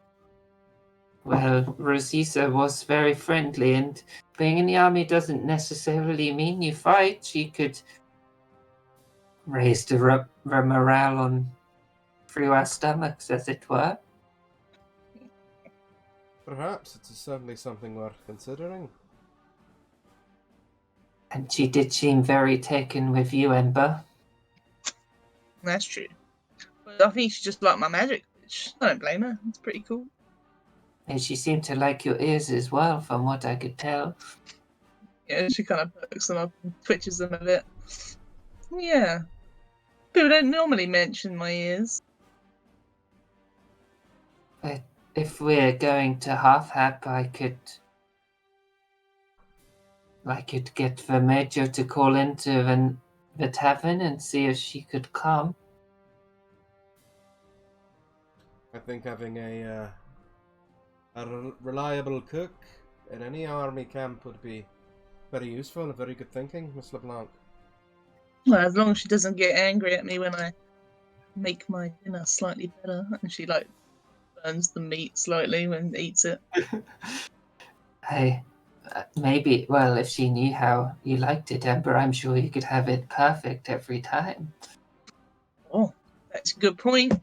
Well, Rosisa was very friendly, and being in the army doesn't necessarily mean you fight. She could raise the morale on through our stomachs, as it were. Perhaps it's certainly something worth considering. And she did seem very taken with you, Ember. That's true. But I think she just liked my magic, which I don't blame her. It's pretty cool. And she seemed to like your ears as well, from what I could tell. Yeah, she kind of perks them up and twitches them a bit. Yeah. People don't normally mention my ears. But if we're going to Half-Hap, I could get the major to call into the tavern and see if she could come. I think having a reliable cook in any army camp would be very useful and very good thinking, Miss LeBlanc. Well, as long as she doesn't get angry at me when I make my dinner slightly better, and she like burns the meat slightly when eats it. Hey, maybe, well, if she knew how you liked it, Ember, I'm sure you could have it perfect every time. Oh, that's a good point.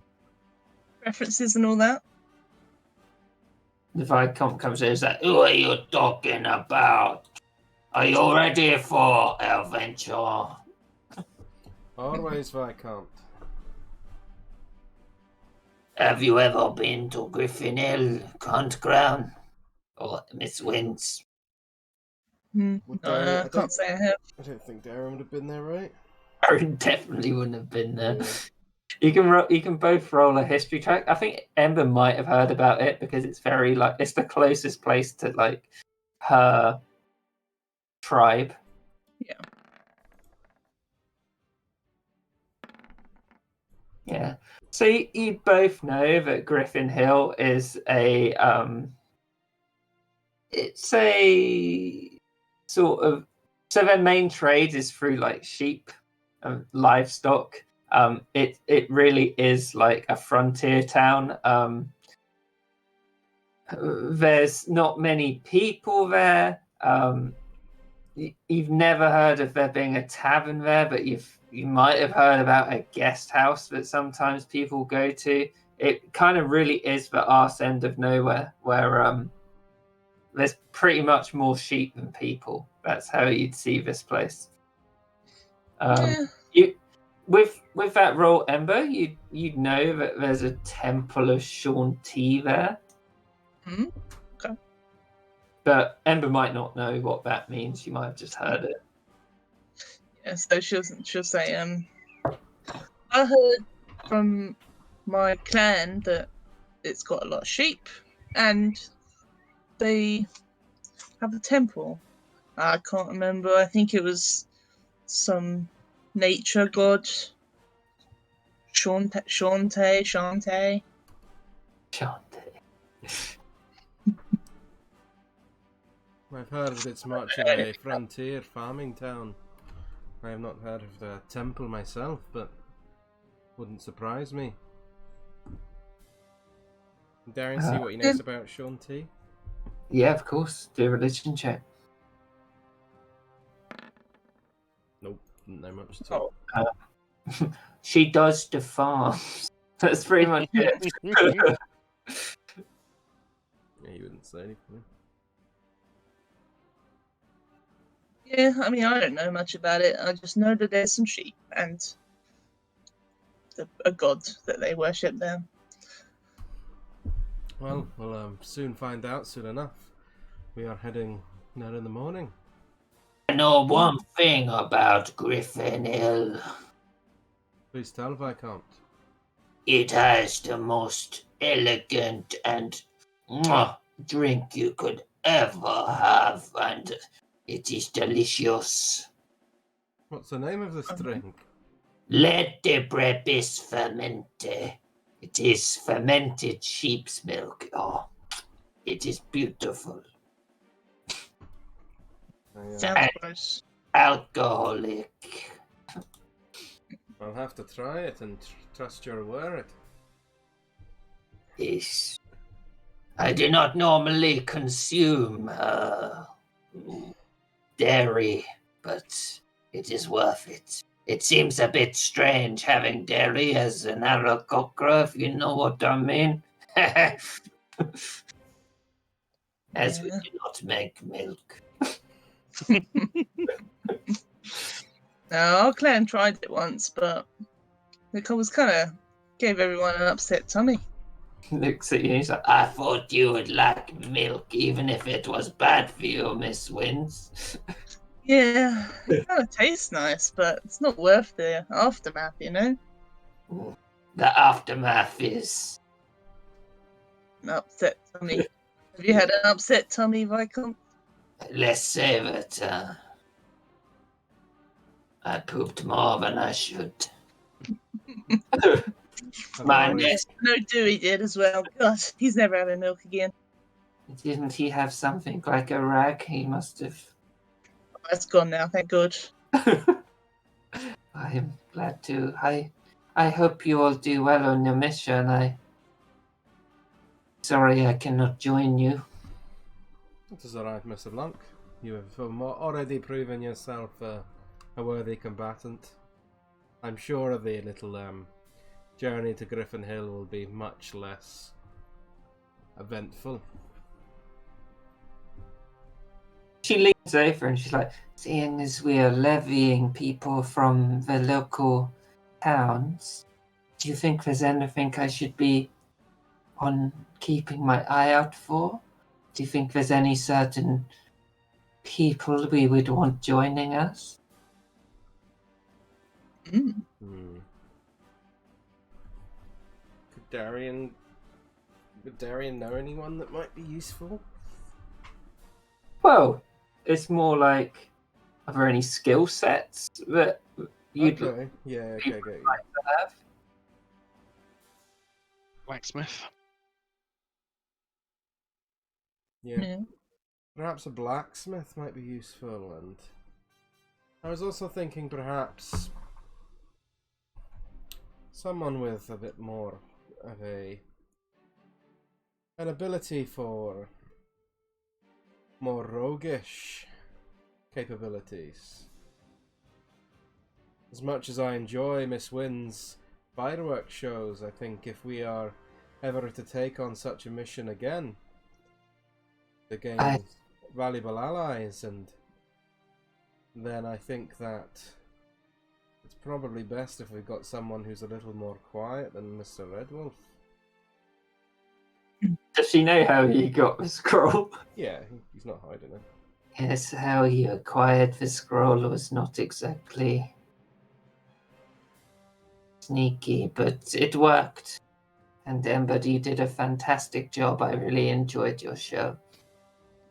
Preferences and all that. The Viscount comes in and says, "Who are you talking about? Are you ready for adventure?" Always Viscount. Have you ever been to Griffin Hill, Hunt Ground, or Miss Wins? No, I can't say I have. I don't think Darren would have been there, right? Aaron definitely wouldn't have been there. Yeah. You can both roll a history check. I think Ember might have heard about it because it's very it's the closest place to her tribe. Yeah. Yeah. So you both know that Griffin Hill is it's a sort of, so their main trade is through sheep and livestock. It really is like a frontier town. There's not many people there. You've never heard of there being a tavern there, but you might have heard about a guest house that sometimes people go to. It kind of really is the arse end of nowhere, where there's pretty much more sheep than people. That's how you'd see this place. You with that roll, Ember, you'd know that there's a Temple of Shaun T there. Okay. But Ember might not know what that means. She might have just heard it. Yeah, so she'll say, I heard from my clan that it's got a lot of sheep, and they have a temple. I can't remember. I think it was some nature god. Shante. Shantae. I've heard that it's much of a frontier farming town. I have not heard of the temple myself, but wouldn't surprise me. Darren, see what he knows about Shantae? Yeah, of course. Do a religion check. Nope, didn't know much at all. She does the farms. That's pretty much it. Yeah, he wouldn't say anything. Yeah, I mean, I don't know much about it. I just know that there's some sheep and a god that they worship there. Well, we'll soon find out soon enough. We are heading there in the morning. I know one thing about Griffin Hill. Please tell, Viscount. It has the most elegant and drink you could ever have, and it is delicious. What's the name of this drink? Latte brepis fermente. It is fermented sheep's milk. Oh, it is beautiful. Sounds gross. Alcoholic. I'll have to try it and trust your word. Yes. I do not normally consume dairy, but it is worth it. It seems a bit strange having dairy as an Aarakocra, if you know what I mean. As we do not make milk. No, our clan tried it once, but it was kind of gave everyone an upset tummy. Looks at you, he's like, I thought you would like milk, even if it was bad for you, Miss Wins. Yeah, it kind of tastes nice, but it's not worth the aftermath, you know? The aftermath is... An upset tummy. Have you had an upset tummy, Viscount? Let's say that I pooped more than I should. Mine is... No, Dewey did as well. God, he's never having milk again. Didn't he have something like a rag? He must have... Oh, that's gone now, thank God. I am glad to. I hope you all do well on your mission. Sorry I cannot join you. It is alright, Mr. Blanc. You have already proven yourself a worthy combatant. I'm sure the little journey to Griffin Hill will be much less eventful. She leans over and she's like, seeing as we are levying people from the local towns, do you think there's anything I should be on keeping my eye out for? Do you think there's any certain people we would want joining us? Mm. Would Darian know anyone that might be useful? Well, it's more like, are there any skill sets that you'd Okay, yeah, okay, like okay. to have? Blacksmith. Yeah. Perhaps a blacksmith might be useful, and I was also thinking perhaps someone with a bit more of an ability for more roguish capabilities. As much as I enjoy Miss Wynn's fireworks shows, I think if we are ever to take on such a mission again, to gain valuable allies, and then I think that it's probably best if we've got someone who's a little more quiet than Mr. Redwolf. Does she know how you got the scroll? Yeah, he's not hiding it. Yes, how you acquired the scroll was not exactly sneaky, but it worked. And Ember, you did a fantastic job. I really enjoyed your show.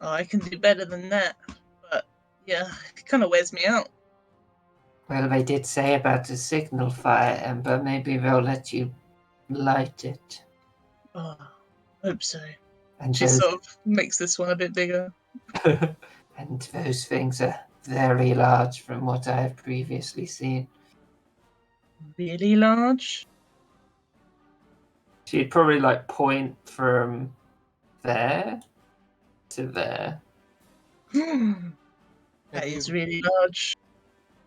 Oh, I can do better than that, but yeah, it kind of wears me out. Well, they did say about the signal fire, Ember. Maybe they'll let you light it. Oh, Hope so. And She those, sort of makes this one a bit bigger. and those things are very large from what I have previously seen. Really large. She'd probably like point from there to there. That Have is you, really large.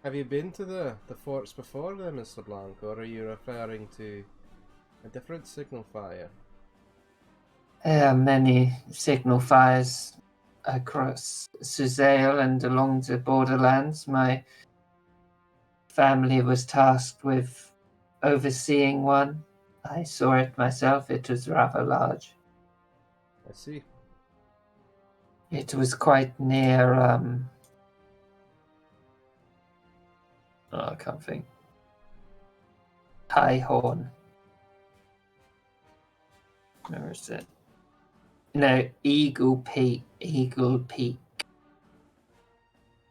have you been to the forts before then, Mr. Blanc, or are you referring to a different signal fire? There are many signal fires across Suzale and along the borderlands. My family was tasked with overseeing one. I saw it myself. It was rather large. I see. It was quite near, I can't think. High Horn. Where is it? No, Eagle Peak. Eagle Peak.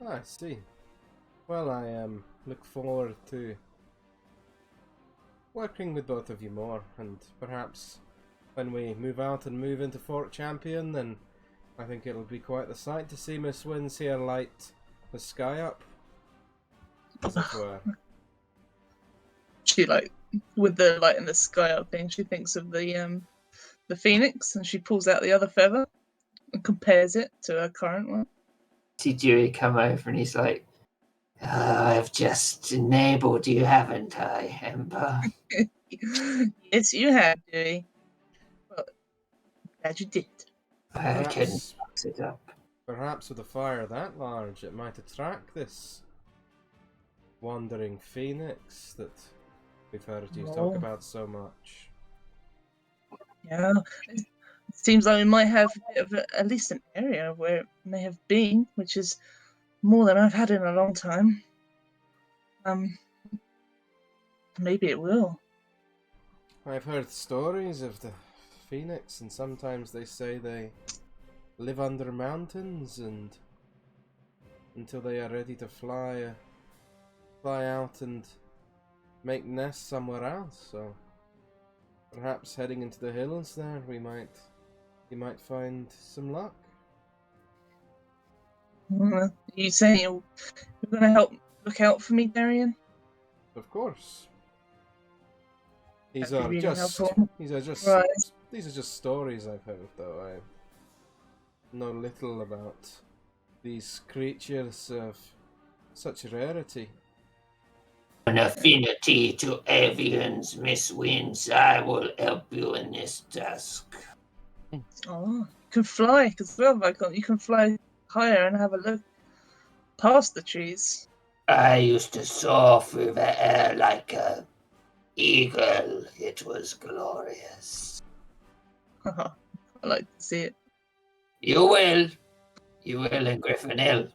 I see. Well, I look forward to working with both of you more, and perhaps when we move out and move into Fort Champion, then I think it'll be quite the sight to see Miss Wins here light the sky up, as it were. She like with the light in the sky up thing. She thinks of the phoenix, and she pulls out the other feather and compares it to her current one. See Dewey come over and he's like, I've just enabled you, haven't I, Ember? Yes, you have, Dewey. Well, glad you did. I can Perhaps, box it up. perhaps with a fire that large, it might attract this wandering phoenix that we've heard you talk Oh. about so much. Yeah, it seems like we might have a bit of at least an area where it may have been, which is more than I've had in a long time. Maybe it will. I've heard stories of the phoenix, and sometimes they say they live under mountains and until they are ready to fly out and make nests somewhere else. So perhaps heading into the hills there, you might find some luck. Are you saying you're going to help look out for me, Darian? Of course. These That'd are be really just helpful. these are just Right. these are just stories I've heard, though. I know little about these creatures of such rarity. An affinity to avians, Miss Wins. I will help you in this task. Oh, you can fly as well, Vicon. You can fly higher and have a look past the trees. I used to soar through the air like a eagle. It was glorious. I like to see it. You will. You will in Griffin Hill.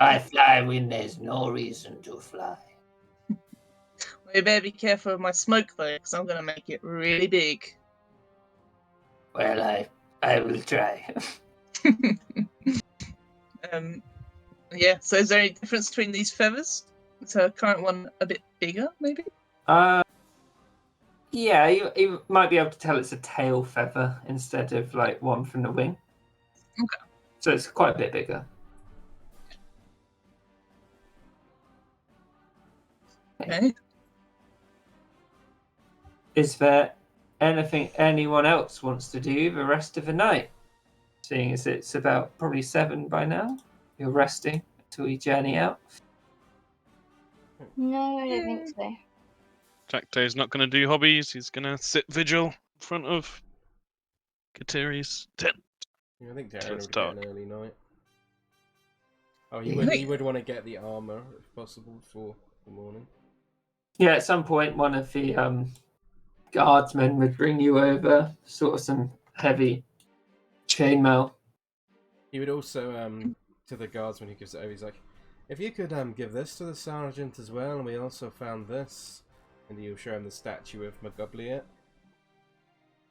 I fly when there's no reason to fly. Well, you better be careful of my smoke, though, because I'm going to make it really big. Well, I will try. Yeah, so is there any difference between these feathers? Is her current one a bit bigger, maybe? Yeah, you might be able to tell it's a tail feather instead of like one from the wing. Okay. So it's quite a bit bigger. Okay. Is there anything anyone else wants to do the rest of the night? Seeing as it's about probably 7 by now. You're resting until you journey out. No, I don't think so. Jackto's not going to do hobbies. He's going to sit vigil in front of Katiri's tent. Yeah, I think Till Darren it's would get an dark. early night. Oh, Yeah. he would want to get the armor if possible for the morning. Yeah, at some point, one of the guardsmen would bring you over sort of some heavy chainmail. He would also to the guardsman who gives it over. He's like, if you could give this to the sergeant as well, and we also found this, and he'll show him the statue of McGubliet.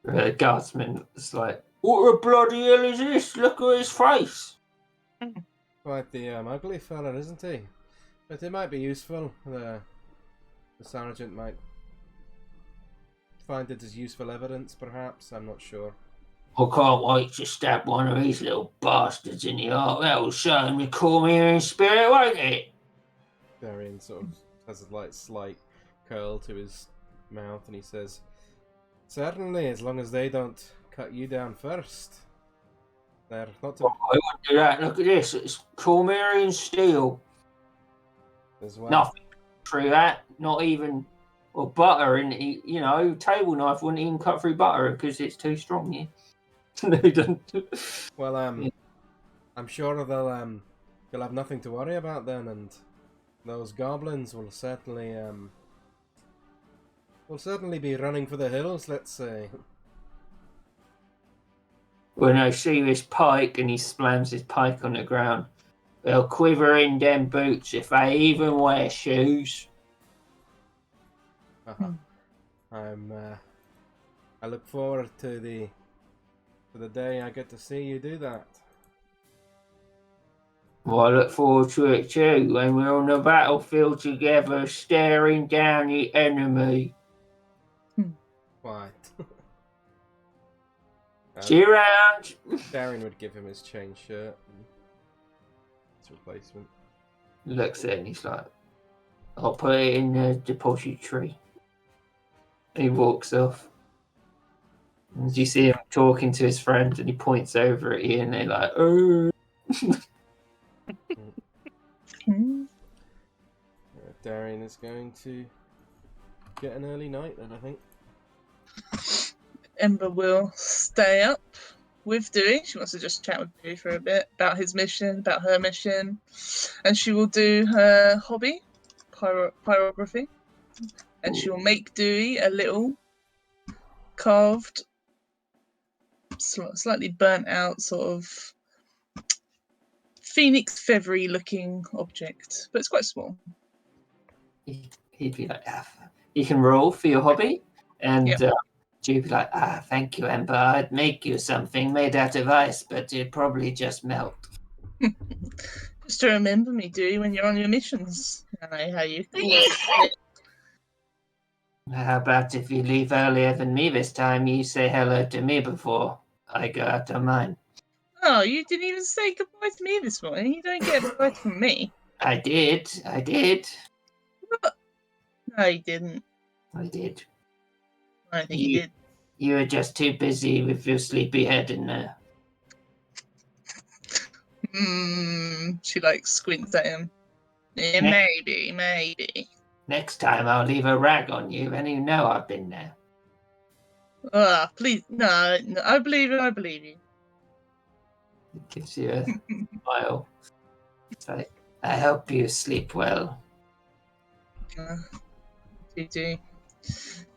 The guardsman was like, "What the bloody hell is this? Look at his face!" Quite the ugly fella, isn't he? But it might be useful. The sergeant might find it as useful evidence, perhaps? I'm not sure. I can't wait to stab one of these little bastards in the heart. That'll show him the CORMYR spirit, won't it? Darian sort of has a slight curl to his mouth, and he says, "Certainly, as long as they don't cut you down first. They're not to I wouldn't do that. Look at this. It's CORMYR steel. as well." Nothing through that. Not even butter. And you know, table knife wouldn't even cut through butter because it's too strong. Yeah. No, it doesn't. Well, Yeah. I'm sure they'll have nothing to worry about then, and those goblins will certainly be running for the hills. Let's say. When I see this pike, and he slams his pike on the ground, they'll quiver in them boots if they even wear shoes. I look forward to the day I get to see you do that. Well, I look forward to it too, when we're on the battlefield together, staring down the enemy. Quite. See you around. Darren would give him his chain shirt. His replacement. Looks at it and he's like, I'll put it in the depository. He walks off. And you see him talking to his friend, and he points over at you, and they're like, oh. Darian is going to get an early night then, I think. Ember will stay up with Dewey. She wants to just chat with Dewey for a bit about his mission, about her mission. And she will do her hobby, pyrography. And she will make Dewey a little carved, slightly burnt out sort of phoenix feathery looking object. But it's quite small. He'd be like, you can roll for your hobby. And Yep. she'd be like, thank you, Ember. I'd make you something made out of ice, but it'd probably just melt. Just to remember me, Dewey, when you're on your missions. I know how you How about if you leave earlier than me this time, you say hello to me before I go out of mine? Oh, you didn't even say goodbye to me this morning. You don't get goodbye from me. I did. No, you didn't. I did. I don't think you did. You were just too busy with your sleepy head in there. She like squints at him. Yeah, maybe. Next time I'll leave a rag on you, and you know I've been there. Ah, please, no, I believe you. It gives you a smile. It's like, I hope you sleep well. You do.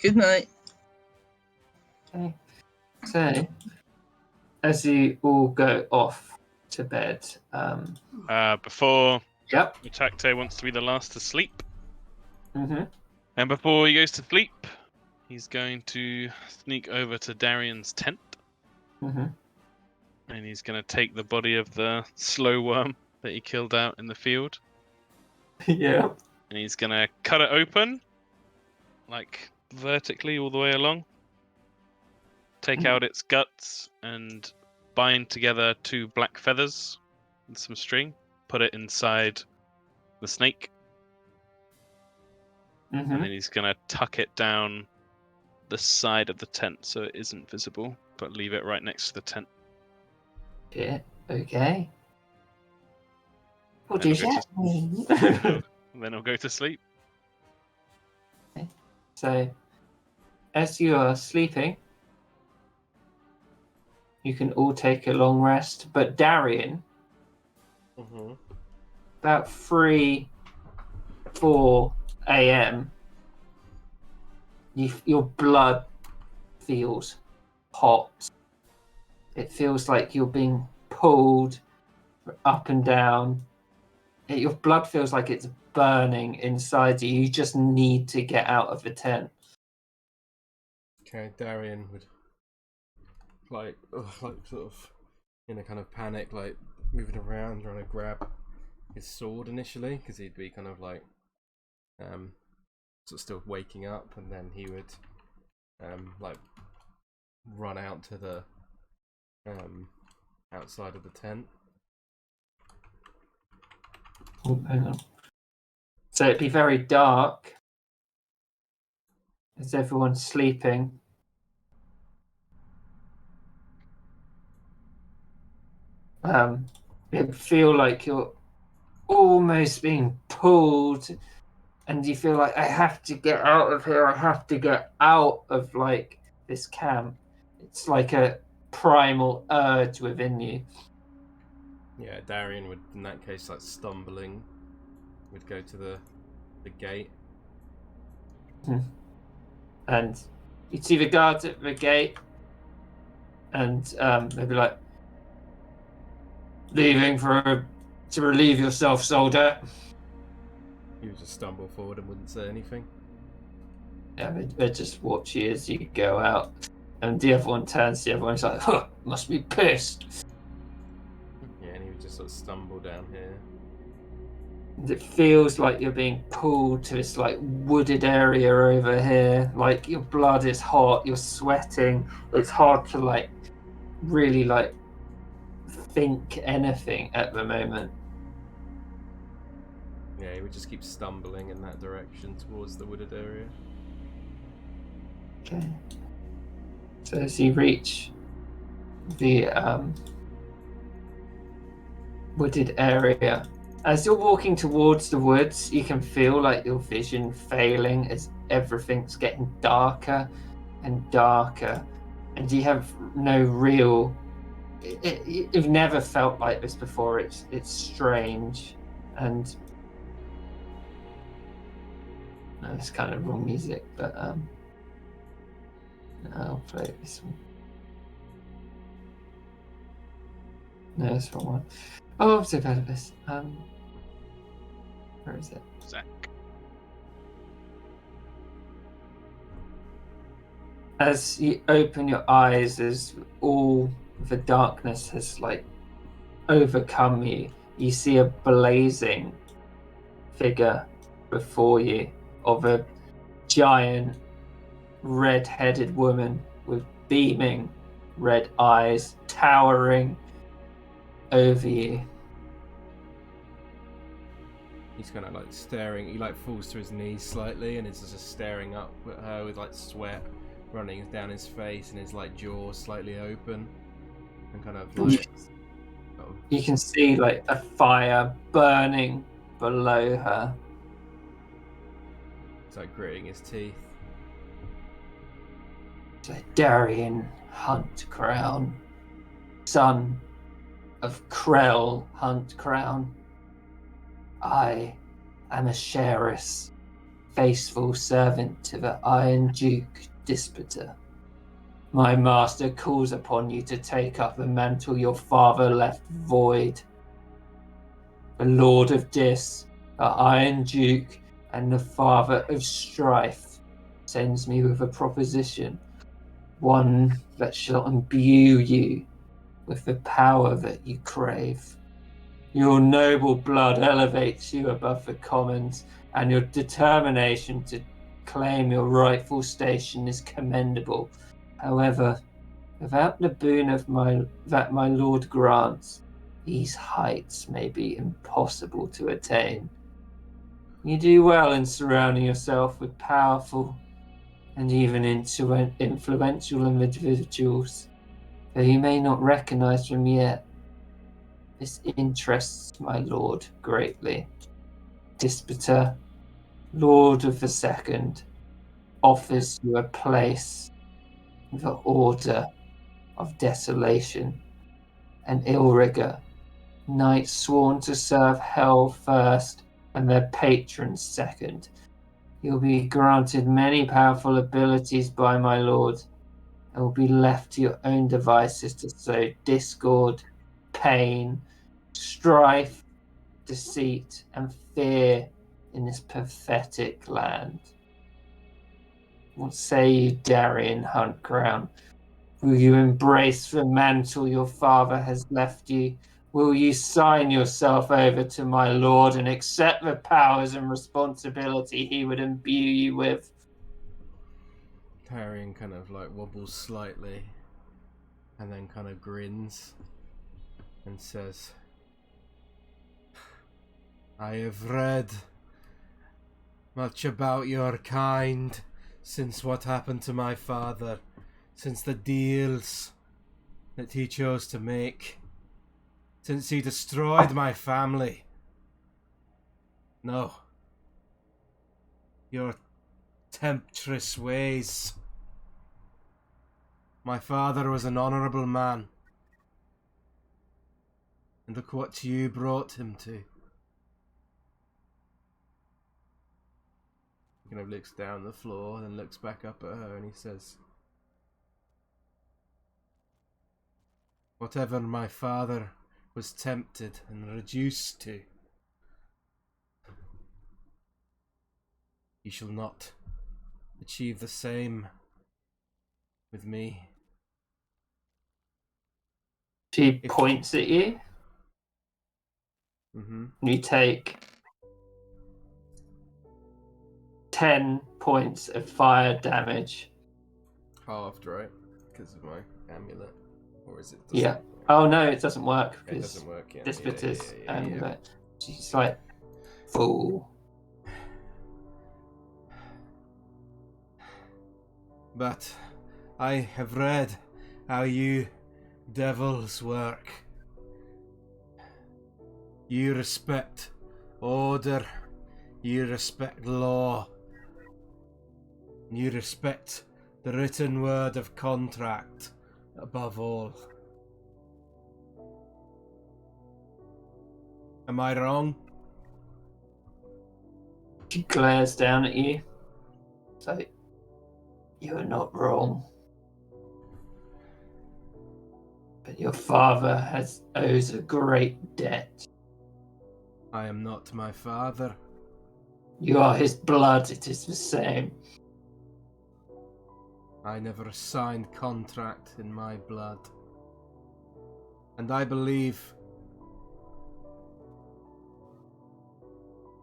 Good night. Okay. So, as you all go off to bed, Before yep. Mutakte wants to be the last to sleep, Mm-hmm. and before he goes to sleep, he's going to sneak over to Darian's tent, Mm-hmm. and he's going to take the body of the slow worm that he killed out in the field, Yeah. and he's going to cut it open, like vertically all the way along, take out its guts, and bind together 2 black feathers with some string, put it inside the snake, Mm-hmm. and then he's going to tuck it down the side of the tent so it isn't visible, but leave it right next to the tent. Yeah. Okay. What And does we'll go that mean? And then he'll go to sleep. So, as you are sleeping, you can all take a long rest. But Darian, Mm-hmm. about 3, 4 a.m., your blood feels hot. It feels like you're being pulled up and down. Your blood feels like it's burning inside you. You just need to get out of the tent. Okay, Darian would sort of in a kind of panic, like moving around, trying to grab his sword initially, because he'd be kind of like sort of still waking up, and then he would like run out to the outside of the tent. Oh, hang on. So it'd be very dark as everyone's sleeping. It'd feel like you're almost being pulled, and you feel like, I have to get out of here. I have to get out of like this camp. It's like a primal urge within you. Yeah, Darian would, in that case, like stumbling, would go to the gate. And you'd see the guards at the gate, and they'd be like, leaving to relieve yourself, soldier. You would just stumble forward and wouldn't say anything. Yeah, they'd just watch you as you go out. And the other one turns to the other one, he's like, huh, must be pissed. Yeah, and he would just sort of stumble down here. And it feels like you're being pulled to this like wooded area over here. Like your blood is hot, you're sweating. It's hard to like really like think anything at the moment. Yeah, he would just keep stumbling in that direction towards the wooded area. Okay. So as you reach the wooded area, as you're walking towards the woods, you can feel like your vision failing as everything's getting darker and darker, and you have no real. You've never felt like this before. It's strange, and no, it's kind of wrong music, but I'll play this one. No, it's the wrong one. Oh, I'm so bad at this. Where is it? Zach. As you open your eyes, as all the darkness has like overcome you, you see a blazing figure before you of a giant red-headed woman with beaming red eyes towering over you. He's kind of like staring. He like falls to his knees slightly and is just staring up at her with like sweat running down his face and his like jaw slightly open and kind of like. You can see like a fire burning below her. He's like gritting his teeth. It's like, Darian Hunt Crown, son of Krell Hunt Crown. I am a Sheriff's faithful servant to the Iron Duke Disputer. My master calls upon you to take up the mantle your father left void. The Lord of Dis, the Iron Duke, and the Father of Strife sends me with a proposition, one that shall imbue you with the power that you crave. Your noble blood elevates you above the commons, and your determination to claim your rightful station is commendable. However, without the boon of that my lord grants, these heights may be impossible to attain. You do well in surrounding yourself with powerful and even influential individuals, though you may not recognize them yet. This interests my lord greatly. Disputer, Lord of the Second, offers you a place in the Order of Desolation, an Illrigger, knights sworn to serve Hell first and their patrons second. You'll be granted many powerful abilities by my lord, and will be left to your own devices to sow discord, pain, strife, deceit, and fear in this pathetic land. What say you, Darian Hunt Crown? Will you embrace the mantle your father has left you? Will you sign yourself over to my lord and accept the powers and responsibility he would imbue you with? Tarian kind of like wobbles slightly and then kind of grins and says, I have read much about your kind since what happened to my father, since the deals that he chose to make, since he destroyed my family. No. Your temptress ways. My father was an honourable man. And look what you brought him to. He kind of looks down the floor, then looks back up at her and he says, whatever my father was tempted and reduced to, he shall not achieve the same with me. She points at you. You take 10 points of fire damage. Halved, right? Because of my amulet. Or is it? Yeah. Oh no, it doesn't work It because doesn't work, yeah. this bit is yeah. she's like full. But I have read how you devils work. You respect order. You respect law. You respect the written word of contract above all. Am I wrong? She glares down at you. So you're not wrong. But your father owes a great debt. I am not my father. You are his blood, it is the same. I never signed contract in my blood. And I believe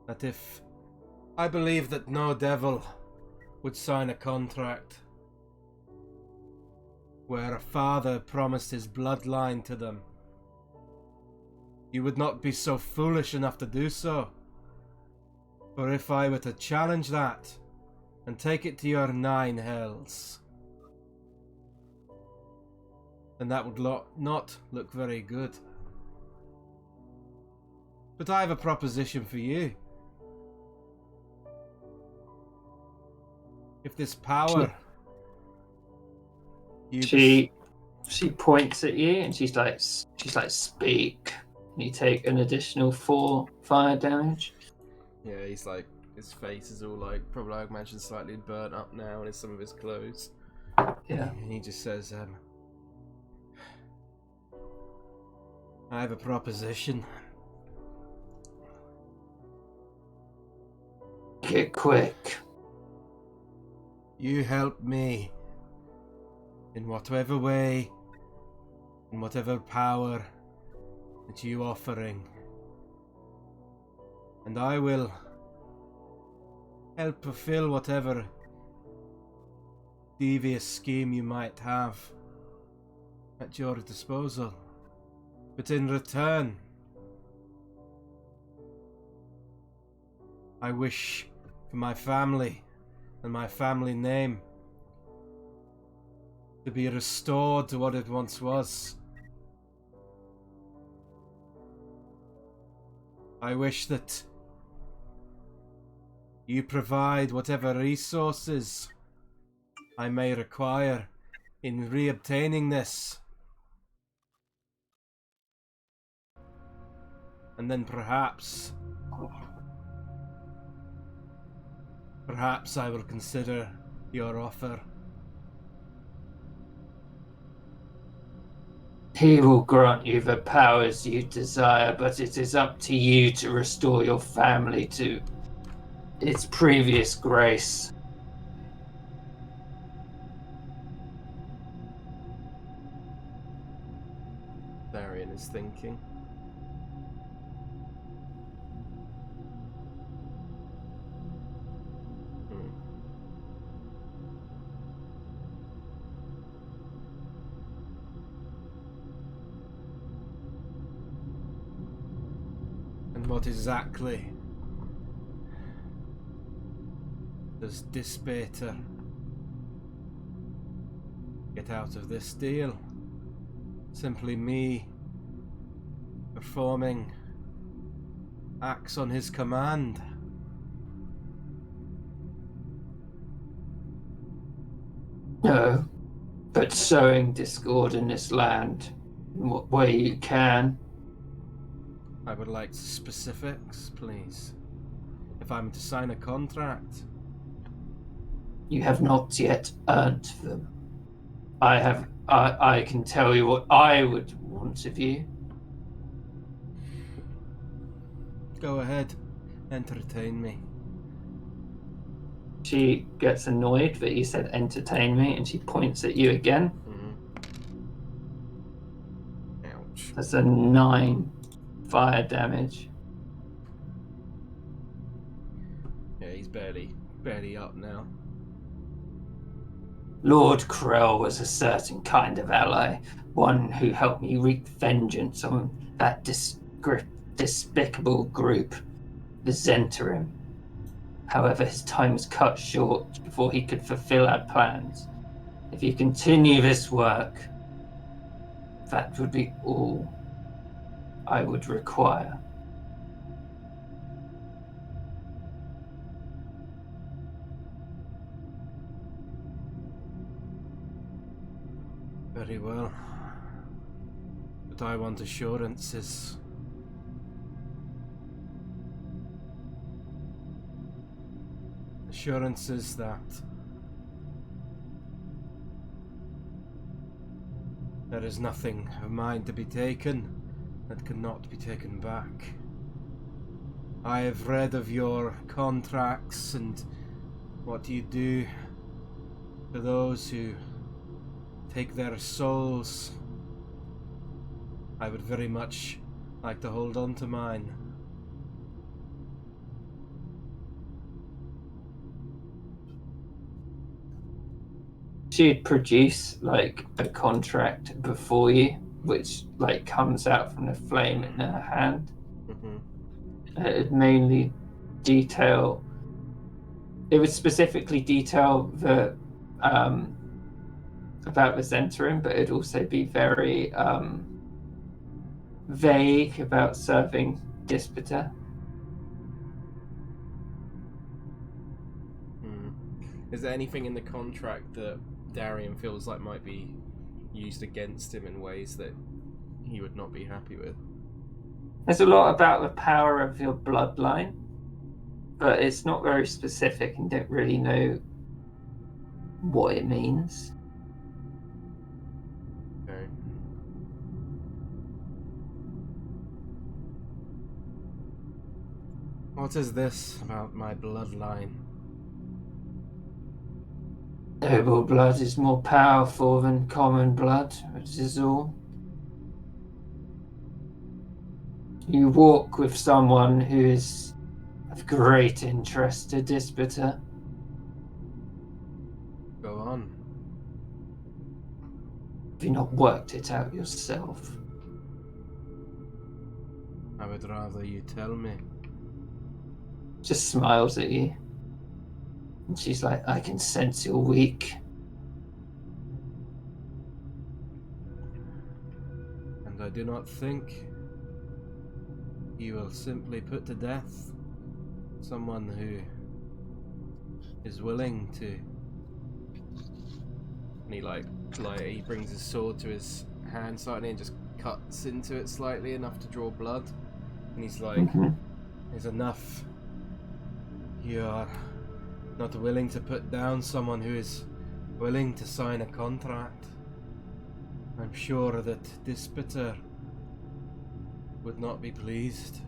that no devil would sign a contract where a father promised his bloodline to them. You would not be so foolish enough to do so. For if I were to challenge that and take it to your 9 hells, then that would not look very good. But I have a proposition for you. If this power... She points at you and she's like speak. And you take an additional 4 fire damage. Yeah, he's like, his face is all like, probably I imagine slightly burnt up now, and it's some of his clothes. Yeah. And he just says, I have a proposition. Get quick. You help me in whatever way, in whatever power that you offering, and I will help fulfill whatever devious scheme you might have at your disposal. But in return, I wish for my family and my family name to be restored to what it once was. I wish that you provide whatever resources I may require in reobtaining this. And then perhaps I will consider your offer. He will grant you the powers you desire, but it is up to you to restore your family to its previous grace. Darian is thinking. what exactly does Dispater get out of this deal? Simply me performing acts on his command. No, but sowing discord in this land in what way you can. I would like specifics, please. If I'm to sign a contract. You have not yet earned them. I can tell you what I would want of you. Go ahead, entertain me. She gets annoyed that you said entertain me, and she points at you again. Ouch. That's a 9 fire damage. Yeah, he's barely up now. Lord Krell was a certain kind of ally, one who helped me wreak vengeance on that despicable group, the Zentarim. However, his time was cut short before he could fulfill our plans. If you continue this work, that would be all I would require. Very well. But I want assurances. Assurances that there is nothing of mine to be taken that cannot be taken back. I have read of your contracts and what you do to those who take their souls. I would very much like to hold on to mine. She'd produce like a contract before you, which like comes out from the flame in her hand. It mainly detail. It would specifically detail the about the Zentarim, but it'd also be very vague about serving Dispater. Is there anything in the contract that Darian feels like might be used against him in ways that he would not be happy with? There's a lot about the power of your bloodline, but it's not very specific and don't really know what it means. Okay. What is this about my bloodline? Noble blood is more powerful than common blood, which is all. You walk with someone who is of great interest to Dispater. Go on. Have you not worked it out yourself? I would rather you tell me. Just smiles at you. And she's like, I can sense you're weak. And I do not think you will simply put to death someone who is willing to. And he brings his sword to his hand slightly and just cuts into it slightly enough to draw blood. And he's like, "It's enough. You are not willing to put down someone who is willing to sign a contract. I'm sure that Dispater would not be pleased."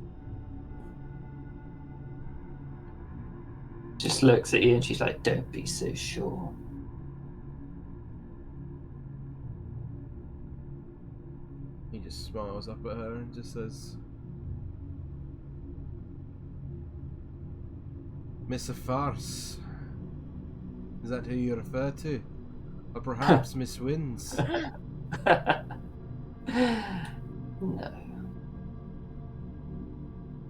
Just looks at you and she's like, don't be so sure. He just smiles up at her and just says, "Miss Farce. Is that who you refer to? Or perhaps Miss Wins?" No.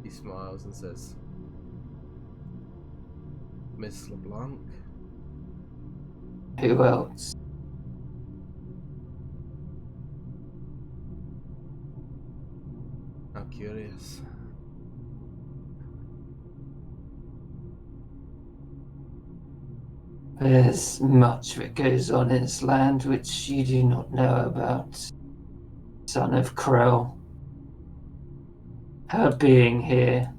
He smiles and says, Miss LeBlanc? Who else? How curious. There's much that goes on in this land which you do not know about, son of Krell. Her being here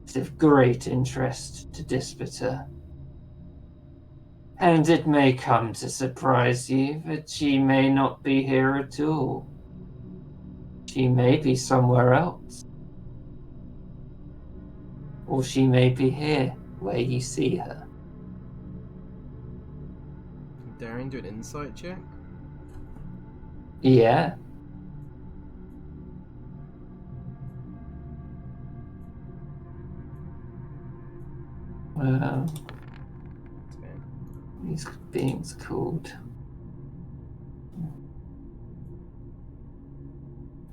is of great interest to Disputer. And it may come to surprise you that she may not be here at all. She may be somewhere else. Or she may be here, where you see her. Can Darian do an insight check? Yeah. Well, Okay. these beings called.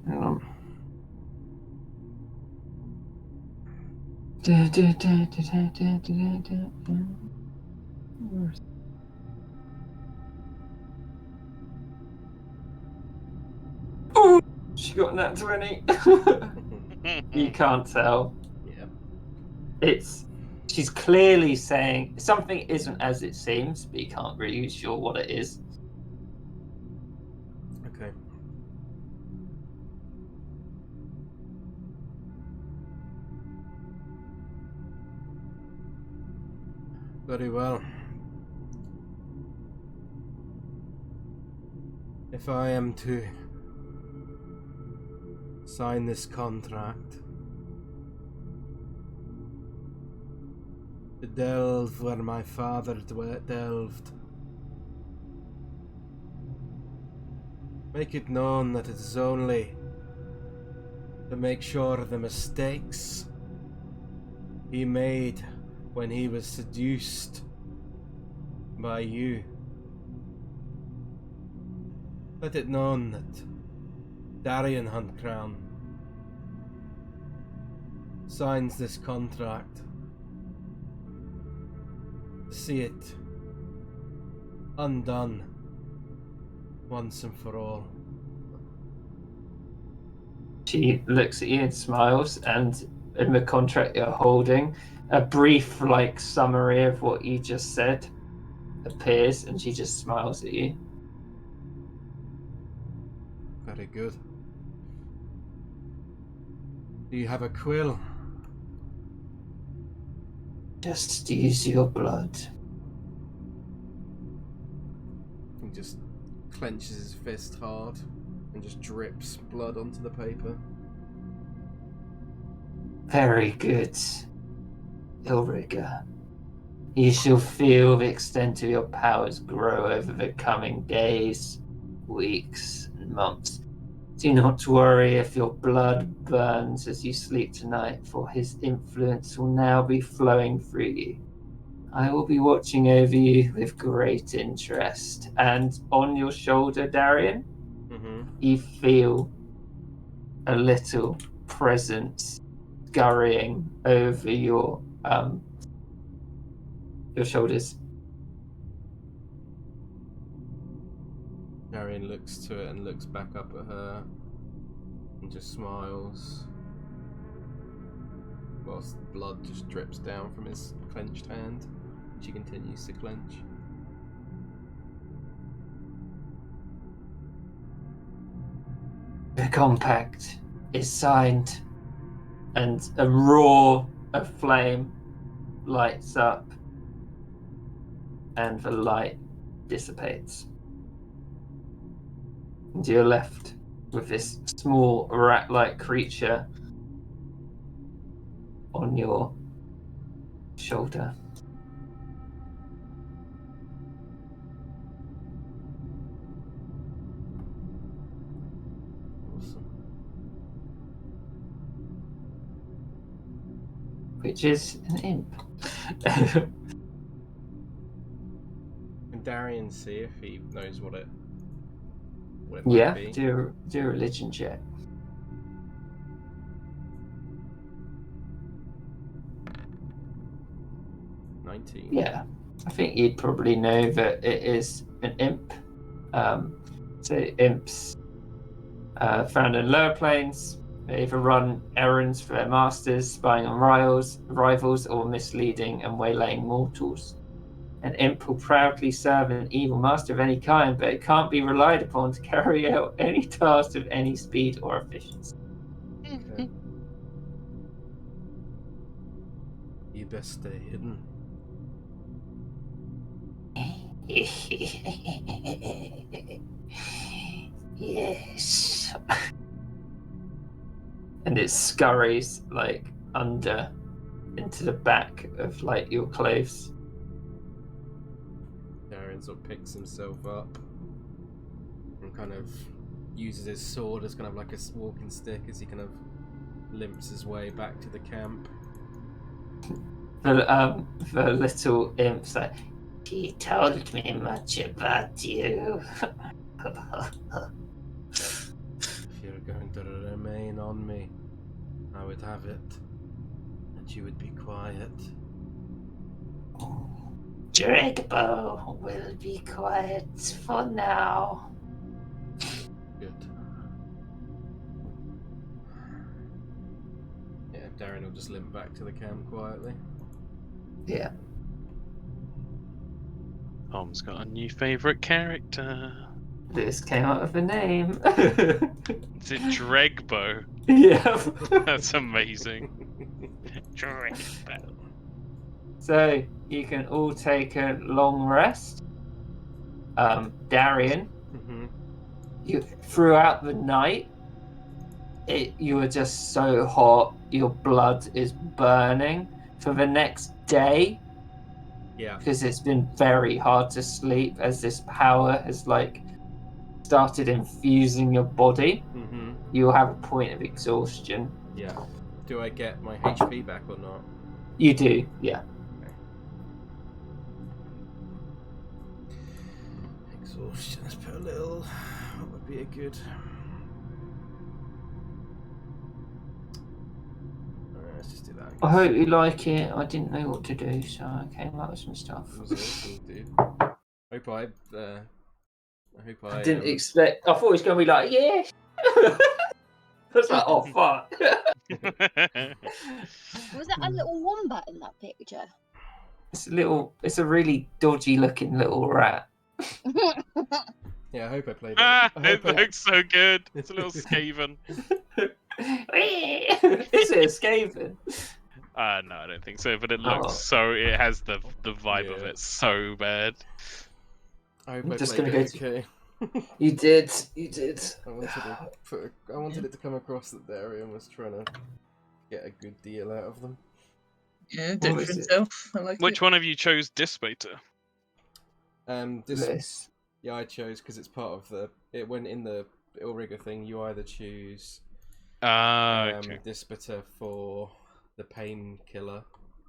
Um, Oh, she got an nat 20. You can't tell. Yeah. She's clearly saying something isn't as it seems, but you can't really be sure what it is. Okay. Very well. If I am to sign this contract to delve where my father delved, make it known that it is only to make sure the mistakes he made when he was seduced by you. Let it known that Darian Huntcrown signs this contract to see it undone once and for all. She looks at you and smiles, and in the contract you're holding, a brief summary of what you just said appears, and she just smiles at you. Very good. Do you have a quill? Just use your blood. He just clenches his fist hard and just drips blood onto the paper. Very good, Ilriga. You shall feel the extent of your powers grow over the coming days, weeks, and months. Do not worry if your blood burns as you sleep tonight, for his influence will now be flowing through you. I will be watching over you with great interest. And on your shoulder, Darian, you feel a little presence scurrying over your shoulders. Darian looks to it and looks back up at her and just smiles whilst blood just drips down from his clenched hand. She continues to clench. The compact is signed, and a roar of flame lights up, and the light dissipates. And you're left with this small rat-like creature on your shoulder. Awesome. Which is an imp. Can Darian see if he knows what it might Yeah, be? do a religion check. 19. Yeah, I think you'd probably know that it is an imp. So imps found in lower planes. They either run errands for their masters, spying on rivals, or misleading and waylaying mortals. An imp will proudly serve an evil master of any kind, but it can't be relied upon to carry out any task of any speed or efficiency. Okay. You best stay hidden. Yes. And it scurries like under into the back of like your clothes. Darian sort of picks himself up and kind of uses his sword as kind of like a walking stick as he kind of limps his way back to the camp. The little imp's like, he told me much about you. If you're going to remain on me, I would have it that you would be quiet. Dragbo will be quiet for now. Good. Yeah, Darren will just limp back to the camp quietly. Yeah. Tom's got a new favourite character. This came out of the name. Is it Dregbo? Yeah. That's amazing. Dregbo. So you can all take a long rest. Darian, Mm-hmm. you throughout the night, you are just so hot, your blood is burning. For the next day, Yeah. because it's been very hard to sleep as this power has like started infusing your body, Mm-hmm. you'll have a point of exhaustion. Yeah. Do I get my HP back or not? You do, yeah. Exhaustion, let's put a little. What would be a good. Let's just do that. I hope you like it. I didn't know what to do, so I came up with some stuff. It was awesome, dude. I didn't expect. I thought it was going to be like, yeah. I was like, oh fuck. Was that a little wombat in that picture? It's a really dodgy looking little rat. Yeah, I hope I played it. It looks so good. It's a little Skaven. Is it a Skaven? No, I don't think so. But it looks Oh. so. It has the vibe of Yeah. it so bad. I hope I'm I just played gonna it go okay. You did. I wanted it to come across that Darian was trying to get a good deal out of them. Yeah, did What for is it? himself. I like Which it. one of you chose Dispater? This. Yeah, I chose because it's part of the. It went in the Illrigger thing. You either choose Okay. Dispater for the painkiller,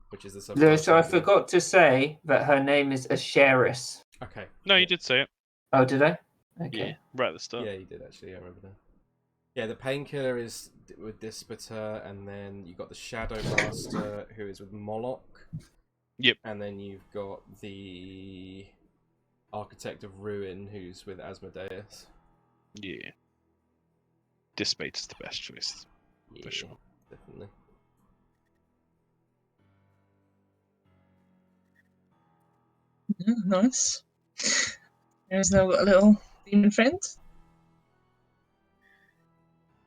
which is the subclass. Lewis, I forgot to say that her name is Asheris. Okay. No, you did say it. Oh, did I? Yeah, Okay. right at the start. Yeah, you did actually. I remember that. Yeah, the painkiller is with Dispater, and then you got the Shadow Master, who is with Moloch. Yep. And then you've got the Architect of Ruin, who's with Asmodeus. Yeah. Dispater's the best choice. Yeah, For sure. definitely. Yeah, nice. There's now got a little demon friend.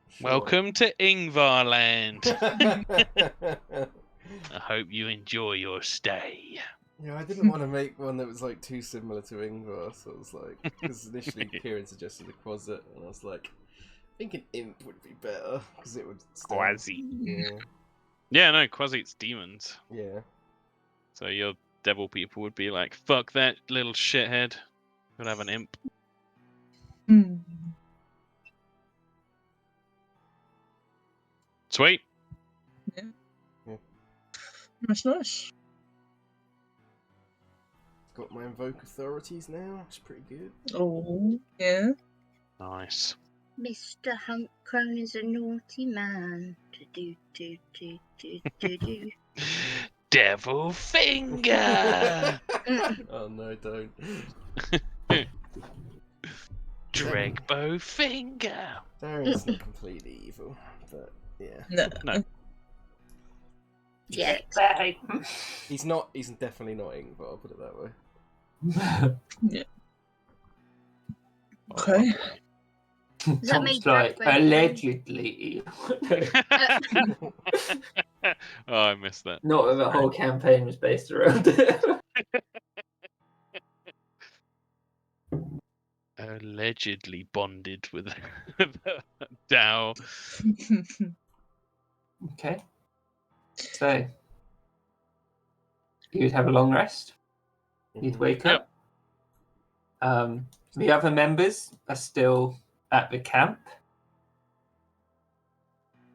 Sure. Welcome to Ingvarland. I hope you enjoy your stay. Yeah, I didn't want to make one that was like too similar to Ingvar, so I was like, because initially Kieran suggested a Quasit, and I was like, I think an Imp would be better because it would. Quasi. Yeah. Yeah, no, Quasi's demons. Yeah. So your devil people would be like, fuck that little shithead. We'll have an imp. Hmm. Sweet. That's nice. Got my invoke authorities now. It's pretty good. Oh, yeah. Nice. Mr. Hunkcrone is a naughty man. Do. devil finger. Oh no, don't. Dregbo finger. Darian's not completely evil, but yeah. No. Yeah. He's not. He's definitely not Ingvar. I'll put it that way. Okay. Does that Tom's make like Dregbo- allegedly. Oh, I missed that. Not that the whole campaign was based around it. Allegedly bonded with Dow. Okay. So you'd have a long rest. You'd wake Yep. up. The other members are still at the camp.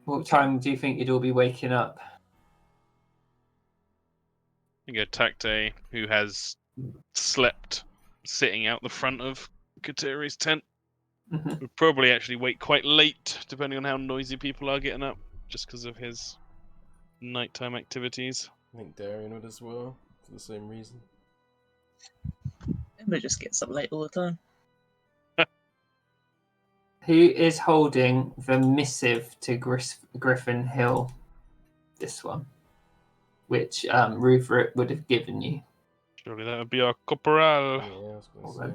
What time do you think you'd all be waking up? You go Takte, who has slept sitting out the front of Kateri's tent. Mhm. Would probably actually wait quite late, depending on how noisy people are getting up, just because of his nighttime activities. I think Darian would as well, for the same reason. We just get up late all the time. Who is holding the missive to Griffin Hill? This one, which Rupert would have given you. Surely that would be our corporal. Yeah, I was gonna Although- say.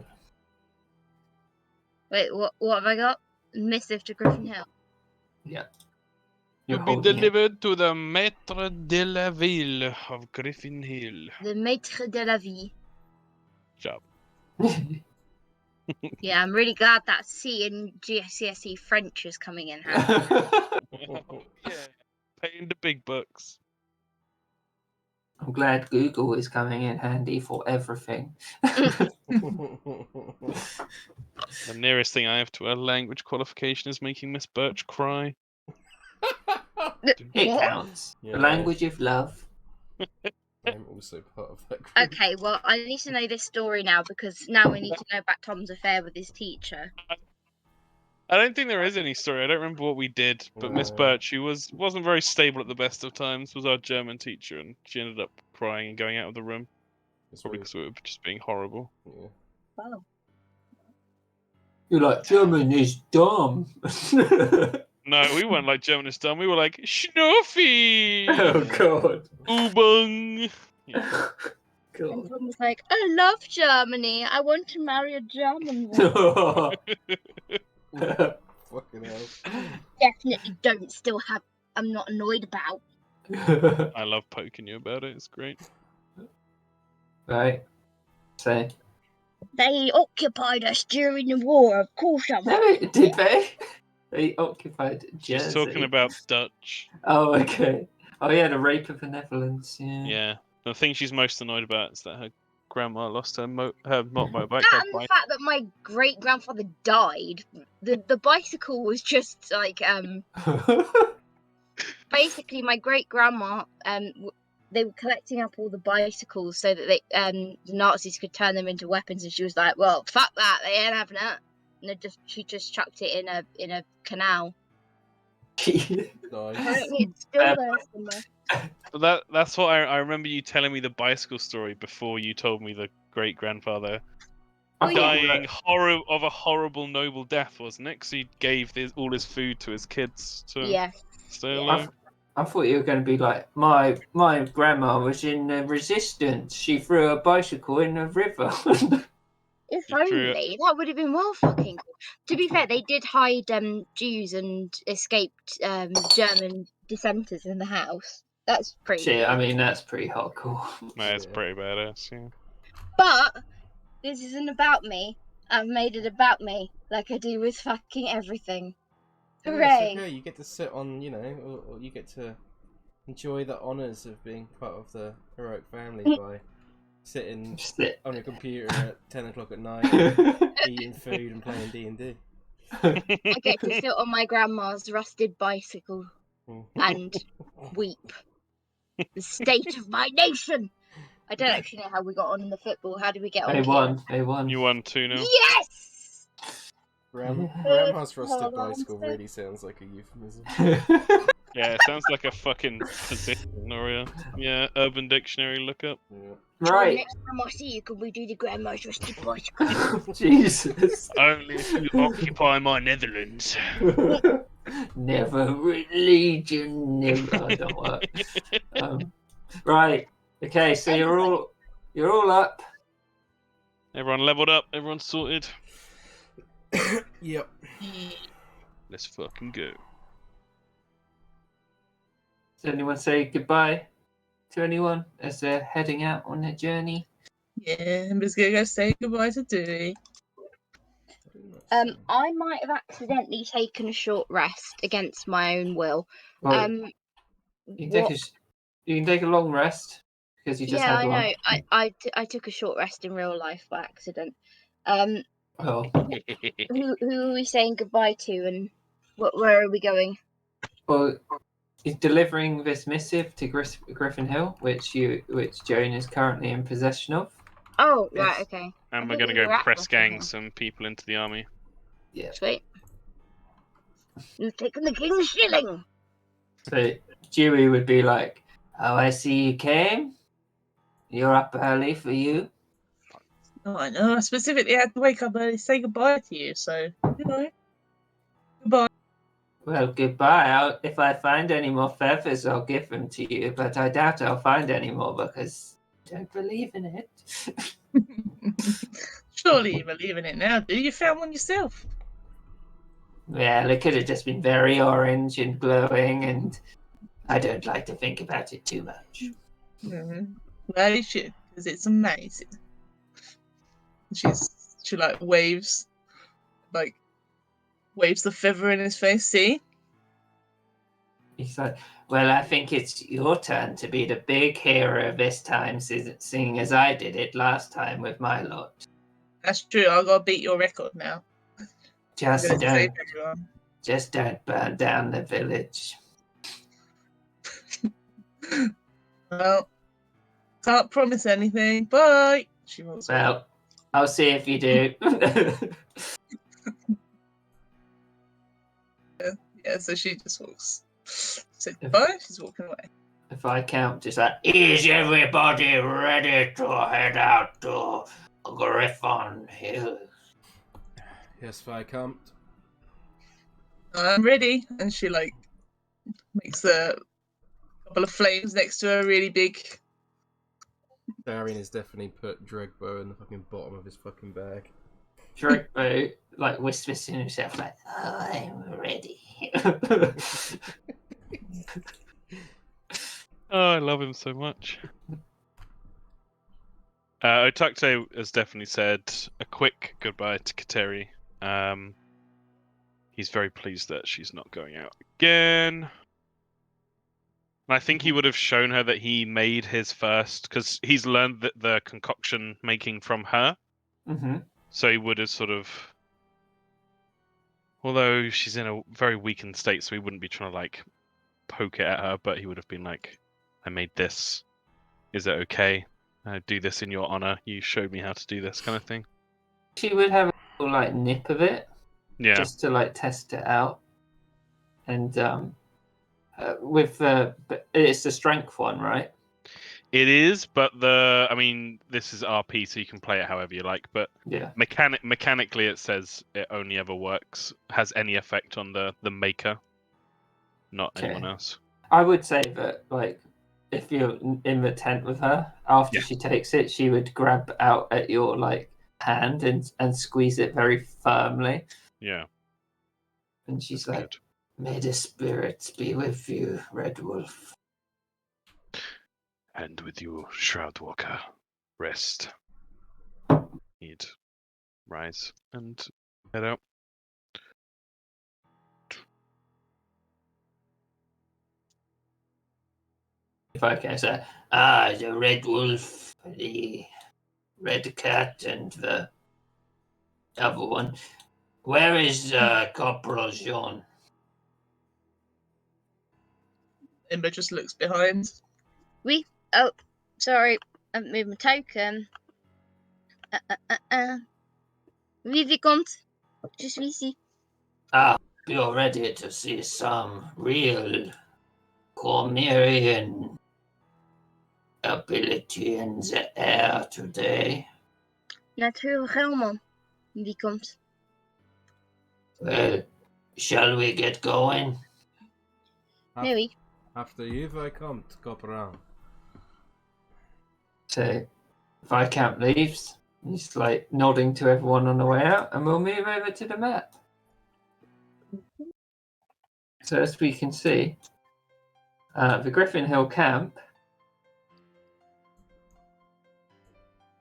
Wait, what have I got? Missive to Griffin Hill. Yeah. To You're be holding it. delivered to the Maître de la Ville of Griffin Hill. The Maître de la Vie. Job. Yeah, I'm really glad that C in GCSE French is coming in handy. Yeah, paying the big bucks. I'm glad Google is coming in handy for everything. The nearest thing I have to a language qualification is making Miss Birch cry. It What? counts. Yeah. The language of love. I'm also part of that group. Okay, well, I need to know this story now because now we need to know about Tom's affair with his teacher. I don't think there is any story. I don't remember what we did, but Miss No. Birch, who wasn't very stable at the best of times, was our German teacher, and she ended up crying and going out of the room, It's probably very- because we were just being horrible. yeah. Wow. You're like, German is dumb. No, we weren't like German is dumb. We were like Schnuffy, Oh, God. Ubung. Yeah. And God. Tom was like, I love Germany. I want to marry a German woman. Fucking hell. Definitely don't still have. I'm not annoyed about. I love poking you about it. It's great. Right. So, They occupied us during the war. Of course, I'm. did they? They occupied Jersey. She's talking about Dutch. Oh, okay. Oh, yeah, the rape of the Netherlands. Yeah. Yeah. The thing she's most annoyed about is that her grandma lost her not motorbike. That her and the bike. fact that my great grandfather died. The bicycle was just like basically my great grandma they were collecting up all the bicycles so that they the Nazis could turn them into weapons, and she was like, well, fuck that, they ain't having it. And she just chucked it in a canal. Nice. Apparently it's still there somewhere. But that's what I remember you telling me the bicycle story before you told me the great grandfather Oh, yeah. dying of a horrible noble death, wasn't it? Because he gave all his food to his kids to Yeah. stay Yeah. alive. I thought you were going to be like, my grandma was in the resistance. She threw a bicycle in the river. If You threw only that would have been well fucking cool. To be fair, they did hide Jews and escaped German dissenters in the house. That's pretty Shit, cool. I mean, that's pretty hardcore. That's Yeah. pretty badass. Yeah. But this isn't about me. I've made it about me, like I do with fucking everything. Yeah, Hooray! it's okay. You get to sit on, or you get to enjoy the honours of being part of the heroic family by sitting Shit. on your computer at 10 o'clock at night, eating food and playing D&D. I get to sit on my grandma's rusted bicycle and weep. The state of my nation! I don't actually know how we got on in the football. How did we get on? They Kieran? won. They won. You won 2-0. Yes! Grandma's rusted bicycle really sounds like a euphemism. Yeah, it sounds like a fucking position or a Urban Dictionary lookup. Yeah. John, Right. next time I see you, can we do the Grandma's Rusty Bike? Jesus. Only if you occupy my Netherlands. Never religion. Never. Oh, don't work. Right. Okay. So you're all up. Everyone leveled up. Everyone's sorted. Yep. Let's fucking go. Does anyone say goodbye to anyone as they're heading out on their journey? Yeah, I'm just gonna go say goodbye to Dewey. I might have accidentally taken a short rest against my own will. Well, you can take a long rest because you just yeah, had I one. know. I took a short rest in real life by accident. Oh, Who are we saying goodbye to, and where are we going? well, he's delivering this missive to Griffin Hill, which Joan is currently in possession of. Oh, Yes. right, okay. And I we're thought gonna we go were at press Griffin gang Hill. some people into the army. Yeah. Sweet. You've taken the king's shilling. So Dewey would be like, "Oh, I see you came. You're up early for you." Oh, I know. I specifically had to wake up early to say goodbye to you, so goodbye. Well, goodbye. If I find any more feathers, I'll give them to you, but I doubt I'll find any more because I don't believe in it. Surely you believe in it now, do you? Found one yourself. Well, it could have just been very orange and glowing, and I don't like to think about it too much. Mm-hmm. Well, you should, because it's amazing. She like waves the feather in his face. See? He's like, "Well, I think it's your turn to be the big hero this time, seeing as I did it last time with my lot. That's true. I gotta beat your record now. Just I'm gonna save don't, everyone. just don't burn down the village." Well, can't promise anything. Bye. She walks away. Well, I'll see if you do. Yeah, so she just walks. Said goodbye. She's walking away. If I count, just like, "Is everybody ready to head out to Griffin Hill?" Yes, Viscount. I'm ready, and she like makes a couple of flames next to a really big. Darian has definitely put Dregbo in the fucking bottom of his fucking bag. Drakebo like whispers to himself, like, "Oh, I'm ready." Oh, I love him so much. Otakte has definitely said a quick goodbye to Kateri. He's very pleased that she's not going out again. And I think he would have shown her that he made his first, because he's learned the concoction making from her. Mm-hmm. So he would have sort of, although she's in a very weakened state, so he wouldn't be trying to like poke it at her, but he would have been like, "I made this. Is it okay? Do this in your honor. You showed me how to do this," kind of thing. She would have a little like nip of it, Yeah. just to like test it out, and but it's the strength one, right? It is, but this is RP, so you can play it however you like. But Yeah. mechanically, it says it only ever has any effect on the maker, not Okay. anyone else. I would say that, like, if you're in the tent with her, after Yeah. she takes it, she would grab out at your like hand and squeeze it very firmly, Yeah. and she's That's like, good. "May the spirits be with you, Red Wolf." And with you, Shroudwalker, rest. He'd rise and head out. If I can say, the Red Wolf, the Red Cat, and the other one. Where is Corporal Jean? Ember just looks behind. Oh, sorry. I haven't moved my token. Oui, Vicomte. Je suis ici. You're ready to see some real Cormyrian ability in the air today. Natuurlijk, Vicomte. Well, shall we get going? Maybe. After you, Viscount Corporal. So, Viscount leaves. He's like nodding to everyone on the way out, and we'll move over to the map. So, as we can see, the Griffin Hill camp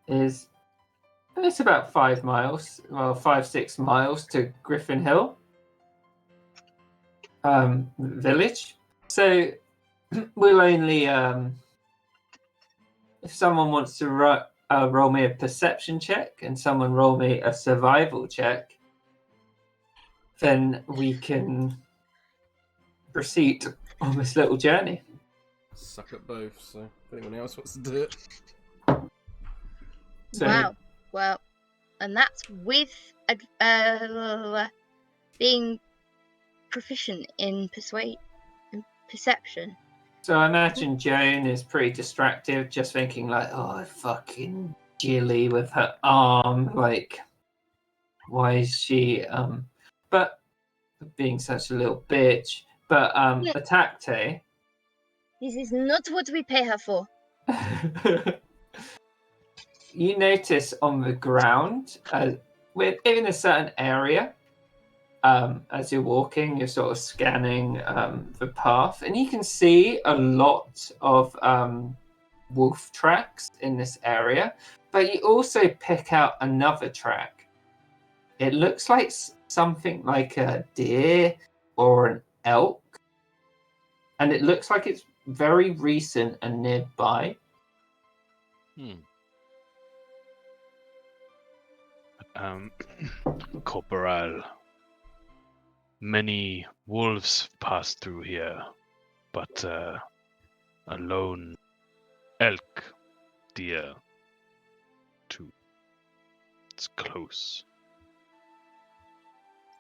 is. It's about 5 miles, 5-6 miles to Griffin Hill village. So we'll only, if someone wants to roll me a perception check and someone roll me a survival check, then we can proceed on this little journey. Suck at both, so if anyone else wants to do it. So, Wow. Well, and that's with being proficient in perception. So I imagine Joan is pretty distracted, just thinking like, "Oh, fucking Jilly with her arm, like, why is she?" But being such a little bitch. But Yeah. Atakte, This is not what we pay her for. you notice on the ground, within a certain area, as you're walking, you're sort of scanning the path, and you can see a lot of wolf tracks in this area, but you also pick out another track. It looks like something like a deer or an elk, and it looks like it's very recent and nearby. Corporal. Many wolves pass through here, but a lone elk, deer, too. It's close.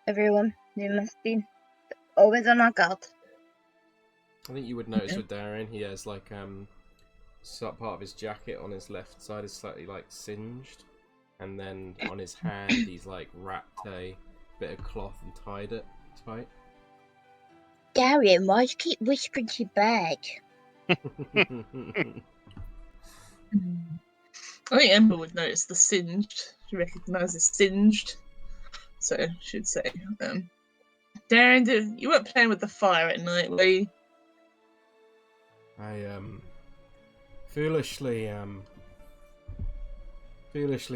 Everyone, you must be always on our guard. I think you would notice with Darren, he has like part of his jacket on his left side is slightly like singed, and then on his hand he's like wrapped a bit of cloth and tied it tight. Darian, why do you keep whispering to your bag? I think Ember would notice the singed. She recognises singed. So she'd say, Darren, you weren't playing with the fire at night, were you? I foolishly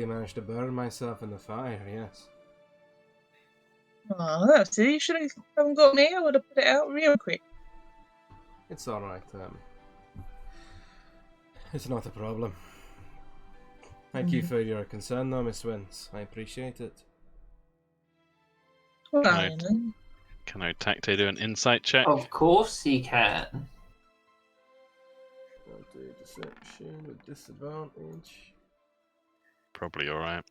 managed to burn myself in the fire, yes. Oh, that's it. You should have got me. I would have put it out real quick. It's alright, it's not a problem. Thank you for your concern though, Miss Wentz. I appreciate it. Right. Can Tacte do an insight check? Of course he can. I'll do deception with disadvantage. Probably alright.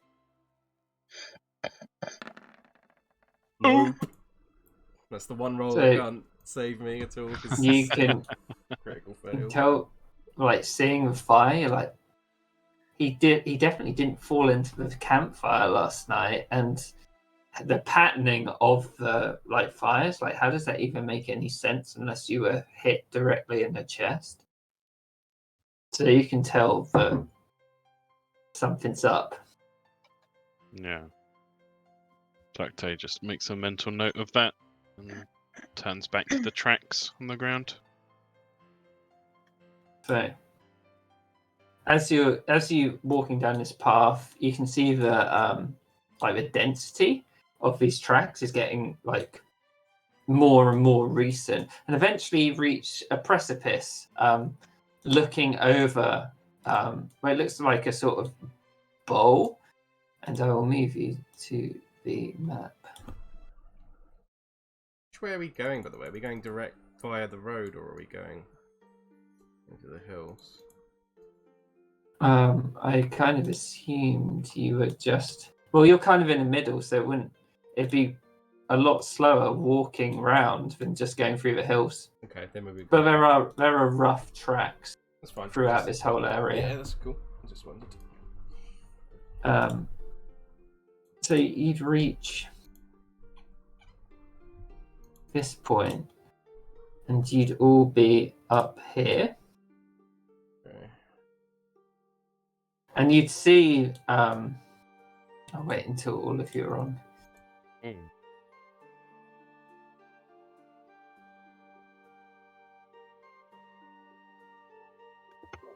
Nope. That's the one roll So- that can't save me at all. 'Cause You it's can critical fail. tell, like, seeing the fire, like, he definitely didn't fall into the campfire last night, and the patterning of the like fires, like, how does that even make any sense unless you were hit directly in the chest? So you can tell that something's up. Yeah. Tacte just makes a mental note of that and turns back to the tracks on the ground. So as you walking down this path, you can see the like the density of these tracks is getting like more and more recent, and eventually you reach a precipice looking over where it looks like a sort of bowl, and I will move you to the map. Which way are we going, by the way? Are we going direct via the road, or are we going into the hills? I kind of assumed you were just, well, you're kind of in the middle, so it'd be a lot slower walking round than just going through the hills. Okay, then maybe. But there are rough tracks That's fine. throughout this whole area. Yeah, that's cool. I just wondered. So you'd reach this point, and you'd all be up here, Okay. and you'd see. I'll wait until all of you are on.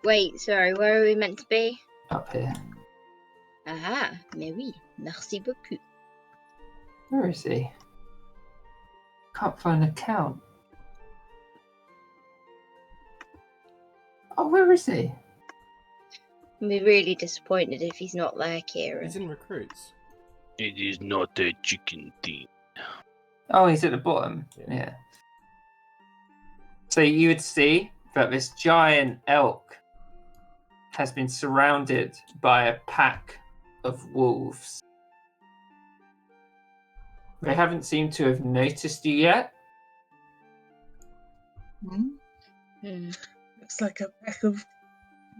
Wait, sorry, where are we meant to be? Up here. Ah, mais oui, merci beaucoup. Where is he? Can't find a count. Oh, where is he? I'll be really disappointed if he's not there, Kieran. He's in recruits. It is not a chicken thing. Oh, he's at the bottom. Yeah. So you would see that this giant elk has been surrounded by a pack of wolves. They haven't seemed to have noticed you yet. Hmm? Hmm. Looks like a pack of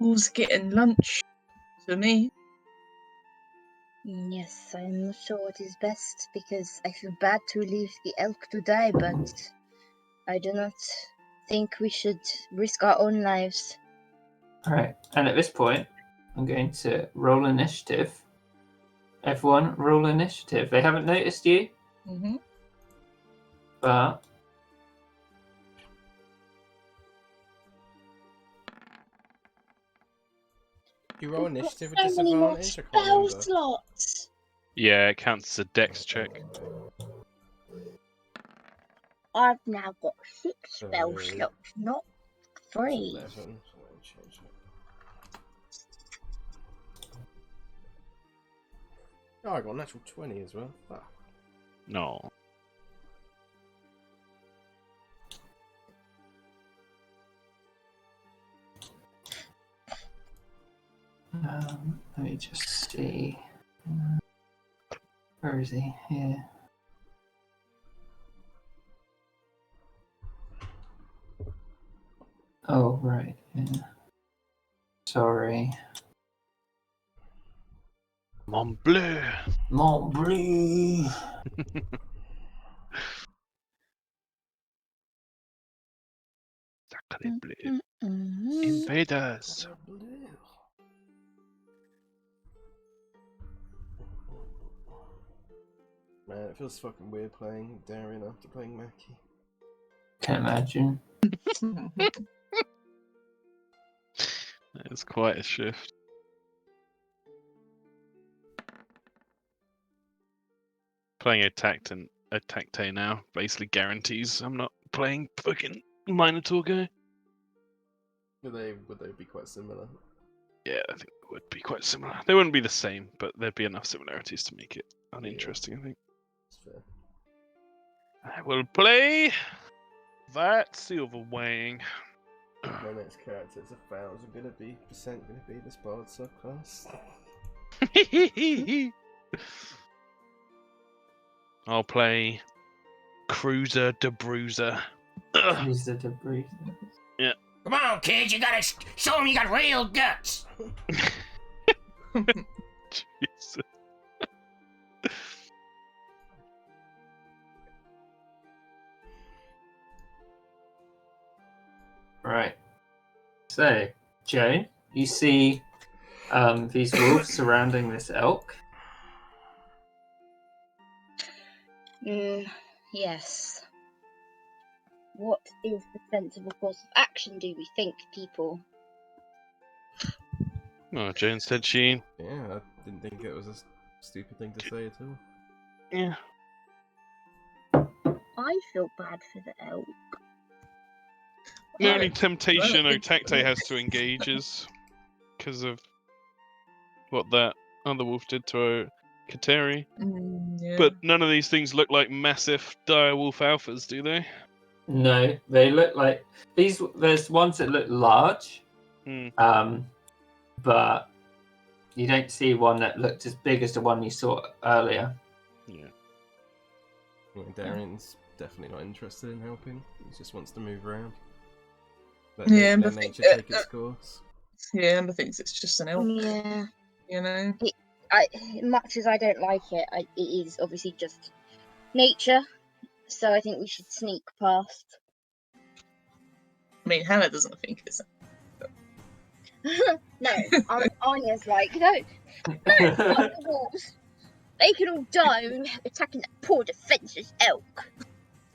wolves getting lunch to me. Yes, I'm not sure what is best because I feel bad to leave the elk to die, but I do not think we should risk our own lives. All right. And at this point, I'm going to roll initiative. Everyone, roll initiative. They haven't noticed you, Mm-hmm. but You roll We've got initiative with so many more disadvantage? I can't spell remember. slots. Yeah, it counts as a dex check. I've now got 6 spell So, slots, not 3. 11. So let me change it. Oh, I got a natural 20 as well. Ah. No. let me just see. Where is he? Here. Oh, right. Yeah. Sorry. Mon bleu. Mont Bleu. Sacre bleu. Invaders. Man, it feels fucking weird playing Darian after playing Mackie. Can't imagine. It's quite a shift. Playing a tacte now basically guarantees I'm not playing fucking Minotaur guy. Would they be quite similar? Yeah, I think it would be quite similar. They wouldn't be the same, but there'd be enough similarities to make it uninteresting, I think. That's fair. I will play that silver wang. My next character is 1,000% gonna be this bard subclass. I'll play Cruiser de Bruiser. Cruiser de Bruiser. Come on, kids, you gotta show them you got real guts. Jesus. Right. So, Joan, you see these wolves surrounding this elk. Yes. What is the sensible course of action, do we think, people? Oh, Jane said she. Yeah, I didn't think it was a stupid thing to say at all. Yeah. I feel bad for the elk. The only Right. temptation Right. Otacte has to engage is because of what that other wolf did to Kateri. Yeah. But none of these things look like massive dire wolf alphas, do they? No, they look like these. There's ones that look large, but you don't see one that looked as big as the one you saw earlier. Yeah. Yeah, Darian's definitely not interested in helping. He just wants to move around. Let Ember nature thinks, take its course. Ember thinks it's just an elk, Yeah. you know? Much as I don't like it, it is obviously just nature. So I think we should sneak past. I mean, Hannah doesn't think it's. No, Anya's like, no, fuck the wolves. They can all die when we're attacking that poor defenseless elk.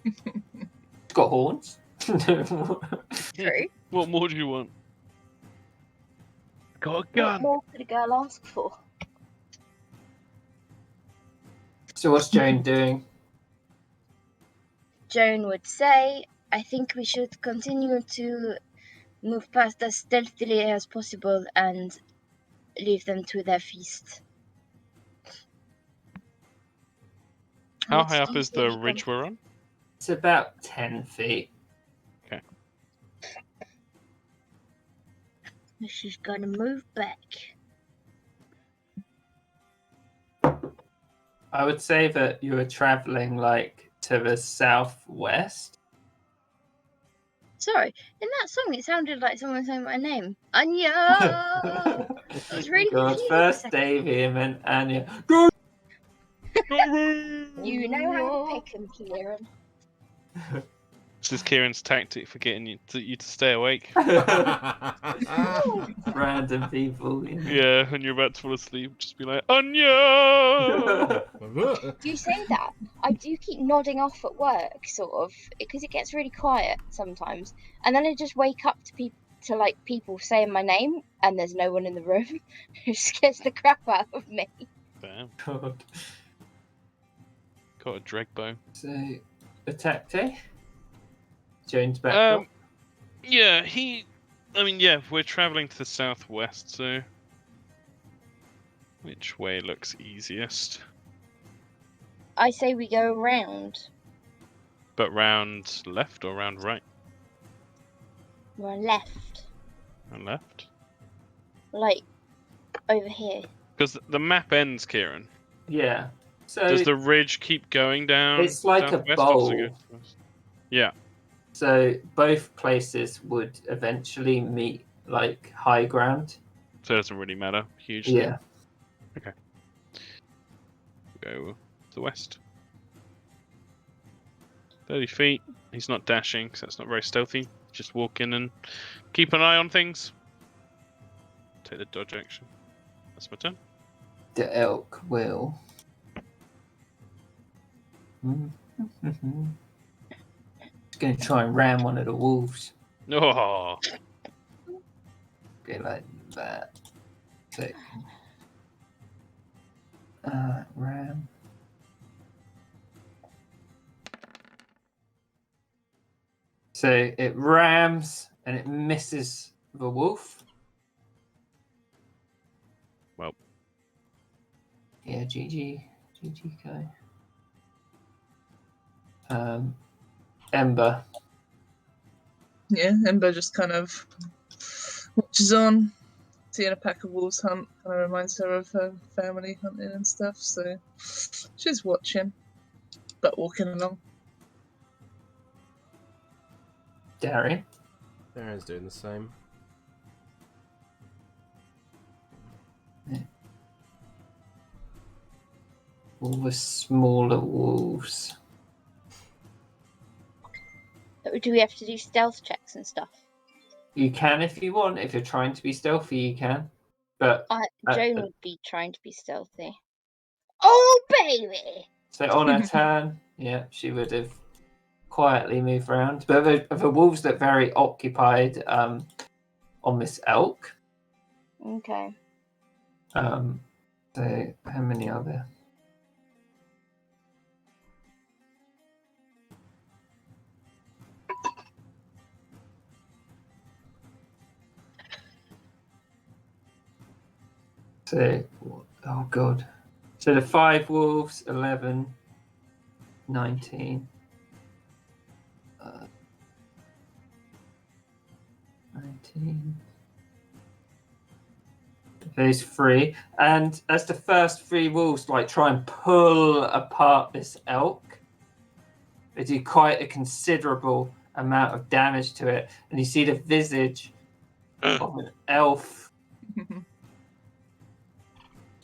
It's got horns. True. What more do you want? Got a What gun. more could a girl ask for? So what's Joan doing? Joan would say, I think we should continue to move past as stealthily as possible and leave them to their feast. How high up is the Easily ridge done. we're on? It's about 10 feet. She's gonna move back. I would say that you were traveling like to the southwest. Sorry, in that song it sounded like someone saying my name. Anya! I was really God, confused. first Davy and then Anya. Go! You know how to pick 'em, Kieran. This is Kieran's tactic for getting you to stay awake. Random people. You know. Yeah, when you're about to fall asleep, just be like, Anya! Do you say that? I do keep nodding off at work, sort of, because it gets really quiet sometimes, and then I just wake up to people saying my name, and there's no one in the room. It scares the crap out of me. Damn, God. got a dreg bow. So, attack Joan's back. Yeah, we're traveling to the southwest, so which way looks easiest? I say we go around. But round left or round right? We're left, And left? like over here. Because the map ends, Kieran. Yeah. So Does the ridge keep going down? it's like a southwest, or does it go bowl. west? Yeah. So both places would eventually meet like high ground. So it doesn't really matter hugely. Yeah. Go to the west. 30 feet. He's not dashing, because that's not very stealthy. Just walk in and keep an eye on things. Take the dodge action. That's my turn. The elk will. It's going to try and ram one of the wolves. Oh, Go like that. So, ram. So it rams and it misses the wolf. Well. Yeah, GG guy. Ember. Yeah, Ember just kind of watches on, seeing a pack of wolves hunt, kind of reminds her of her family hunting and stuff, so she's watching, but walking along. Darian. Darian's doing the same. All the smaller wolves. Do we have to do stealth checks and stuff? You can if you want. If you're trying to be stealthy, you can. But Joan would be trying to be stealthy. Oh, baby! so on her turn, yeah, she would have quietly moved around. But the wolves look very occupied on this elk. Okay. So how many are there? So, oh god. So the 5 wolves, 11, 19. 19. Those 3. And as the first 3 wolves like try and pull apart this elk, They do quite a considerable amount of damage to it, and you see the visage of an elf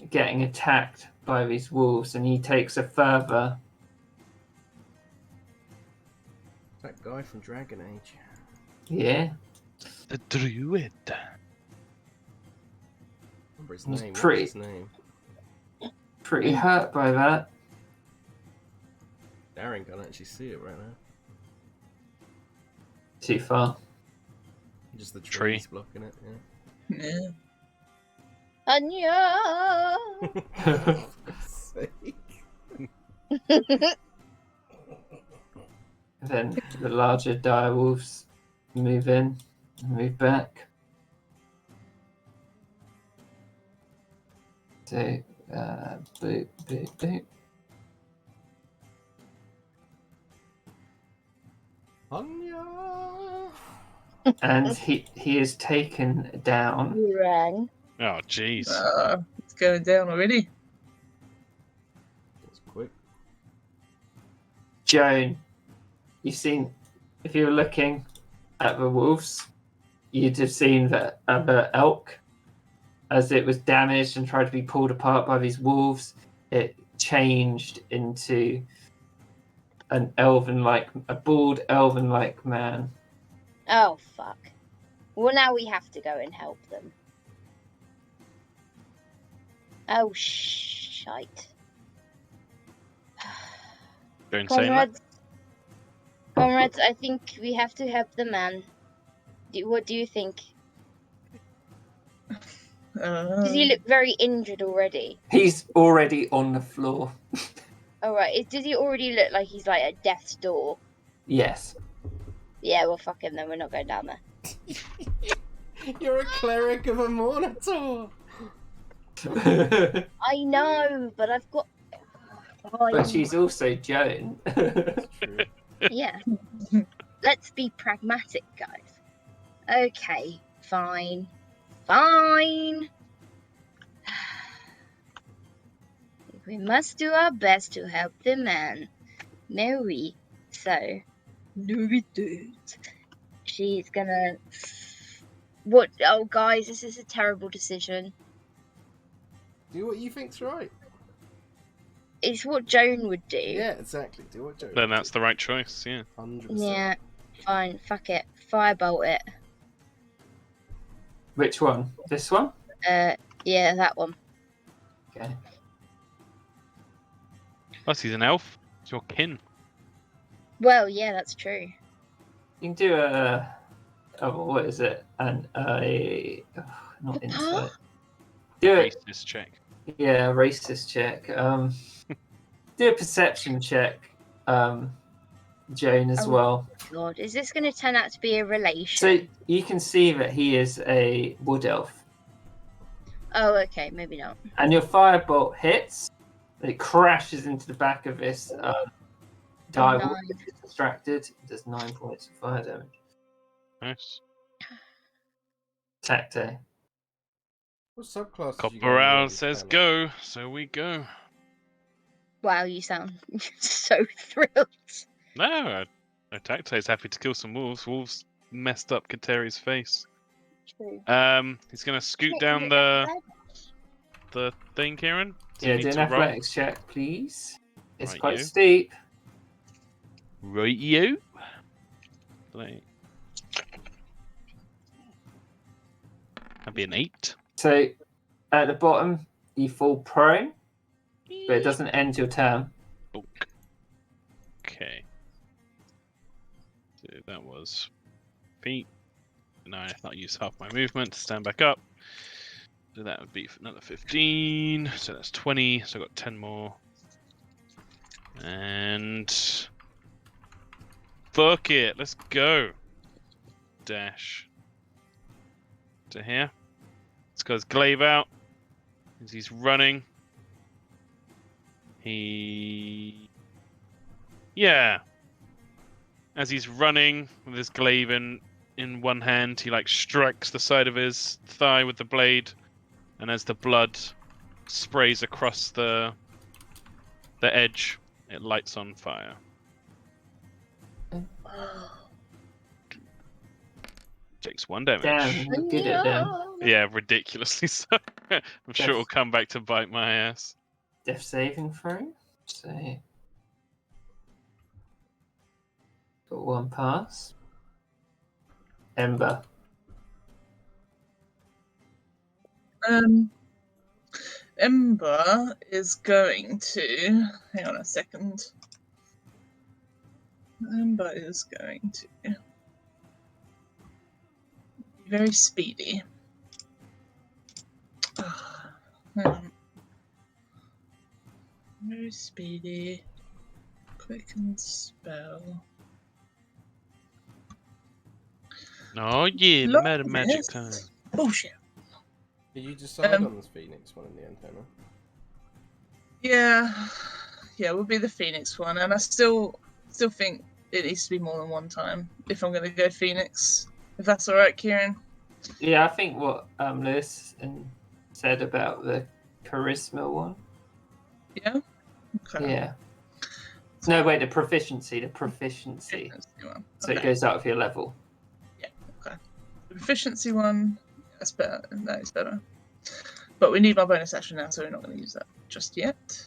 getting attacked by these wolves, and he takes a further. That guy from Dragon Age. Yeah, The druid. Remember his He's name? pretty- What's his name? pretty hurt by that. Darren can't actually see it right now. Too far. Just the Tree. trees blocking it. Yeah. Yeah. Anya. For God's sake. Then the larger dire wolves move in and move back. So, boop, boop, boop. Anya! And he is taken down. Rang. Oh, jeez. It's going down already. That's quick. Joan, you've seen, if you were looking at the wolves, you'd have seen that the elk, as it was damaged and tried to be pulled apart by these wolves, it changed into a bald elven-like man. Oh, fuck. Well, now we have to go and help them. Oh, shite. Don't say that. Comrades, I think we have to help the man. What do you think? Does he look very injured already? He's already on the floor. Alright, does he already look like he's like at death's door? Yes. Yeah, well, fuck him then, we're not going down there. You're a cleric of a Minotaur! I know, but I've got... But she's also Joan. That's true. Yeah. Let's be pragmatic, guys. Okay, fine. Fine. We must do our best to help the man. Mary. So, no we don't. She's gonna... What? Oh, guys, this is a terrible decision. Do what you think's right. It's what Joan would do. Yeah, exactly. Do what Joe. Then that's the right choice, yeah. 100%. Yeah, fine, fuck it. Firebolt it. Which one? This one? Yeah, that one. Okay. Plus, he's an elf. It's your kin. Well, yeah, that's true. You can do a... Oh, what is it? Not insight. Do it. Racist check. Yeah, racist check. Do a perception check, Joan, as Oh. well. God, is this going to turn out to be a relation? So you can see that he is a wood elf. Oh, okay, maybe not. And your firebolt hits. It crashes into the back of this dire wolf. Nine. It's distracted. It does 9 points of fire damage. Nice. Tacte. What subclass? Corporal says go, so we go. Wow, you sound so thrilled. No, Tacte's happy to kill some wolves. Wolves messed up Kateri's face. True. He's gonna scoot down the thing, Kieran. Do you Yeah, need do an to roll? athletics check, please. It's Right, quite you. steep. Right, you. That'd be an 8. So at the bottom, you fall prone, but it doesn't end your turn. Bonk. Okay. So that was feet. Now I not use half my movement to stand back up. So that would be another 15. So that's 20. So I've got 10 more. And fuck it. Let's go. Dash to here. Let's go his glaive out. As he's running. Yeah. As he's running with his glaive in one hand, he like strikes the side of his thigh with the blade, and as the blood sprays across the edge, it lights on fire. Takes 1 damage. Damn, you're good at them. Yeah, ridiculously so. I'm sure it'll come back to bite my ass. Death saving throw. So got 1 pass. Ember. Ember is going to. Hang on a second. Ember is going to be very speedy. Hang on. Very speedy. Quicken spell. Oh yeah, Love magic this. time. Bullshit. Did you decide on this Phoenix one in the end, Hannah? Yeah, we'll be the Phoenix one, and I still think it needs to be more than 1 time if I'm going to go Phoenix. If that's all right, Kieran. Yeah, I think what Lewis said about the charisma one. Yeah. Okay. Yeah. No, wait, the proficiency. One. So it Okay. goes out of your level. The proficiency one. That's better. That is better. But we need my bonus action now, so we're not going to use that just yet.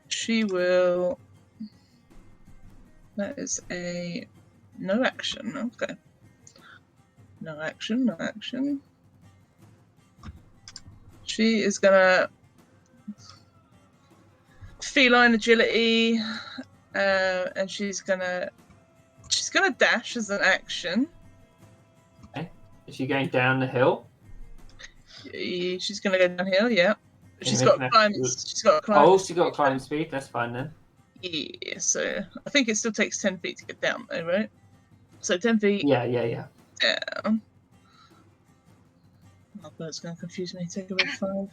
She will. That is a no action. Okay. No action. No action. She is gonna feline agility, and she's gonna dash as an action. Is she going down the hill? She's gonna go downhill. Yeah. She's we got can have climb. to- She's got climb. Oh, she got climb speed. That's fine then. Yeah. So I think it still takes 10 feet to get down, though, right? So 10 feet Yeah. down. Oh, that's gonna confuse me. Take away 5.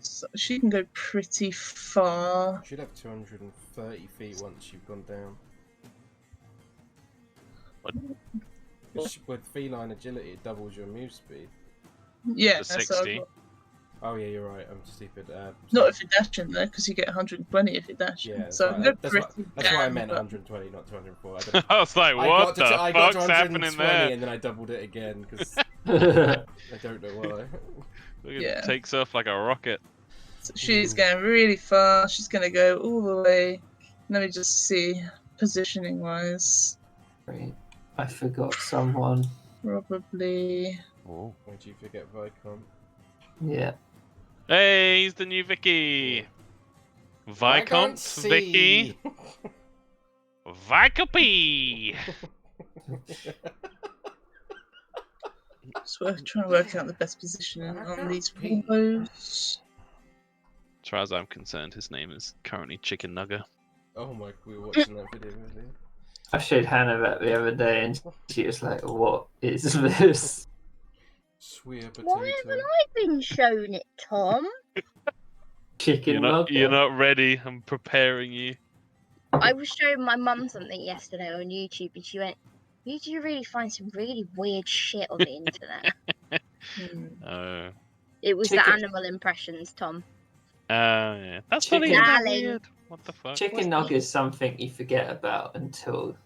So she can go pretty far. You should have 230 feet once you've gone down. What? With feline agility, it doubles your move speed. Yeah, To so 60. Oh yeah, you're right. I'm stupid. not if you're dashing though, because you get 120 if you're dashing. Yeah, that's so right. I can go That's pretty why I down, meant but- 120, not 204. I don't- I was like, I what got to, I the got to fuck's happening 120 there? and then I doubled it again because Yeah. I don't know why. Look, it Yeah. takes off like a rocket. So she's going really far. She's going to go all the way. Let me just see, positioning wise. Great. I forgot someone. Probably. Oh. Why'd you forget Vicon? Yeah. Hey, he's the new Vicky. Viscount Vicky. Vicopy. Just trying to work out the best positioning on these windows. As far as I'm concerned, his name is currently Chicken Nugget. Oh my, we were watching that video earlier. I showed Hannah that the other day and she was like, what is this? Sweet potato. Why haven't I been shown it, Tom? Chicken You're nugget. not ready. I'm preparing you. I was showing my mum something yesterday on YouTube, and she went, "You do really find some really weird shit on the internet." Oh. It was the Chicken- animal impressions, Tom. Yeah. That's not Chicken- even that Darling. weird. What the fuck? Chicken nugget is something you forget about until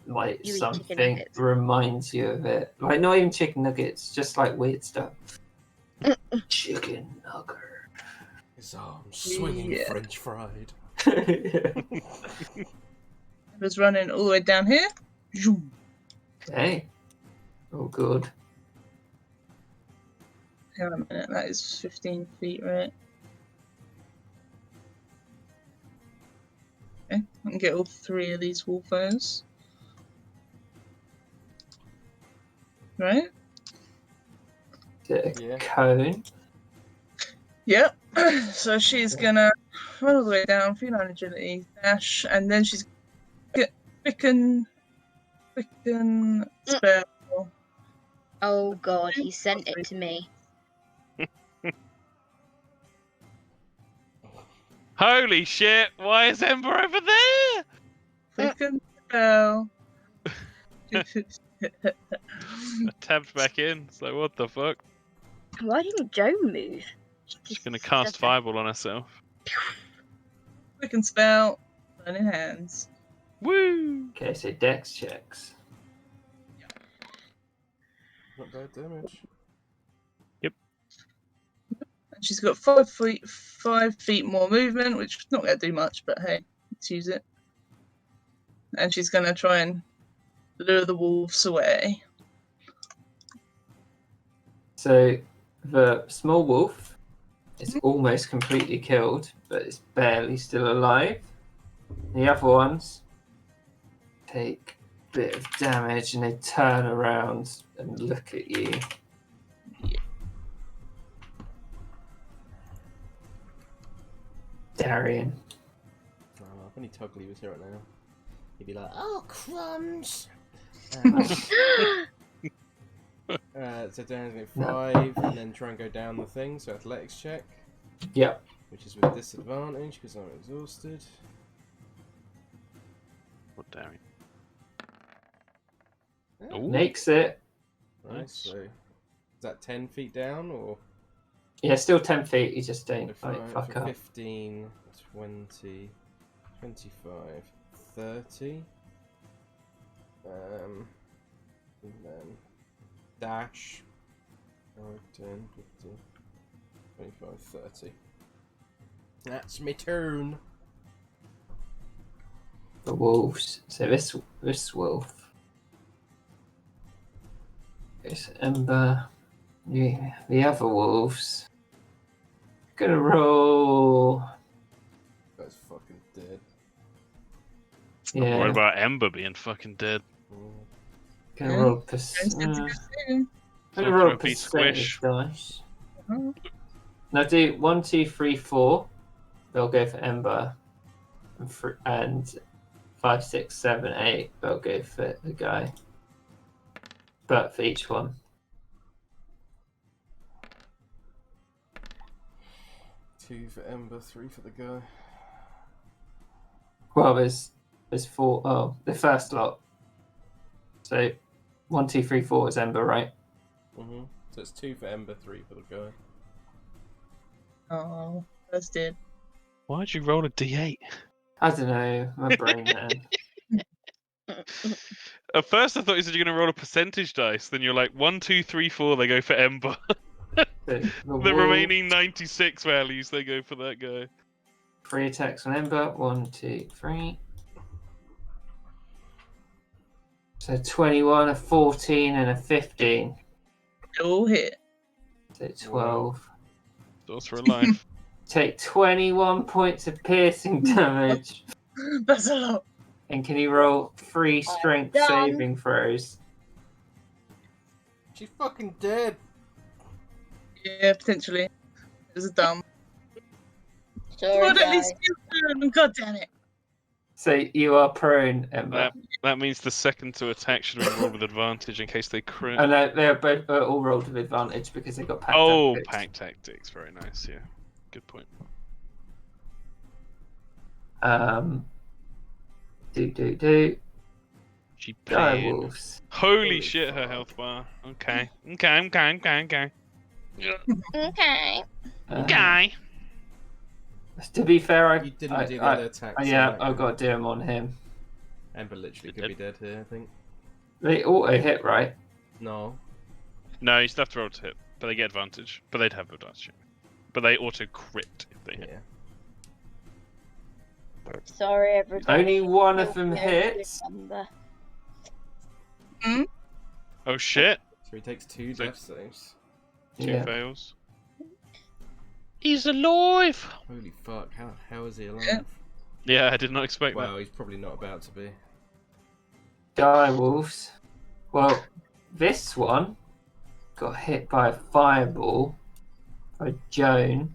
like You eat chicken something nuggets. reminds you of it. Like not even chicken nuggets, just like weird stuff. Chicken nugget. His arms swinging Yeah. French fried. It was running all the way down here. Zoom. Hey. Oh, good. Hang on a minute, that is 15 feet, right? Okay, I can get all 3 of these wolfos. Right? Get a Yeah. cone. Yep. So she's gonna run all the way down, feline agility, dash, and then she's get quicken spell. Oh God, he sent it to me. Holy shit! Why is Ember over there? Quicken spell. I tabbed back in. It's like, what the fuck? Why didn't Joe move? She's gonna cast Fireball on herself. Quicken spell. Burning hands. Woo! Okay, so dex checks. Not bad damage. And she's got 5 feet more movement, which is not going to do much, but hey, let's use it. And she's going to try and lure the wolves away. So the small wolf is almost completely killed, but it's barely still alive. The other ones take a bit of damage and they turn around and look at you. Darian. Oh, if only Tugly was here right now, he'd be like, "Oh, crumbs!" So Darren's going 5, and then try and go down the thing. So athletics check. Yep. Which is with disadvantage because I'm exhausted. What Darian? Oh, Ooh. Makes it. nice. So is that 10 feet down or? Yeah, still 10 feet. You just don't So like, fuck up. 15, 20, 25, 30. And then dash. 5, 10, 15, 25, 30. That's my turn. The wolves. So this wolf is Ember. The other wolves. Gonna roll. That's fucking dead. I'm worried Yeah. about Ember being fucking dead. Gonna Yeah. roll It's a good thing. gonna roll Throw a piece of percentage squish. dice. Oh, Now do 1, 2, 3, 4. They'll go for Ember, and 5, 6, 7, 8. They'll go for the guy. But for each one. 2 for Ember, 3 for the guy. Well, there's 4. Oh, the first lot. So 1, 2, 3, 4 is Ember, right? So it's 2 for Ember, 3 for the guy. oh, that's dead. Why'd you roll a d8? I don't know. My brain, man. At first, I thought you said you're going to roll a percentage dice. Then you're like, 1, 2, 3, 4, they go for Ember. The The remaining 96 values, they go for that guy. 3 attacks on Ember. 1, 2, 3. So 21, a 14, and a 15. All hit. So 12. Thoughts for a life. Take 21 points of piercing damage. That's a lot. And can you roll 3 strength done. saving throws? She's fucking dead. Yeah, potentially. It was dumb. Sorry, What at guys. least you done? God damn it. So you are prone, Ember. That means the second to attack should have been rolled with advantage in case they crit. And they're both all rolled with advantage because they got packed Oh, tactics. pack tactics. Very nice, yeah. Good point. Do. She Die paid. wolves. Holy Holy shit, her fuck. health bar. Okay. Okay. Okay. To be fair, You didn't do the other attacks. yeah, I've got to do them on him. Ember literally She could be dead here, I think. They auto hit, right? No. No, you still have to roll to hit, but they get advantage. But they'd have advantage. But they auto crit if they hit. Yeah. Sorry, everybody. Only one of them No, hits. remember. Oh shit. So he takes 2 So- death saves. 2 Yeah. fails. He's alive! Holy fuck, how is he alive? Yeah, I did not expect Well, he's probably not about to be. Die wolves. Well, this one got hit by a fireball by Joan.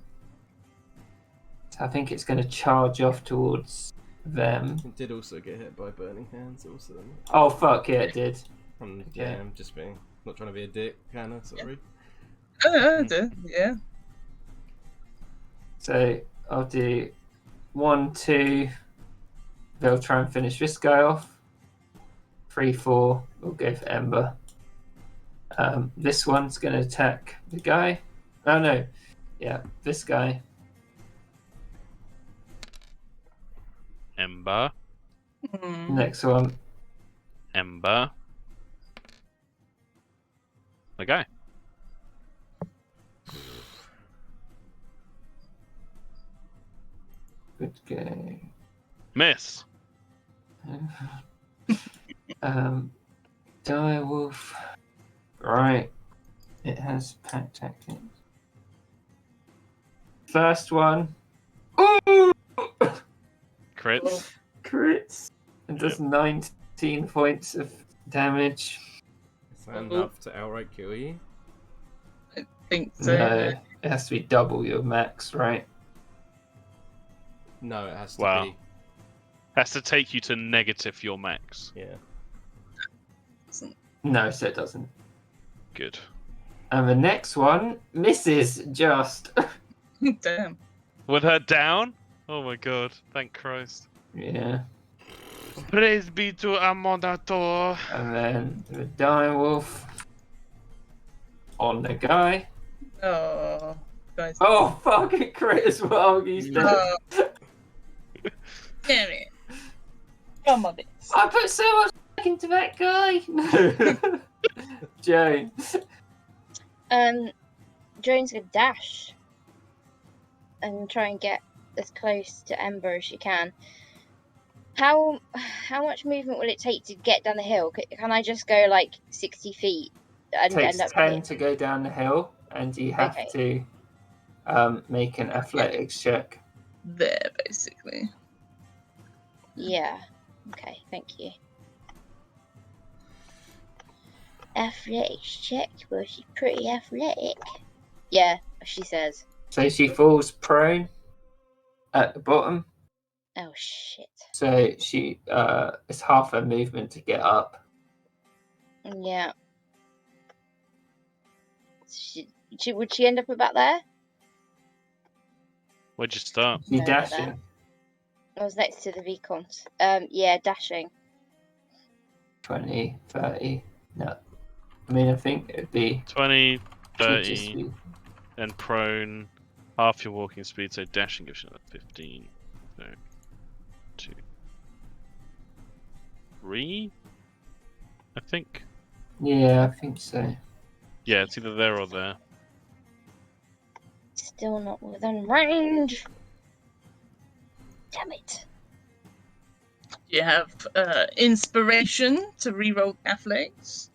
So I think it's going to charge off towards them. He did also get hit by burning hands also. Oh fuck yeah, it did. Yeah, Okay. I'm just being not trying to be a dick, kinda, sorry. Oh, I do. Yeah. So I'll do 1, 2. They'll try and finish this guy off. 3, 4. We'll go for Ember. This one's going to attack the guy. Oh no. Yeah, this guy. Ember. Next one. Ember. The guy. Good game. Miss. Direwolf. Right. It has pack tactics. First one. Ooh! Crits. Crits. It does 19 points of damage. Is that enough to outright kill you? I think so. No, it has to be double your max, right? No, it has to Wow. be. Has to take you to negative your max. Yeah. No, so it doesn't. Good. And the next one misses just. Damn. With her down? Oh my god. Thank Christ. Yeah. Praise be to Amodator. And then the direwolf on the guy. Oh, guys. Oh, fuck it, crit as well. He's dead. Damn it. Come on, this. I put so much into that guy. Joan. Joan's gonna dash and try and get as close to Ember as she can. How much movement will it take to get down the hill? Can I just go like 60 feet and Takes end up 10 here? to go down the hill, and you have to make an athletics check. There, basically. Yeah. Okay, thank you. Athletics check. Well, she's pretty athletic. Yeah, she says. So she falls prone at the bottom. Oh shit. So she it's half her movement to get up. Yeah. Would she end up about there? Where'd you start? She No, dashing. I was next to the Vicomte. Yeah, dashing. 20, 30. No. I mean, I think it'd be 20, teacher 30, speed. and prone. Half your walking speed, so dashing gives you another 15. So, 2, 3, I think. Yeah, I think so. Yeah, it's either there or there. Still not within range. Damn it. You have inspiration to reroll athletics.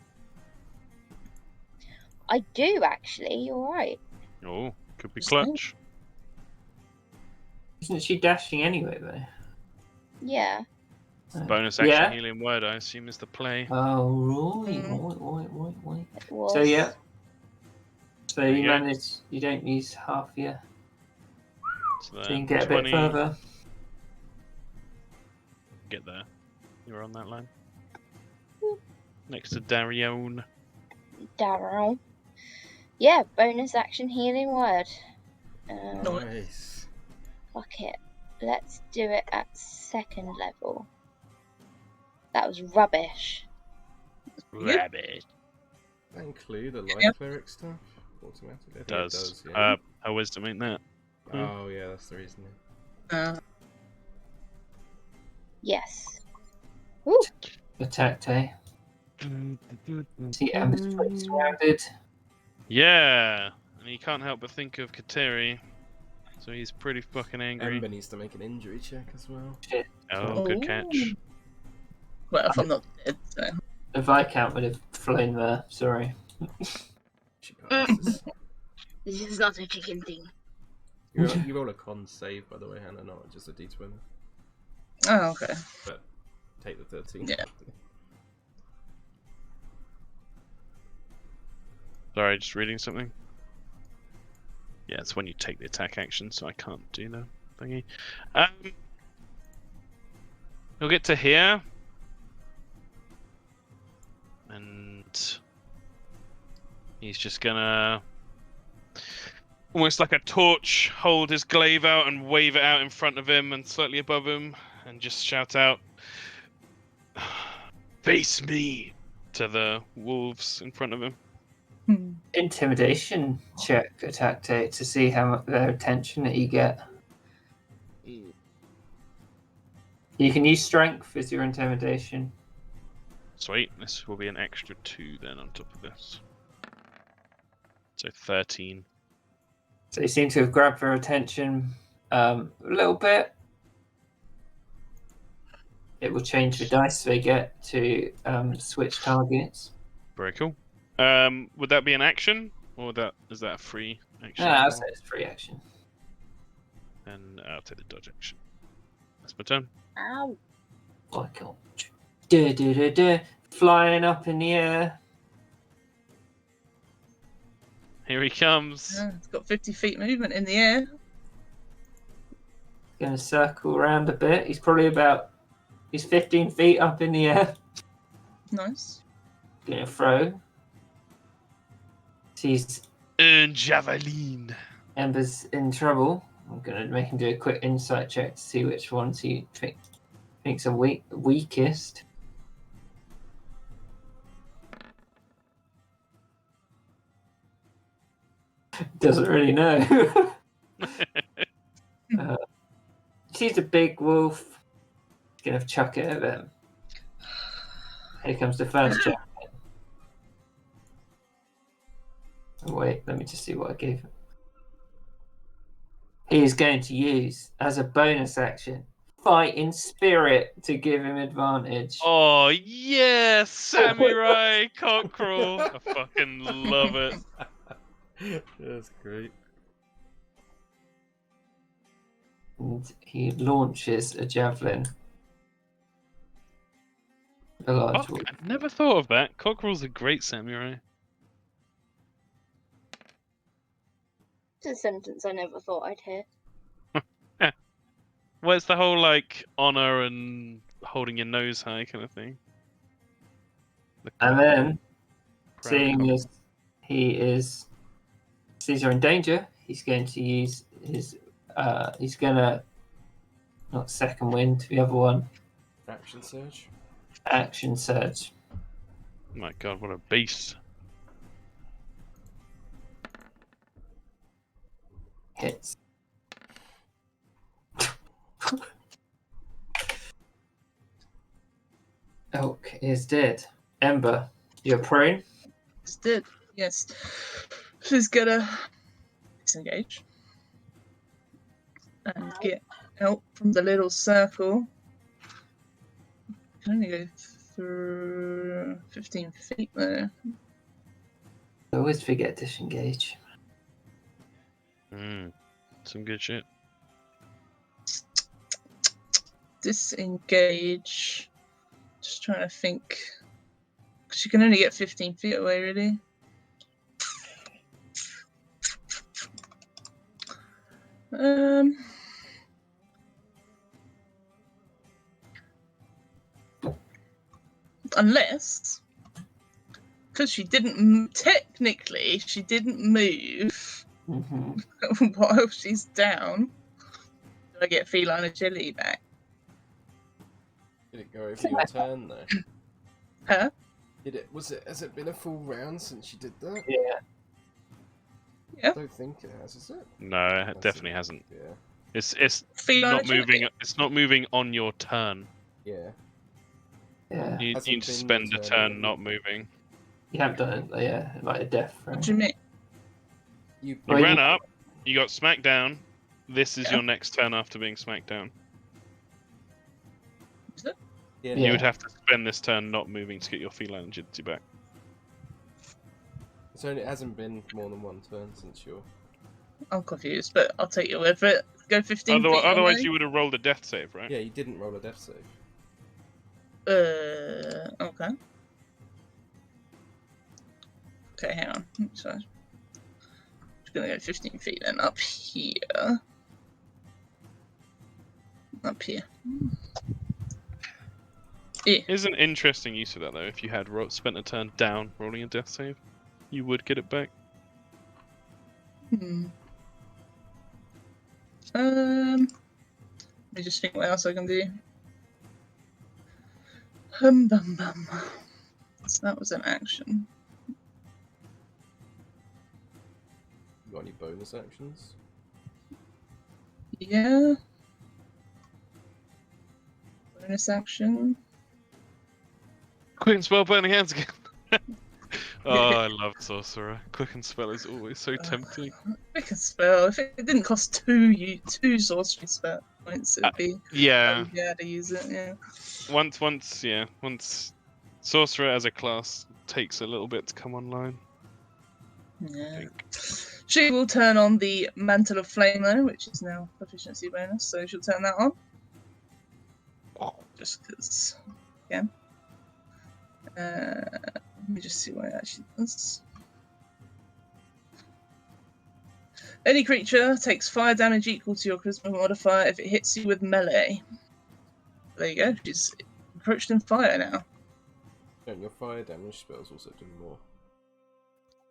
I do actually. You're right. Oh, could be Just think. clutch. Isn't she dashing anyway, though? Yeah. Bonus action Yeah. healing word, I assume, is the play. Oh, right. Mm. Right. It was. So, yeah. So There you you go. manage, you don't use half your, So so you then can get a 20, bit further. Get there. You're on that line. Next to Darion. Daryl. Yeah, bonus action healing word. Nice. Fuck it. Let's do it at second level. That was rubbish. Rabbit. Does that include the light Yep. cleric stuff? Automatically? I think Does. It does, yeah. Her wisdom ain't that. Oh, yeah, that's the reason. Yes. Attack day. See Ember's pretty surrounded. Yeah, and he can't help but think of Kateri, so he's pretty fucking angry. Ember needs to make an injury check as well. Oh, good catch. Well, if I'm not dead, so. The Viscount would have flown there, sorry. She passes. This is not a chicken thing. You roll a con save, by the way, Hannah, not just a d20. Oh, okay. But take the 13. Yeah. Sorry, just reading something. Yeah, it's when you take the attack action, so I can't do the thingy. He'll get to here. And he's just gonna, almost like a torch, hold his glaive out and wave it out in front of him and slightly above him, and just shout out, "Face me!" to the wolves in front of him. Intimidation check attack day to see how much their attention that you get. You can use strength as your intimidation. Sweet. This will be an extra 2 then on top of this. So 13. So you seem to have grabbed her attention a little bit. It will change the dice they get to switch targets. Very cool. Would that be an action, or is that a free action? I'll as say well? it's free action. And I'll take the dodge action. That's my turn. Ow. Oh, I can't. Flying up in the air. Here he comes. Yeah, it's got 50 feet movement in the air. Going to circle around a bit. He's 15 feet up in the air. Nice. Going to throw. Sees Un javelin. Ember's in trouble. I'm going to make him do a quick insight check to see which ones he thinks are weakest. Doesn't really know. She's a big wolf. He's going to chuck it at them. Here comes the first javelin. Oh, wait, let me just see what I gave him. He is going to use, as a bonus action, Fighting Spirit to give him advantage. Oh yeah, samurai cockerel. I fucking love it. That's great. And he launches a javelin. A large Fuck, wolf. I never thought of that. Cockerel's a great samurai. It's a sentence I never thought I'd hear. Well, it's the whole like honor and holding your nose high kind of thing. And then, Crown seeing cockerel. as he sees her in danger, he's going to use his. He's gonna not second wind. The other one, Action surge. action surge. My God, what a beast! Hits. Elk is dead. Ember, you're prone. It's dead. Yes. She's gonna disengage and get out from the little circle. Can only go through 15 feet there. I always forget disengage. Some good shit. Disengage. Just trying to think. She can only get 15 feet away, really. Unless, because she didn't technically, she didn't move while she's down. Do I get feline agility back? Did it go over your turn though? Huh? Has it been a full round since you did that? Yeah. I don't think it has, is it? No, it definitely hasn't. Yeah. It's Feline not agility. moving. It's not moving on your turn. Yeah. Yeah. You Hasn't need to been spend a your turn, turn then. not moving. You haven't done it, yeah, like a death throw. What do you mean? You You Well, ran you- up. You got smacked down. This is Yeah. your next turn after being smacked down. Is it? Yeah. You would have to spend this turn not moving to get your feline agility back. It hasn't been more than one turn since you're. I'm confused, but I'll take your word for it. Go 15 feet Otherwise, away. you would have rolled a death save, right? Yeah, you didn't roll a death save. Okay. Okay, hang on. So, just gonna go 15 feet then up here. Up here. Yeah. Here's an interesting use of that, though. If you had spent a turn down rolling a death save, you would get it back. Let me just think what else I can do. Bum. So that was an action. You got any bonus actions? Yeah. bonus action. Quick and spell burning hands again. Oh, I love sorcerer. Quick and spell is always so tempting. Quick and spell. If it didn't cost two sorcery spell points, it'd be Yeah. yeah to use it. Yeah. Once sorcerer as a class takes a little bit to come online. I Yeah. think. She will turn on the Mantle of Flame though, which is now proficiency bonus, so she'll turn that on. Just because, again. Let me just see what it actually does. Any creature takes fire damage equal to your charisma modifier if it hits you with melee. There you go. She's approached in fire now. Don't your fire damage spells also do more?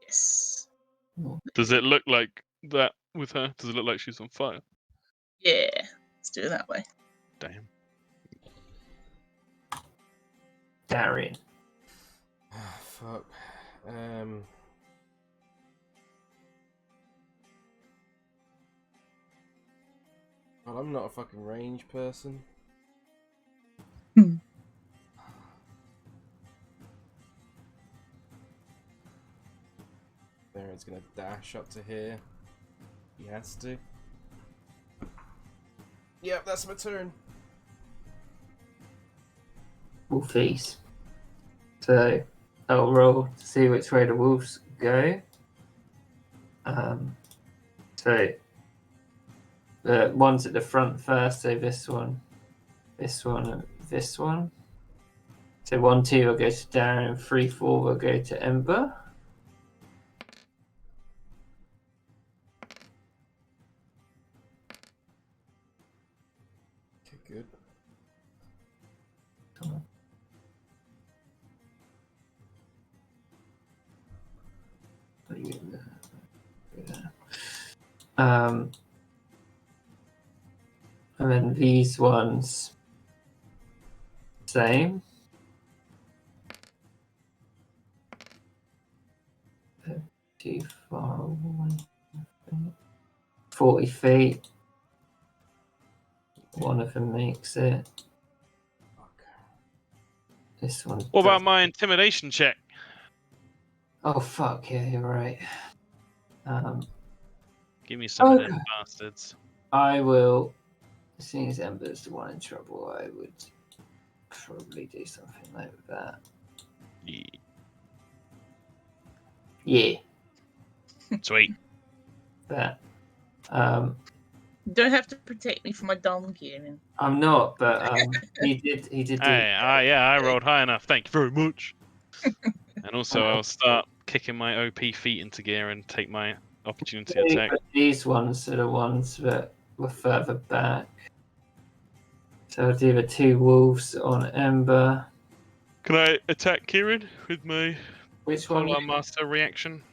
Yes. Does it look like that with her? Does it look like she's on fire? Yeah. Let's do it that way. Damn. Darian. Fuck. Well, I'm not a fucking range person. Hmm. Darren's gonna dash up to here. He has to. Yep, that's my turn. Wolfies. So I'll roll to see which way the wolves go. So the ones at the front first, so this one, and this one. So 1, 2 will go to Darren, 3, 4 will go to Ember. Okay, good. Come on. Put you in there. Go there. And then these ones, same. Too far away. 40 feet. One of them makes it. Fuck. This one. What about doesn't. my intimidation check? Oh fuck yeah, you're right. Give me some of them Okay. bastards. I will. Seeing as Ember's the one in trouble, I would probably do something like that. Yeah. Yeah, Sweet. that. You don't have to protect me from my donkey. I mean. I'm not, but he did do. Hey, I rolled high enough. Thank you very much. And also, I'll start kicking my OP feet into gear and take my opportunity attack. These ones are the ones that were further back. So I'll do the 2 wolves on Ember. Can I attack Kieran with my Which one? Polar Master reaction?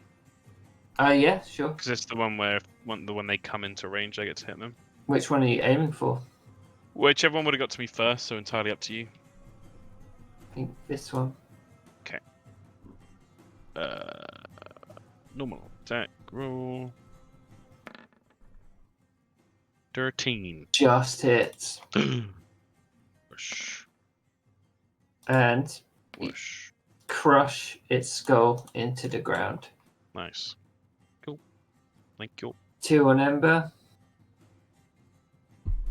Yeah, sure. Because it's the one where when they come into range, I get to hit them. Which one are you aiming for? Whichever one would have got to me first, so entirely up to you. I think this one. Normal attack roll. 13. Just hits. Whoosh. And Whoosh. crush its skull into the ground. Nice. Cool. Thank you. 2 on Ember.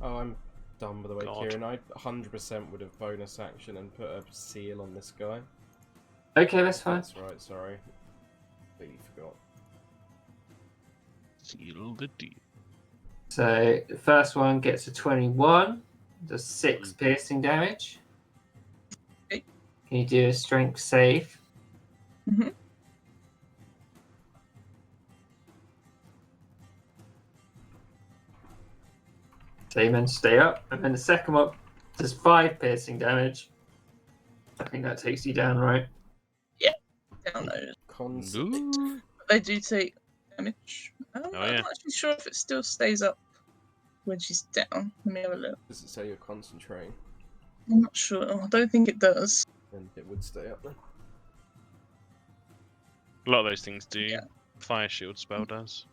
Oh, I'm dumb by the way, God. Kieran. I 100% would have bonus action and put a seal on this guy. Okay, that's fine. That's right, sorry. Completely forgot. Seal the deal. So the first one gets a 21, does 6 piercing damage. Okay. Can you do a strength save? Mhm. So you manage to stay up, and then the second one does 5 piercing damage. I think that takes you down, right? Down those. Cons. Ooh. They do take damage. I'm Oh, not yeah. actually sure if it still stays up when she's down. Let me have a look. Does it say you're concentrating? I'm not sure. I don't think it does. Then it would stay up then. A lot of those things do. Yeah. Fire shield spell does.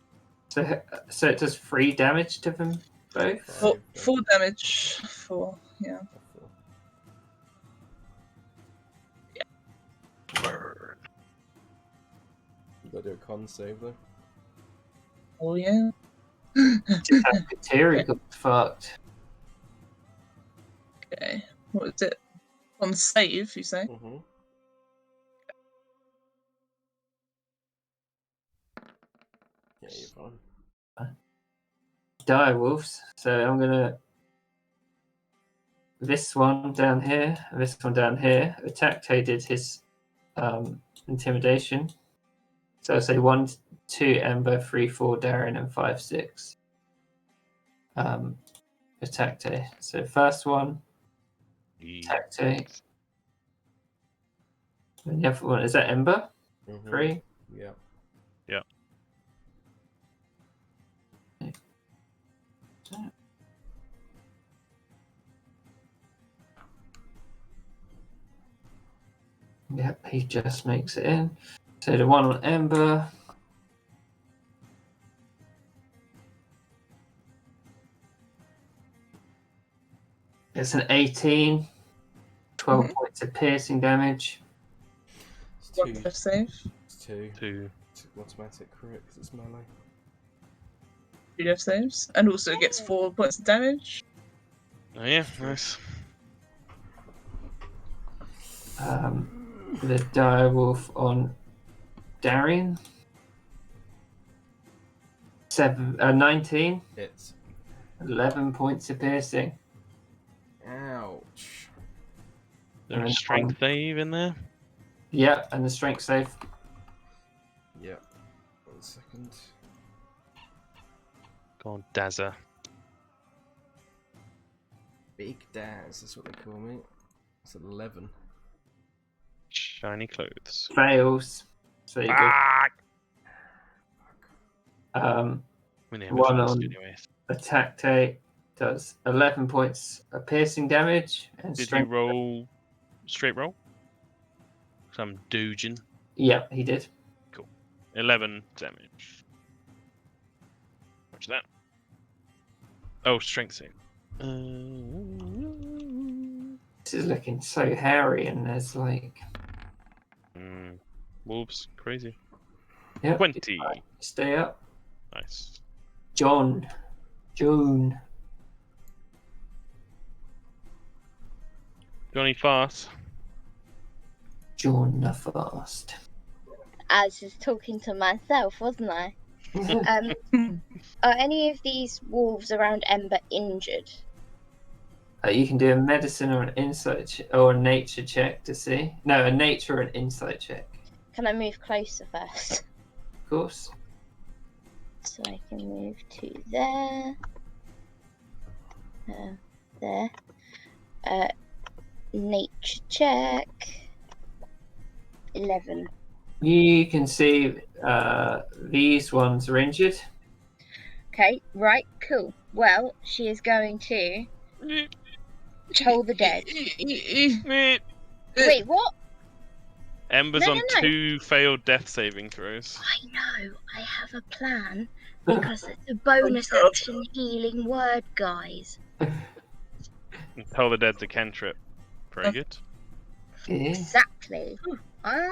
So it does 3 damage to them both? Five, Four damage. 4, yeah. Gotta do a con save though. Oh yeah. Just have Kateri got fucked. Okay. What is it? On save, you say? Mm-hmm. Yeah, you're fine. Dire wolves. So I'm gonna this one down here, this one down here. Attack did his intimidation. So say 1, 2 Ember, 3, 4 Darren, and 5, 6. Attack. So first one, attack. And the other one is that Ember? Mm-hmm. 3. Yeah. Yep, he just makes it in. So the one on Ember. It's an 18. 12 points of piercing damage. It's One 2. death save. It's 2. 2. It's automatic crit because it's melee. 2 death saves. And also gets 4 points of damage. Oh yeah, nice. The direwolf on Darian. 19. Hits. 11 points of piercing. Ouch. There's And a strength save in there. Yeah, and the strength save. Yep. 1 second. Go on, Dazza. Big Daz, that's what they call me. It's 11. Shiny clothes. Fails. So you go. I mean, they One haven't on anyway. attack does 11 points of piercing damage and Did he strength. roll straight roll? Some doogin. Yeah, he did. 11 damage. Watch that. Oh, strength save. This is looking so hairy, and there's like. Wolves, crazy. Yep. 20. Stay up. Nice. June. Johnny Fast. John the Fast. I was just talking to myself, wasn't I? Are any of these wolves around Ember injured? You can do a medicine or an insight or a nature check to see. No, a nature or an insight check. Can I move closer first? Of course. So I can move to there. There. Nature check. 11. You can see these ones are injured. Okay, right, cool. Well, she is going to toll the dead. Wait, what? Ember's No, on no. 2 failed death saving throws. I know, I have a plan. Because it's a bonus God. action healing word, guys. Tell the dead's a cantrip. Very good. Yeah. Exactly.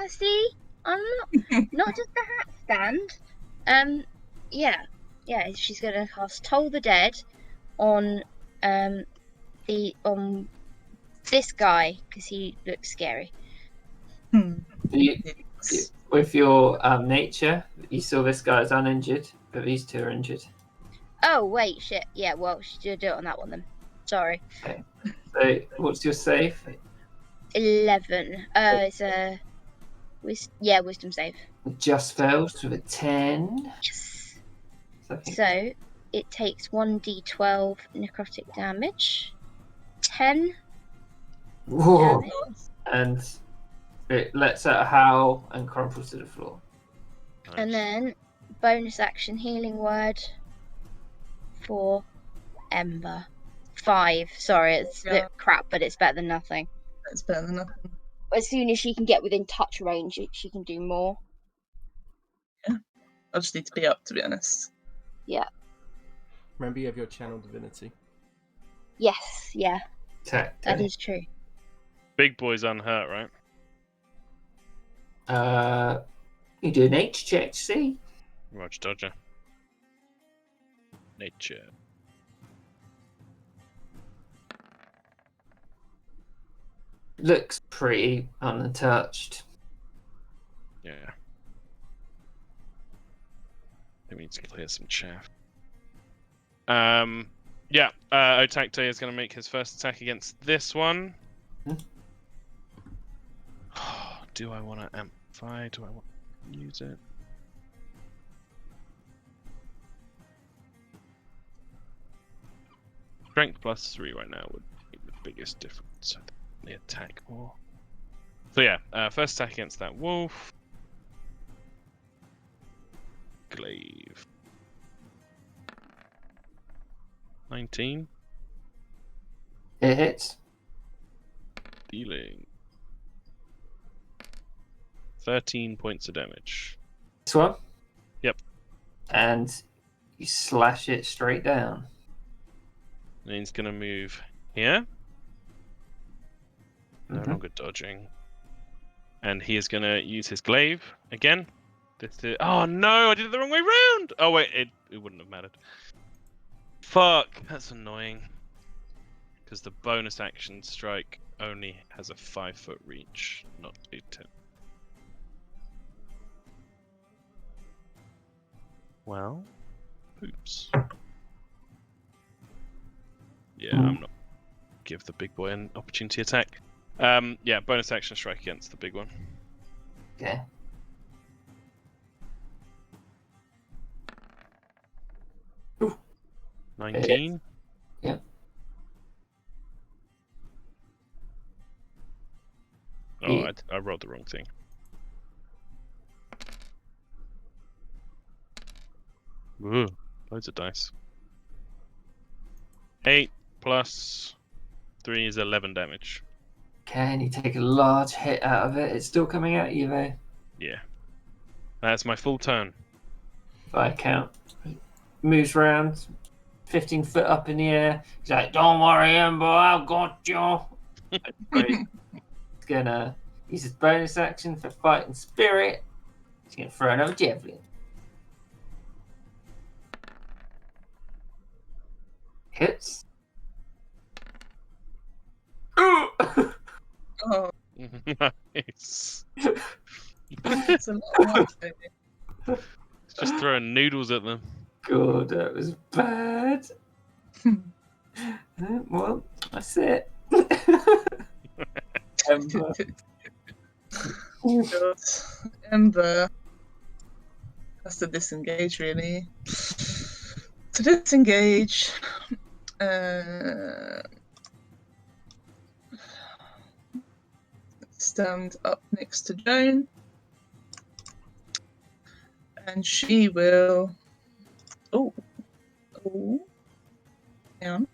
See, I'm not just a hat stand. Yeah, she's gonna cast Toll the Dead on this guy because he looks scary. With your nature, you saw this guy is uninjured, but these two are injured. Oh wait, shit. Yeah, well, she'll do it on that one then. Sorry. Okay. So, what's your save? 11. It's a wisdom save. It just fails with a 10. Yes. So, So it takes 1d12 necrotic damage. 10 whoa. damage. And it lets out a howl and crumples to the floor. Nice. And then bonus action healing word for Ember. 5. Sorry, it's a bit crap, but it's better than nothing. That's better than nothing. As soon as she can get within touch range, she can do more. I just need to be up, to be honest. Yeah. Remember, you have your channel divinity. Yes, yeah, Attack. that is true. Big boy's unhurt, right? You do a nature check, see? Roger Dodger. Nature. Looks pretty untouched. Yeah. It needs to clear some chaff. Yeah, Otakte is going to make his first attack against this one. Do I want to amplify? Do I want to use it? Strength +3 right now would make the biggest difference. I think they attack more. So yeah, first attack against that wolf. Glaive. 19. It hits. Dealing 13 points of damage. This one? Yep. And you slash it straight down. And he's gonna move here. No Mhm. longer dodging. And he is gonna use his glaive again. This is... Oh no, I did it the wrong way round! Oh wait, it wouldn't have mattered. Fuck, that's annoying. Because the bonus action strike only has a 5-foot reach, not a 10. Well, oops. Yeah, I'm not give the big boy an opportunity attack. Yeah, bonus action strike against the big one. Okay. Ooh. 19. Yeah. Oh, Yeah. I rolled the wrong thing. Ooh, loads of dice. 8 plus 3 is 11 damage. Okay, and you take a large hit out of it. It's still coming at you though. Yeah. That's my full turn. If I count. Moves around, 15 foot up in the air. He's like, "Don't worry, Ember, I got you." He's gonna use his bonus action for fighting spirit. He's gonna throw another javelin. Hits. Ooh! Oh, Nice. that's a lot of work, baby. Just throwing noodles at them. God, that was bad. Well, that's it. Ember. God. Ember has to disengage, really. To disengage, stand up next to Joan, and she will. Oh, hang on.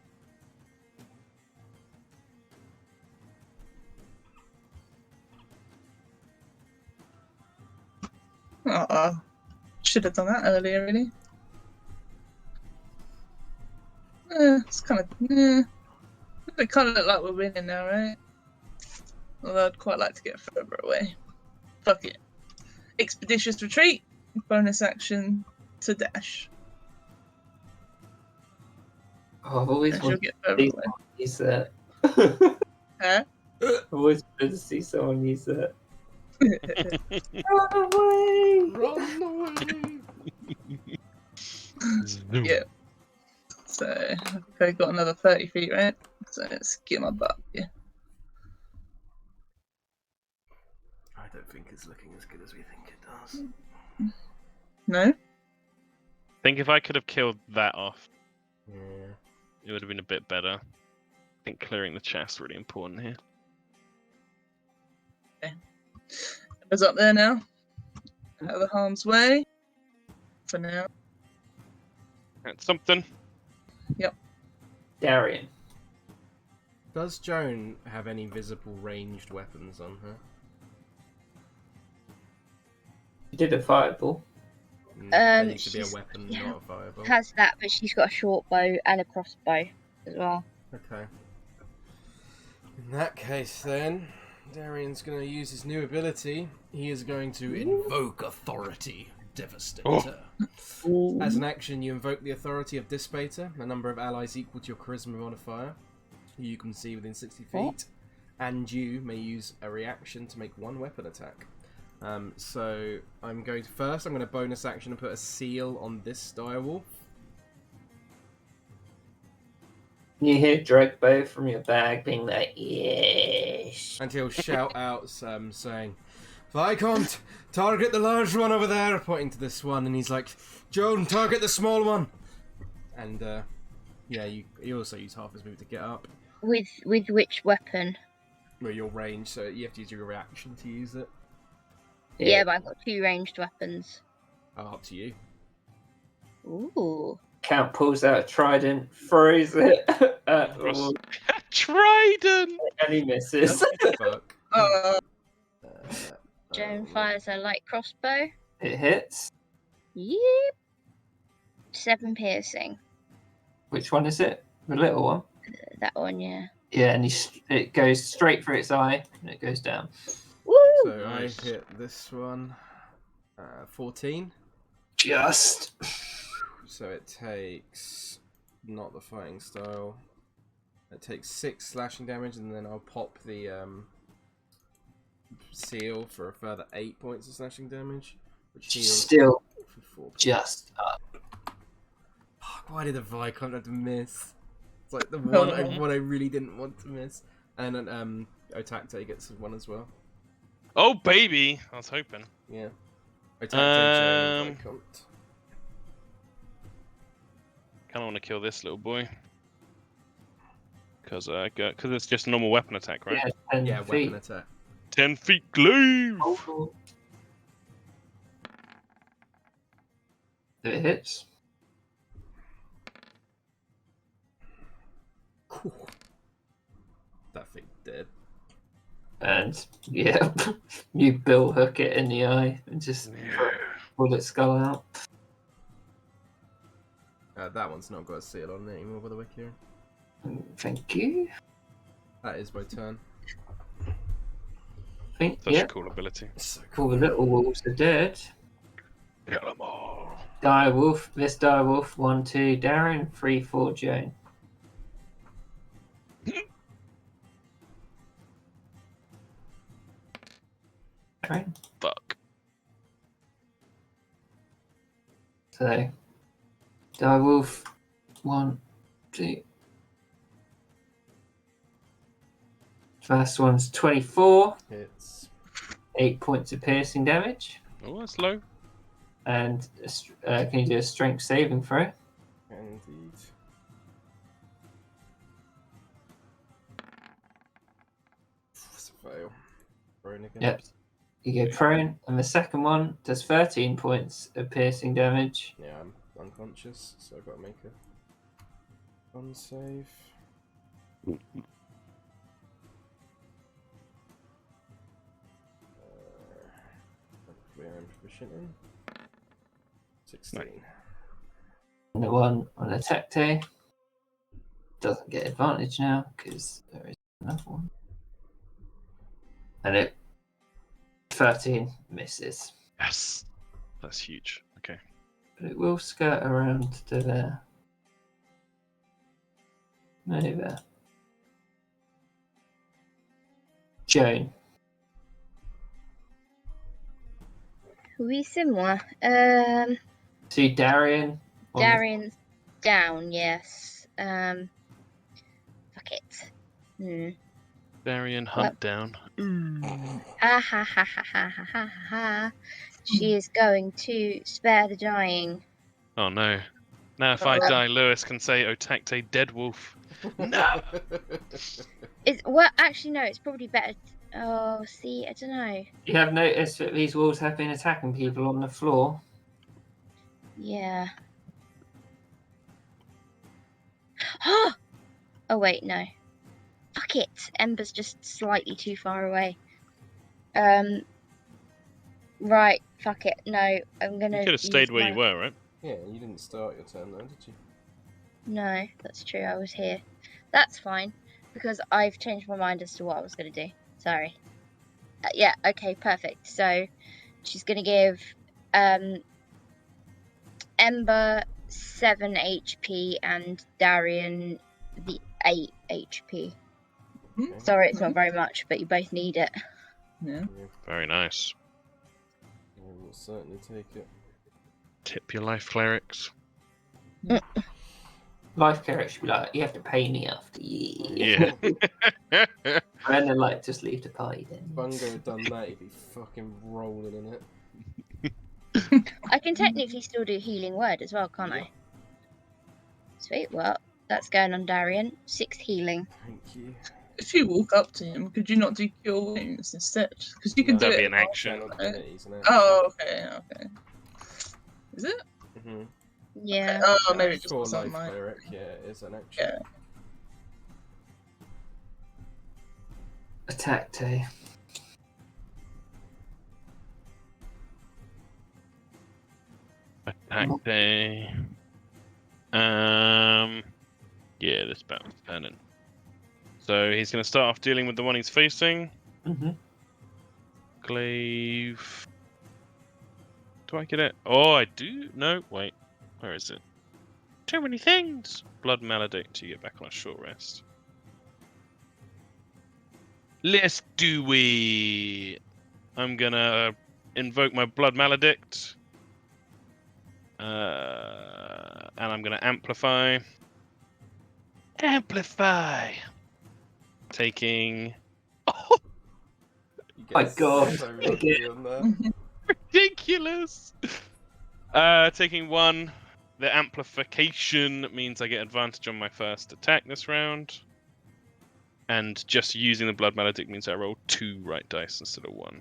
Should have done that earlier, really. It's kind of. It kind of look like we're winning now, right? Although I'd quite like to get further away. Fuck it. Expeditious retreat. Bonus action to dash. Oh, I've always And she'll wanted get to further see away. someone use that. Huh? I've always wanted to see someone use that. Run away! Run away! Yeah. So I think I got another 30 feet, right? So let's get my butt here. I don't think it's looking as good as we think it does. No? I think if I could have killed that off, Yeah. it would have been a bit better. I think clearing the chest really important here. Emma's up there now. Out of the harm's way. For now. That's something. Darian. Does Joan have any visible ranged weapons on her? You did a fireball. They need to be a she's- weapon, yeah. not a fireball. Has that, but she's got a short bow and a crossbow as well. Okay. In that case, then, Darian's going to use his new ability. He is going to invoke Authority Devastator. As an action, you invoke the authority of Dissipator, a number of allies equal to your charisma modifier, who you can see within 60 feet, and you may use a reaction to make one weapon attack. So I'm going to bonus action and put a seal on this direwolf. You hear Drogbo from your bag being like, yes. And he'll shout out saying, Viscount, target the large one over there, pointing to this one, and he's like, Joan, target the small one. And you also use half his move to get up. With which weapon? Well, your range, so you have to use your reaction to use it. Yeah, but I've got 2 ranged weapons. Oh, up to you. Ooh. Count pulls out a trident, throws it at Ross- all, Trident! and he misses. Fuck. Joan fires a light crossbow. It hits. Yep. 7 piercing. Which one is it? The little one? That one, yeah. Yeah, and it goes straight for its eye, and it goes down. Woo! So Nice. I hit this one. 14. Just. So it takes not the fighting style. It takes 6 slashing damage, and then I'll pop the seal for a further 8 points of slashing damage, which heals Still for 4 points. just up. Fuck, why did the Viscount have to miss? It's like the one I really didn't want to miss. And then Otacte gets 1 as well. Oh, baby! I was hoping. Yeah. Otacte, Joan, Viscount. Kind of want to kill this little boy. Because it's just a normal weapon attack, right? Yeah, 10 Yeah, feet. weapon attack. 10 feet glaive! Oh. It hits. Cool. That thing dead. And yeah, you bill hook it in the eye and just pull its skull out. That one's not got a seal on it anymore, by the way, Kieran. Thank you. That is my turn. I think, Such yeah, a cool ability. So all the little wolves are dead. Kill them all. Direwolf, this direwolf, 1, 2, Darren, 3, 4, Joan. Right. Fuck. So, direwolf, 1, 2. First one's 24, Hits. 8 points of piercing damage. Oh, that's low. And can you do a strength saving throw? Indeed. It's a fail. Prone again. Yep. You go prone, and the second one does 13 points of piercing damage. Yeah, I'm unconscious, so I've got to make a fun save. Hopefully I'm proficient in. 16. And the one on attack day doesn't get advantage now because there is another one. And it 13 misses. Yes. That's huge. Okay. But it will skirt around to there. Maybe there. Joan. Oui, c'est moi. See Darian. on the- Darian's down, yes. Fuck it. Darian hunt down. Ha ha ha ha ha ha ha ha. She is going to spare the dying. Oh no. Now if I die, Lewis can say Otacte dead wolf. No! Well, actually, no, it's probably better. Oh, see, I don't know. You have noticed that these wolves have been attacking people on the floor. Yeah. Oh, wait, no. Fuck it. Ember's just slightly too far away. Right, fuck it. No, I'm gonna. You could have stayed where you were, right? Yeah, you didn't start your turn though, did you? No, that's true. I was here. That's fine, because I've changed my mind as to what I was gonna do. Sorry. Yeah, okay, perfect. So she's going to give Ember 7 HP and Darian the 8 HP. Mhm. Sorry, it's not very much, but you both need it. Yeah. Very nice. I will certainly take it. Tip your life clerics. Life cleric should be like, you have to pay me after you. Yeah. And then like just leave the party then. Bungo had done that, he'd be fucking rolling in it. I can technically still do healing word as well, can't I? Sweet. Well, that's going on Darian. 6 healing. Thank you. If you walk up to him, could you not do cure wounds instead? Because you can No, do That'd it. be an action. Channel divinity's an action. Oh, okay. Is it? Mm-hmm. Yeah. Oh, maybe it just For wasn't life mine. cleric, yeah, it is an action. Yeah. Attack day. Attack day. Yeah, this battle's turning. So he's going to start off dealing with the one he's facing. Mm-hmm. Glaive. Do I get it? Oh, I do? No, wait. Where is it? Too many things! Blood Maledict, you get back on a short rest. Let's do it! I'm gonna invoke my Blood Maledict. And I'm gonna amplify. Amplify! Taking... Oh, You My get God. so lucky on that. ridiculous! Taking 1. The amplification means I get advantage on my first attack this round. And just using the Blood Maledict means I roll 2 right dice instead of 1.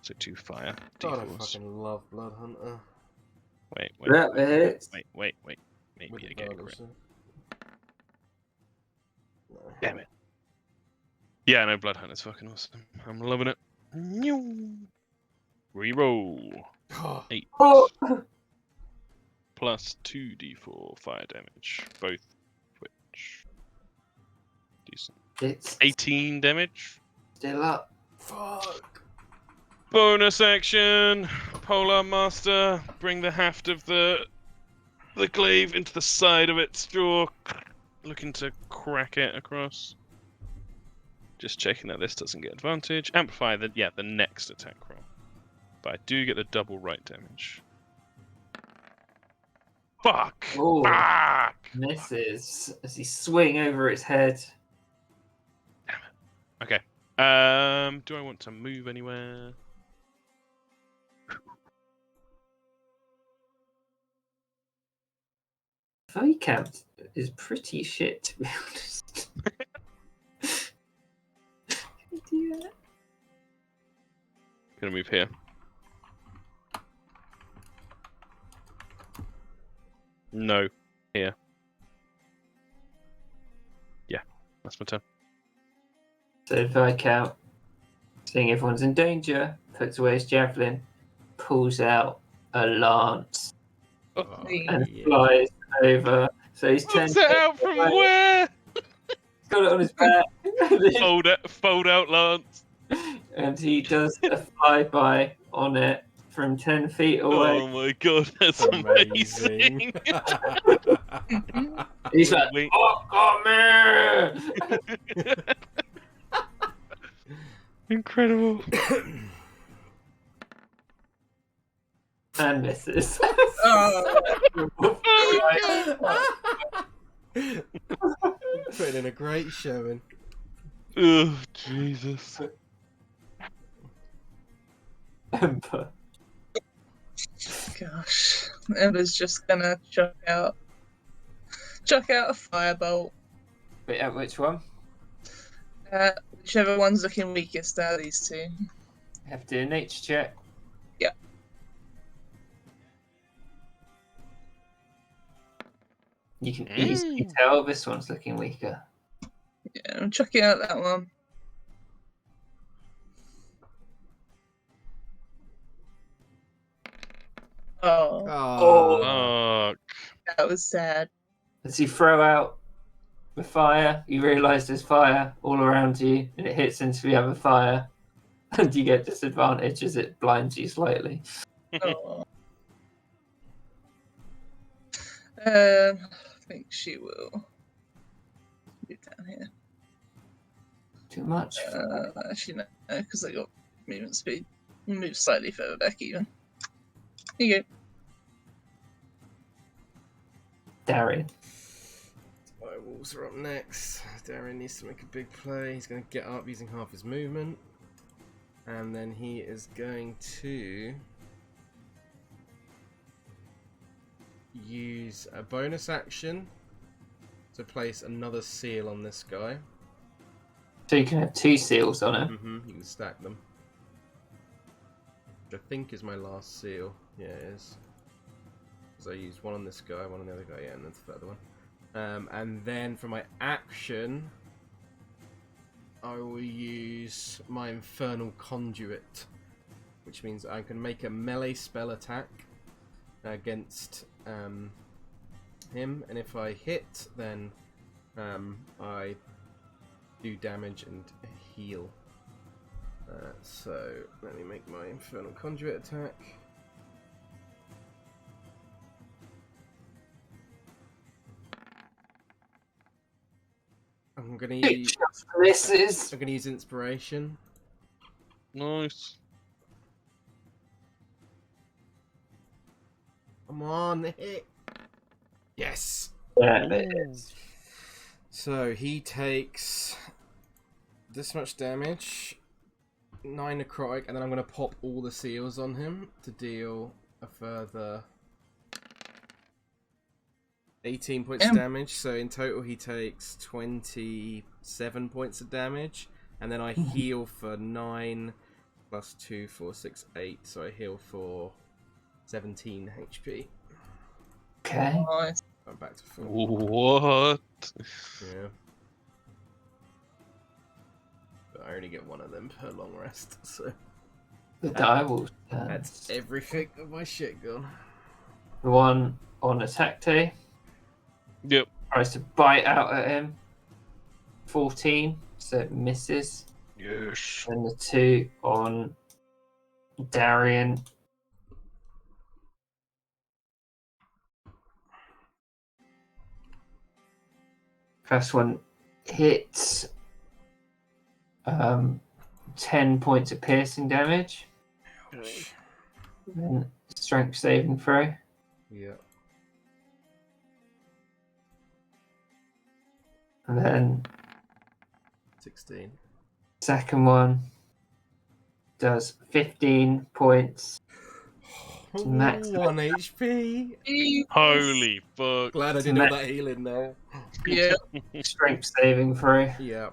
So 2 fire. God, I D4s. fucking love Blood Hunter. Wait. That hits. Wait. Maybe With I get it advantage, correct. so. No. Damn it. Yeah, no, Blood Hunter's fucking awesome. I'm loving it. Reroll. 8 Oh. plus 2d4 fire damage. Both which. Decent. It's 18 damage. still up. Fuck! Bonus action! Polar Master, bring the haft of the glaive into the side of its jaw. Looking to crack it across. Just checking that this doesn't get advantage. Amplify the next attack roll. But I do get the double right damage. Fuck! Oh. Fuck! Misses as he swing over its head. Okay. Do I want to move anywhere? Viscount is pretty shit, to be honest. Yeah. Gonna move here. No. Here. Yeah, that's my turn. So Viscount, seeing everyone's in danger, puts away his javelin, pulls out a lance, Oh, and yeah. flies over. So he's Pulls 10 it feet out from away. where? He's got it on his back. Fold out lance. And he does a flyby on it from 10 feet away. Oh my god, that's Amazing. amazing. He's like, Wait. oh, come here! Incredible. And misses. Putting in a great showing. Oh, Jesus. Ember. Gosh, Ember's just gonna chuck out a firebolt. But at which one? Whichever one's looking weakest out of these two. Have to do a nature check. Yeah. You can easily tell this one's looking weaker. Yeah, I'm chucking out that one. Oh, Oh. Fuck. that was sad. As you throw out the fire. You realise there's fire all around you, and it hits into the other fire, and you get disadvantage as it blinds you slightly. Oh. I think she will move down here. Too much. Actually, no, because I got movement speed. Move slightly further back, even. Here you go. Darian. Wolves are up next. Darren needs to make a big play. He's going to get up using half his movement. And then he is going to use a bonus action to place another seal on this guy. So you can have 2 seals on it. You can stack them. Which I think is my last seal. Yeah, it is. Because I used one on this guy, one on the other guy, yeah, and then the other one. And then for my action, I will use my Infernal Conduit, which means I can make a melee spell attack against him, and if I hit, then I do damage and heal. So let me make my Infernal Conduit attack. I'm gonna use. Misses. I'm gonna use inspiration. Nice. Come on, hit. Yes. Yeah, it is. So he takes this much damage, 9 necrotic, and then I'm gonna pop all the seals on him to deal a further 18 points of damage. So in total he takes 27 points of damage, and then I heal for 9 plus 2, 4, 6, 8. So I heal for 17 HP. Okay. Nice. I'm back to full. What? Yeah. But I only get one of them per long rest, so The die will that's everything of my shit gone. The one on attack day Yep. tries to bite out at him. 14, so it misses. Yes. And the 2 on Darian. First one hits 10 points of piercing damage. Then strength saving throw. Yeah. And then 16. second one does 15 points. Max. 1 HP. Holy fuck. Glad I did all that healing now. Yeah. Strength saving throw. Yeah.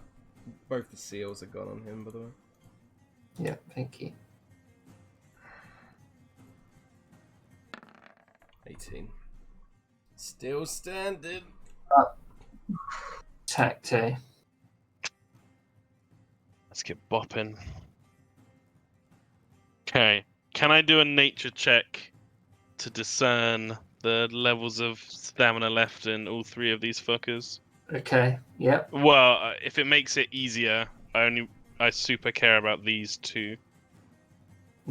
Both the seals are gone on him, by the way. Yeah, thank you. 18. Still standing. Attack day. Let's get bopping. Okay. Can I do a nature check to discern the levels of stamina left in all 3 of these fuckers? Okay, yep. Well, if it makes it easier, I super care about these 2.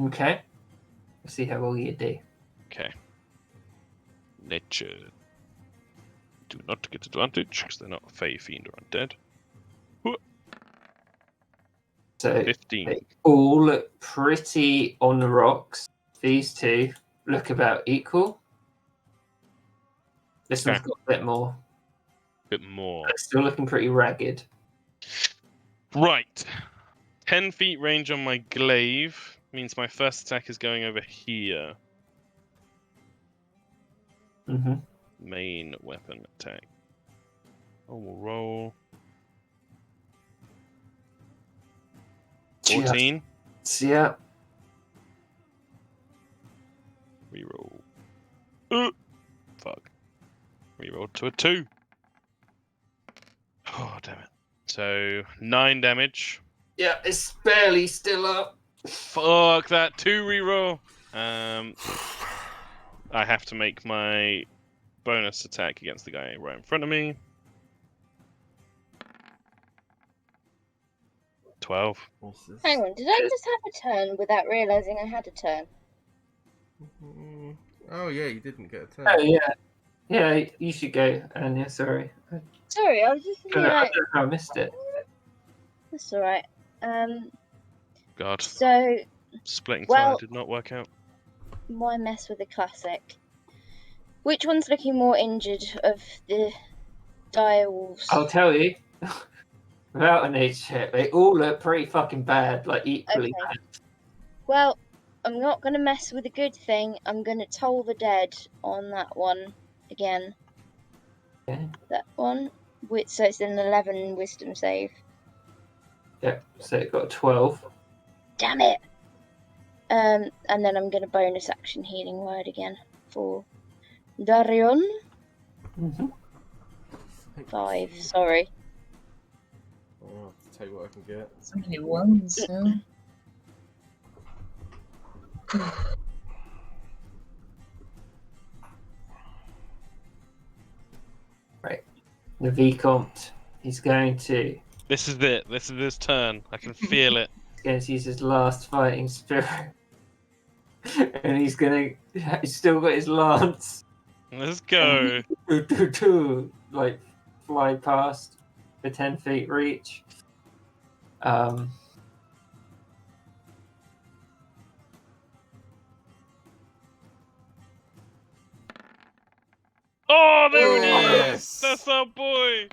Okay. Let's see how well you do. Okay. Nature. Do not get advantage because they're not Fey, Fiend, or Undead. So 15. they all look pretty on the rocks. These 2 look about equal. This one's got a bit more. Bit more. But it's still looking pretty ragged. Right. 10 feet range on my glaive means my first attack is going over here. Mm-hmm. Main weapon attack. Normal roll. 14. Yeah. Reroll. Fuck. Reroll to a 2. Oh, damn it. So, 9 damage. Yeah, it's barely still up. Fuck that. 2 reroll. I have to make my bonus attack against the guy right in front of me. 12. Misses. Hang on, did I just have a turn without realising I had a turn? Oh yeah, you didn't get a turn. Oh yeah, yeah. You should go, Anya. Sorry, Sorry, I was just I thinking don't like, know how I missed it. that's alright. God, So, splitting well- fire did not work out. why mess with a classic? Which one's looking more injured of the dire wolves? I'll tell you. Without an age check, they all look pretty fucking bad, like equally Okay. bad. Well, I'm not going to mess with a good thing. I'm going to toll the dead on that one again. Okay. That one. So it's an 11 wisdom save. Yep. So it got 12. Damn it! And then I'm going to bonus action healing word again for Darion. Mm-hmm. 5, sorry. I'll have to tell you what I can get. So many ones. Yeah. The Vicomte, he's going to This is it. This is his turn. I can feel it. use his last fighting spirit. And he's still got his lance. Let's go. Like fly past the 10 feet reach. Oh, there it Yes. is. That's our boy.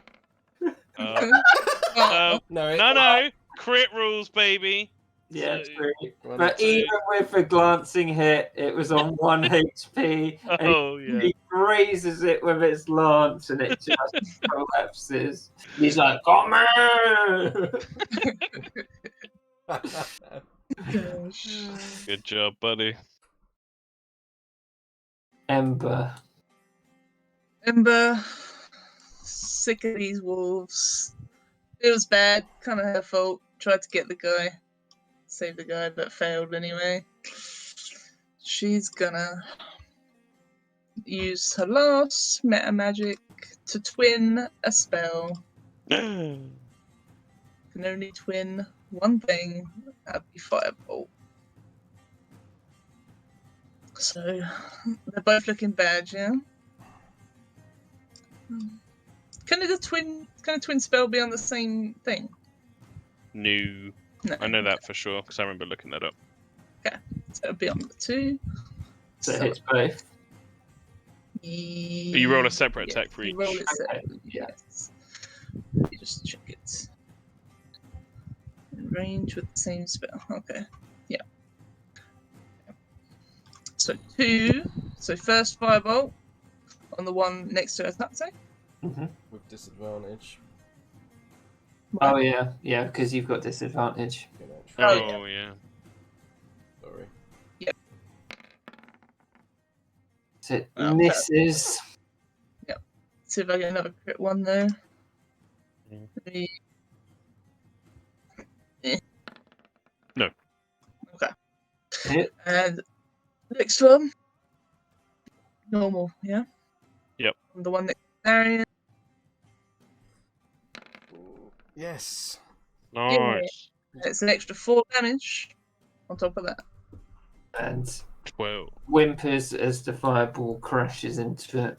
Oh, No, No. Crit rules, baby. Yeah, So- true. One, But two. even with a glancing hit, it was on 1 HP. And Oh, yeah. he grazes it with its lance and it just collapses. He's like, CORMYR! gosh. Good job, buddy. Ember. Ember, sick of these wolves. It was bad, kind of her fault. Tried to get the guy, save the guy, but failed anyway. She's gonna use her last meta magic to twin a spell. Can only twin one thing. That'd be Firebolt. So they're both looking bad, yeah. Can a twin spell be on the same thing? No. No. I know that for sure because I remember looking that up. So it'll be on the 2. So it hits both. You roll a separate attack for You roll each. it separately, yeah. yes. Let me just check it. In range with the same spell. Okay. Yeah. So 2. So first firebolt on the one next to her attack attack. with disadvantage. Oh, yeah, because you've got disadvantage. You know, Oh, yeah. Sorry. So it Oh, misses. See if I get another crit one though. Mm. Maybe- No. Okay. Hit. And next one. Normal, yeah? Yep. The one next to Darian. Yes. Nice. It's an extra 4 damage on top of that. And 12. whimpers as the fireball crashes into it.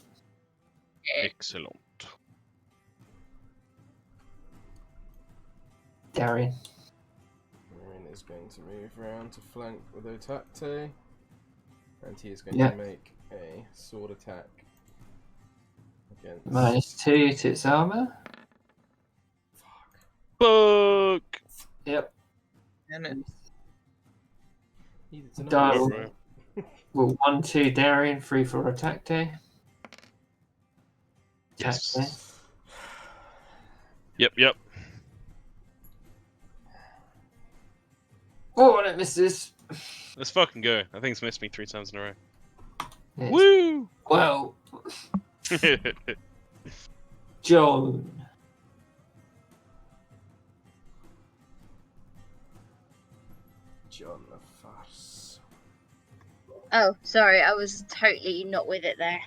Excellent. Darian. Marin is going to move around to flank with Otakte. And he is going Yeah. to make a sword attack against. -2 to its armor. Fuck. Yep. Damn it. Needed to know Dial. that. Well, 1-2 Darian, 3 for attack day. Attack day. Yes. Yep. Oh, and it misses. Let's fucking go. I think it's missed me 3 times in a row. Yes. Woo! Well, Joan. John the Farce. Oh, sorry, I was totally not with it there.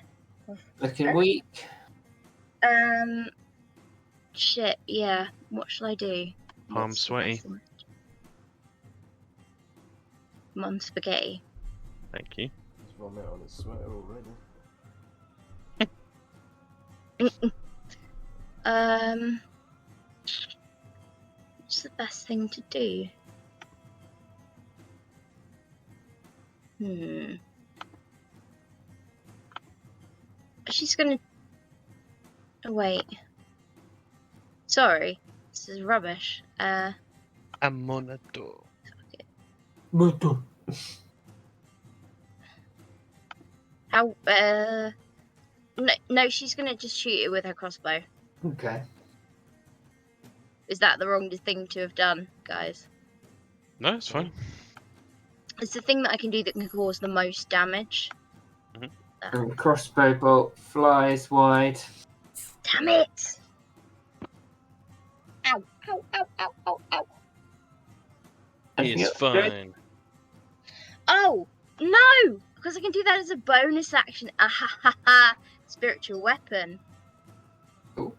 Looking weak. Shit, yeah. What shall I do? Palm What's the sweaty. best one? Pokemon spaghetti. Thank you. He's vomit on his sweater already. What's the best thing to do? She's gonna. Oh, wait. Sorry, this is rubbish. Amonador. How? No, she's gonna just shoot it with her crossbow. Okay. Is that the wrong thing to have done, guys? No, it's fine. It's the thing that I can do that can cause the most damage. And the crossbow bolt flies wide. Damn it! Ow! Ow! Ow! Ow! Ow! Ow! Anything It's else, Joe? fine. Oh no! Because I can do that as a bonus action. Ah ha ha ha! Spiritual weapon. Oh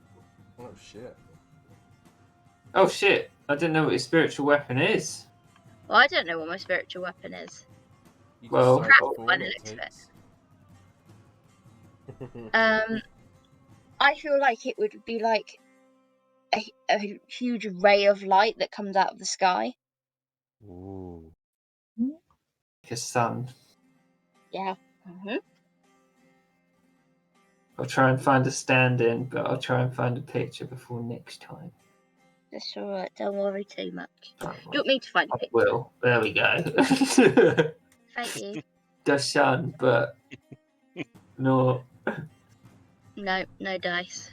shit. Oh shit! I didn't know what your spiritual weapon is. Well, I don't know what my spiritual weapon is. You Well- decide Crap, the by form the it looks of it. takes. I feel like it would be like a huge ray of light that comes out of the sky. Ooh. Like a sun. Yeah. I'll try and find a stand-in, but I'll try and find a picture before next time. That's alright. Don't worry too much. Right, Do you want me to find a I picture? will. There we go. Thank you. The sun, but no. No dice.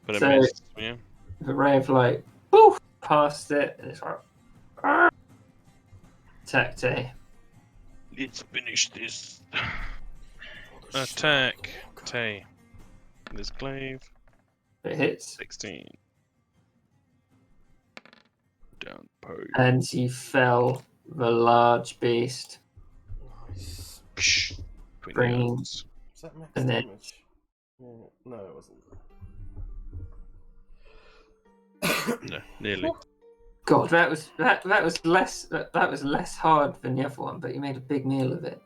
But it So- missed, yeah. The ray of light, poof, past it, and it's like, "Arr!" Attack day. Let's finish this. Attack. Tay. This glaive. It hits, 16. Down poke. and you fell the large beast. Nice. Psh. Between Bring- the eyes. Was that max And then- damage? Yeah. No, it wasn't. No, nearly. God, that was less hard than the other one, but you made a big meal of it.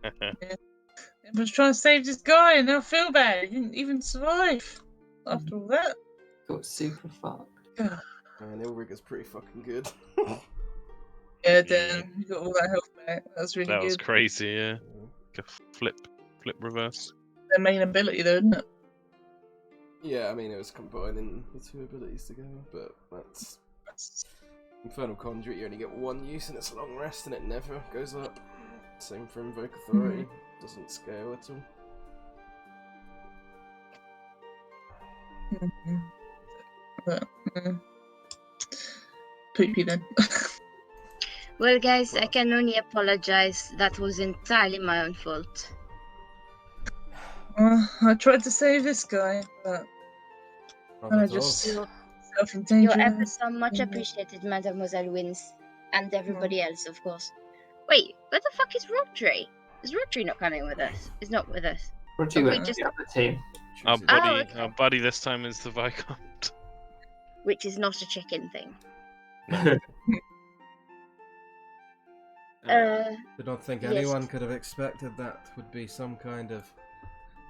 I was trying to save this guy and now I feel bad. He didn't even survive after all that. Got super fucked. Man, Ilrigger's pretty fucking good. Yeah, Dan, you got all that health back. That was really That good. was crazy, yeah. Like a flip reverse. Their main ability, though, isn't it? Yeah, I mean, it was combining the two abilities together, but that's Infernal Conduit. You only get one use and it's a long rest, and it never goes up. Same for Invoke Authority. Doesn't scale at all. Poopy then. Well, guys, I Well. can only apologize. That was entirely my own fault. I tried to save this guy, but Not I at just- all. Your self-endangered. efforts are much Mhm. appreciated, Mademoiselle Wins, and everybody else, of course. Wait, where the fuck is Rodri? Is Rodri not coming with us? Is not with us. What do you Okay, went just- the other team? Our Choose it. buddy, okay. our buddy this time is the Viscount. Which is not a chicken thing. Did not think yes. anyone could have expected that would be some kind of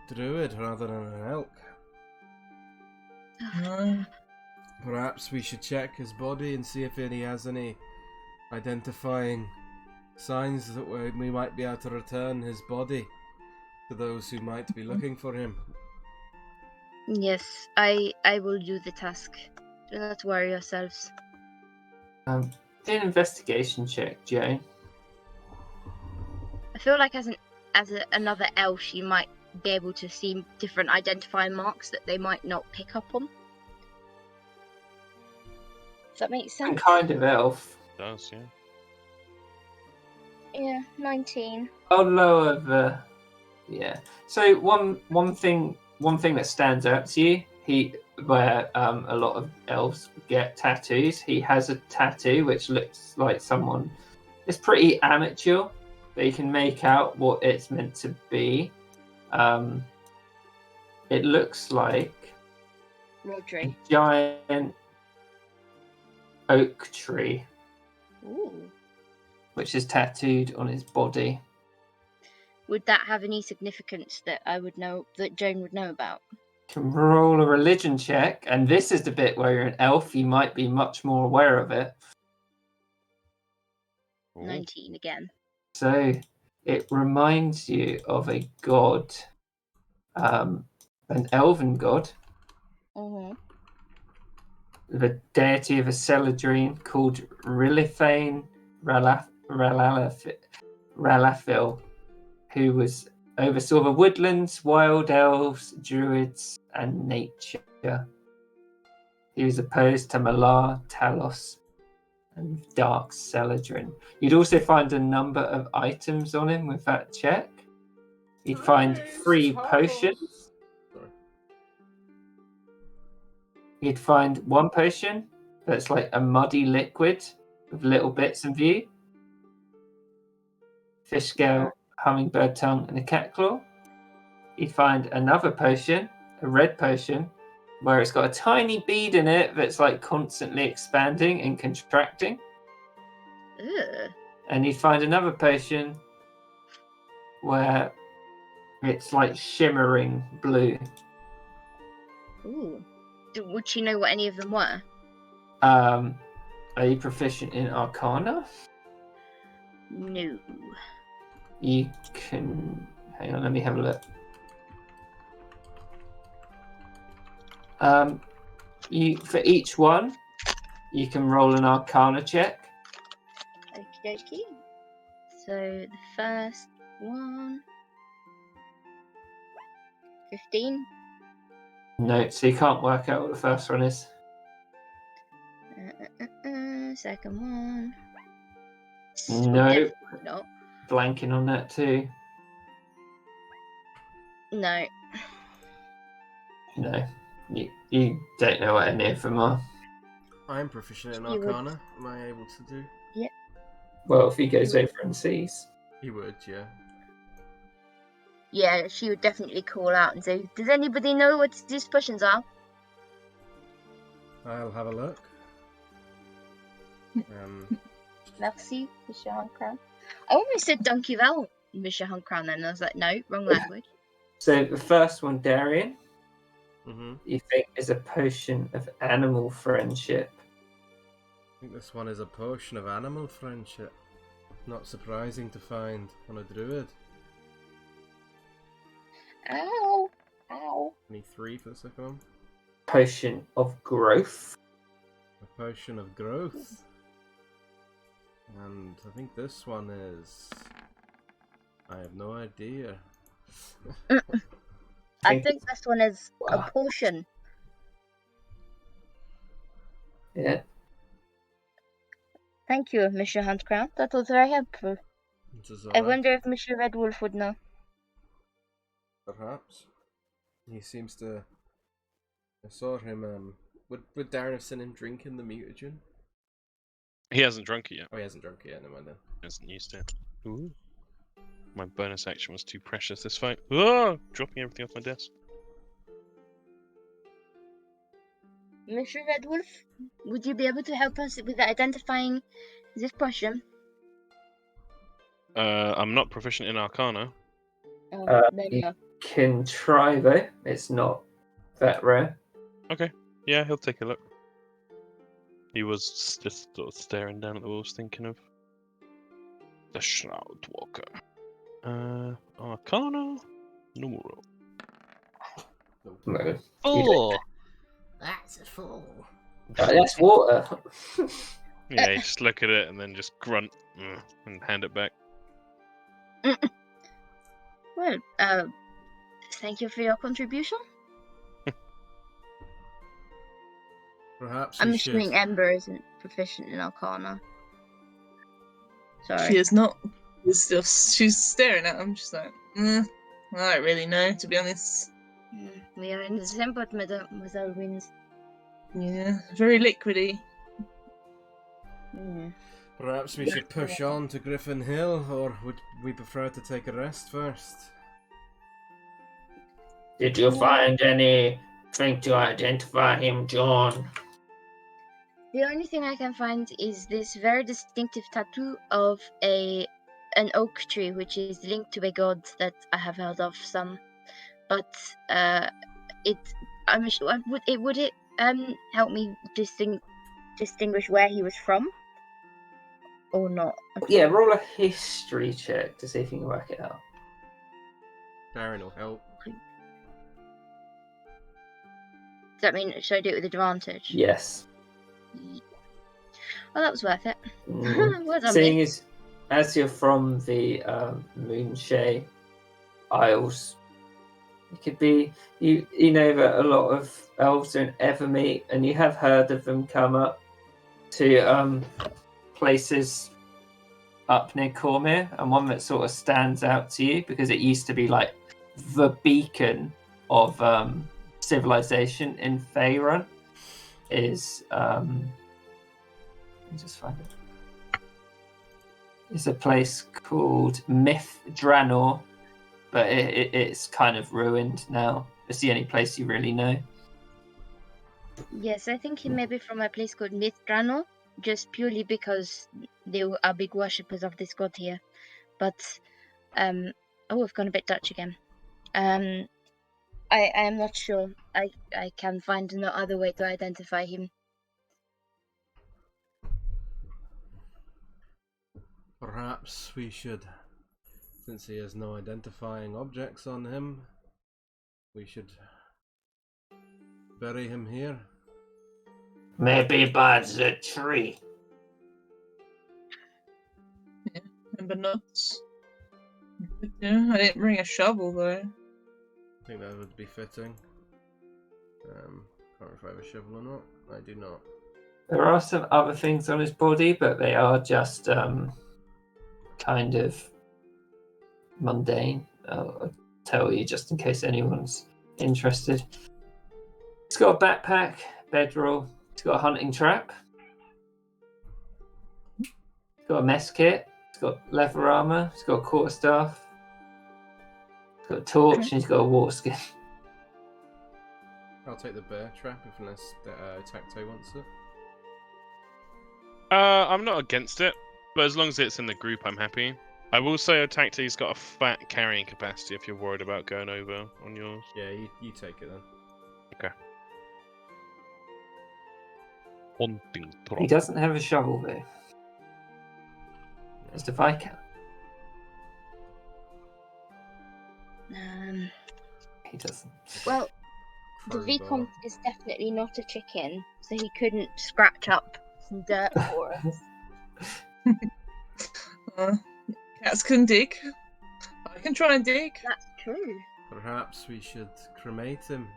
druid rather than an elk. No. Perhaps we should check his body and see if he has any identifying signs that we might be able to return his body to those who might be looking for him. Yes, I will do the task. Do not worry yourselves. Do an investigation check, Jane. I feel like another elf, you might be able to see different identifying marks that they might not pick up on. Does that make Some sense? kind of elf. Does, yeah. Yeah, 19. I'll lower the. Yeah. So one thing that stands out to you, where a lot of elves get tattoos. He has a tattoo which looks like someone. It's pretty amateur, but you can make out what it's meant to be. It looks like Rodri. giant. oak tree, Ooh. which is tattooed on his body. Would that have any significance that I would know, that Joan would know about? Can roll a religion check, and this is the bit where you're an elf, you might be much more aware of it. Ooh. 19 again. So it reminds you of a god, an elven god, Mm-hmm. the deity of a Celadrine called Rilithane Ralafil, who was oversaw the woodlands, wild elves, druids, and nature. He was opposed to Malar, Talos, and Dark Celadrin. You'd also find a number of items on him with that check. You'd find 3 potions. Sorry. You'd find 1 potion that's like a muddy liquid with little bits in view. Fish scale, hummingbird tongue, and a cat claw. You'd find another potion, a red potion, where it's got a tiny bead in it that's like constantly expanding and contracting. Ugh. And you'd find another potion where it's like shimmering blue. Ooh. Would she know what any of them were? Are you proficient in Arcana? No. You can... Hang on, let me have a look. For each one, you can roll an Arcana check. Okie dokie. So the first one. 15. No, so you can't work out what the first one is. Second one. No. Definitely not. Blanking on that too. No. No. You don't know what any of them are. I'm proficient in You would- Arcana. Am I able to do? Well, if he goes over and sees. He would, yeah. Yeah, she would definitely call out and say, "Does anybody know what these potions are?" I'll have a look. Merci, Mr. Huncrown. I almost said Donkey Val, Mr. Huncrown, then. I was like, no, wrong language. So the first one, Darian, Mm-hmm. you think is a potion of animal friendship. I think this one is a potion of animal friendship. Not surprising to find on a druid. Ow! Ow! Only 3 for the second one. Potion of growth. A potion of growth. And I think this one is... I have no idea. I think this one is a Wow. potion. Yeah. Thank you, Mr. Huncrown. That was very helpful. This is I alright. wonder if Mr. Red Wolf would know. Perhaps. He seems to... I saw him, would Darren have seen him drinking the mutagen? He hasn't drunk it yet. Oh, he hasn't drunk it yet, never mind then. He hasn't used it. Ooh. My bonus action was too precious this fight. Oh! Dropping everything off my desk. Mr. Red Wolf, would you be able to help us with identifying this potion? I'm not proficient in Arcana. Oh, Uh, no. Can try though. It's not that rare. Yeah, he'll take a look. He was just sort of staring down at the walls, thinking of the Shroud Walker. Arcana, normal roll. No. 4. That's a fool. That's water. Yeah, you just look at it and then just grunt and hand it back. Well, thank you for your contribution. Perhaps I'm we should... assuming Ember isn't proficient in Arcana. Sorry. She is not. She's staring at him. She's like, I don't really know, to be honest. We are in the same boat, Mademoiselle Wins. Yeah, very liquidy. Perhaps we should push on to Griffin Hill, or would we prefer to take a rest first? Did you find anything to identify him, John? The only thing I can find is this very distinctive tattoo of an oak tree, which is linked to a god that I have heard of some. But would it help me distinguish where he was from, or not? Yeah, roll a history check to see if you can work it out. Darren will help. Does that mean should I do it with advantage? Yes. Well, that was worth it. Mm. Well done, Seeing mate. as you're from the Moonshay Isles, it could be you know that a lot of elves don't ever meet, and you have heard of them come up to places up near CORMYR, and one that sort of stands out to you because it used to be like the beacon of civilization in Faerun is let me just find it. It's a place called Myth Dranor, but it's kind of ruined now. It's the only place you really know. Yes, I think he may be from a place called Mithrano, just purely because they are big worshippers of this god here. But oh, I've gone a bit Dutch again. I am not sure. I can find no other way to identify him. Perhaps we should, since he has no identifying objects on him, we should bury him here. Maybe by the tree. Remember nuts. Yeah, I didn't bring a shovel though. I think that would be fitting. Can't remember if I have a shovel or not. I do not. There are some other things on his body, but they are just kind of mundane. I'll tell you just in case anyone's interested. He's got a backpack, bedroll. He's got a hunting trap. He's got a mess kit. He's got leather armor. He's got a quarterstaff. He's got a torch, and he's got a water skin. I'll take the bear trap unless Tacto wants it. I'm not against it, but as long as it's in the group, I'm happy. I will say Otacti's got a fat carrying capacity if you're worried about going over on yours. Yeah, you take it then. Okay. Hunting He doesn't have a shovel though. Just a Viscount. He doesn't. Well, the Crowbar. Vicomte is definitely not a chicken, so he couldn't scratch up some dirt for us. Cats can dig. I can try and dig. That's true. Perhaps we should cremate him.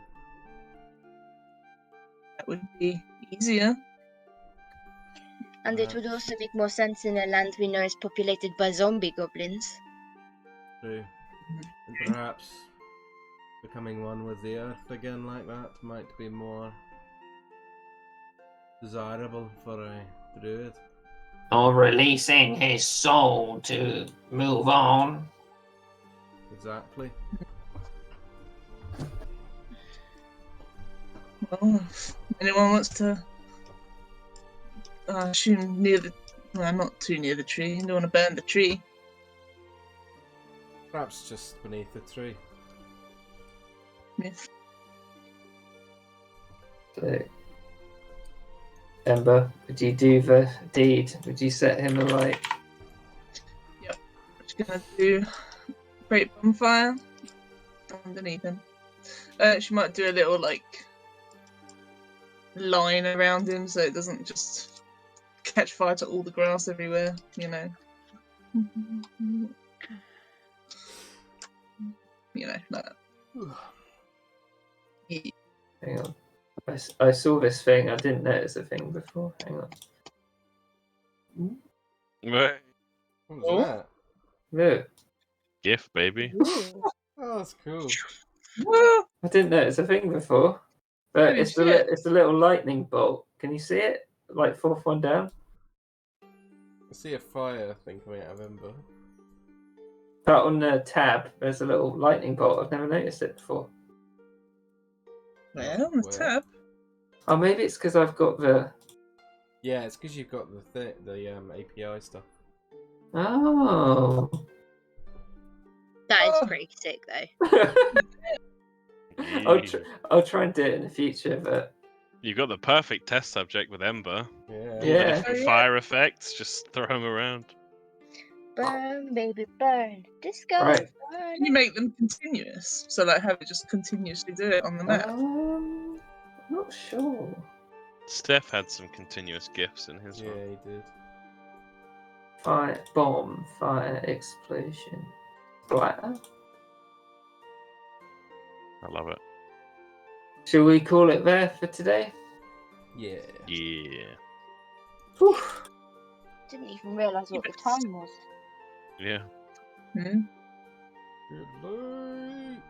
That would be easier. And it would also make more sense in a land we know is populated by zombie goblins. True. And perhaps becoming one with the earth again like that might be more desirable for a druid. Or releasing his soul to move on. Exactly. Well, if anyone wants to shoot near the... Well, not too near the tree. You don't want to burn the tree. Perhaps just beneath the tree. Yes. So, Ember, would you do the deed? Would you set him alight? Yep. Just gonna do great bonfire underneath him. She might do a little like line around him so it doesn't just catch fire to all the grass everywhere, you know. You know, like that. Hang on. I saw this thing. I didn't notice a thing before. Hang on. Right. What was Oh. that? Look. GIF, baby. Oh, that's cool. I didn't notice a thing before. But Holy it's shit. it's a little lightning bolt. Can you see it? Like fourth one down? I see a fire thing coming out of Ember. But on the tab, there's a little lightning bolt. I've never noticed it before. Well, on the Where? tab. Oh, maybe it's because I've got the Yeah, it's because you've got the API stuff. Oh. That is Oh. pretty sick, though. I'll try and do it in the future, but You've got the perfect test subject with Ember. Yeah. All the Yeah. different Oh, yeah. fire effects, just throw them around. Burn, baby, burn. Disco. Right. Burn. Can you make them continuous? So like have it just continuously do it on the map? I'm not sure. Steph had some continuous gifts in his Yeah, one. he did. Fire bomb, fire explosion. Splatter. I love it. Shall we call it there for today? Yeah. Yeah. Whew. Didn't even realise what the time was. Yeah. Hmm? Good night.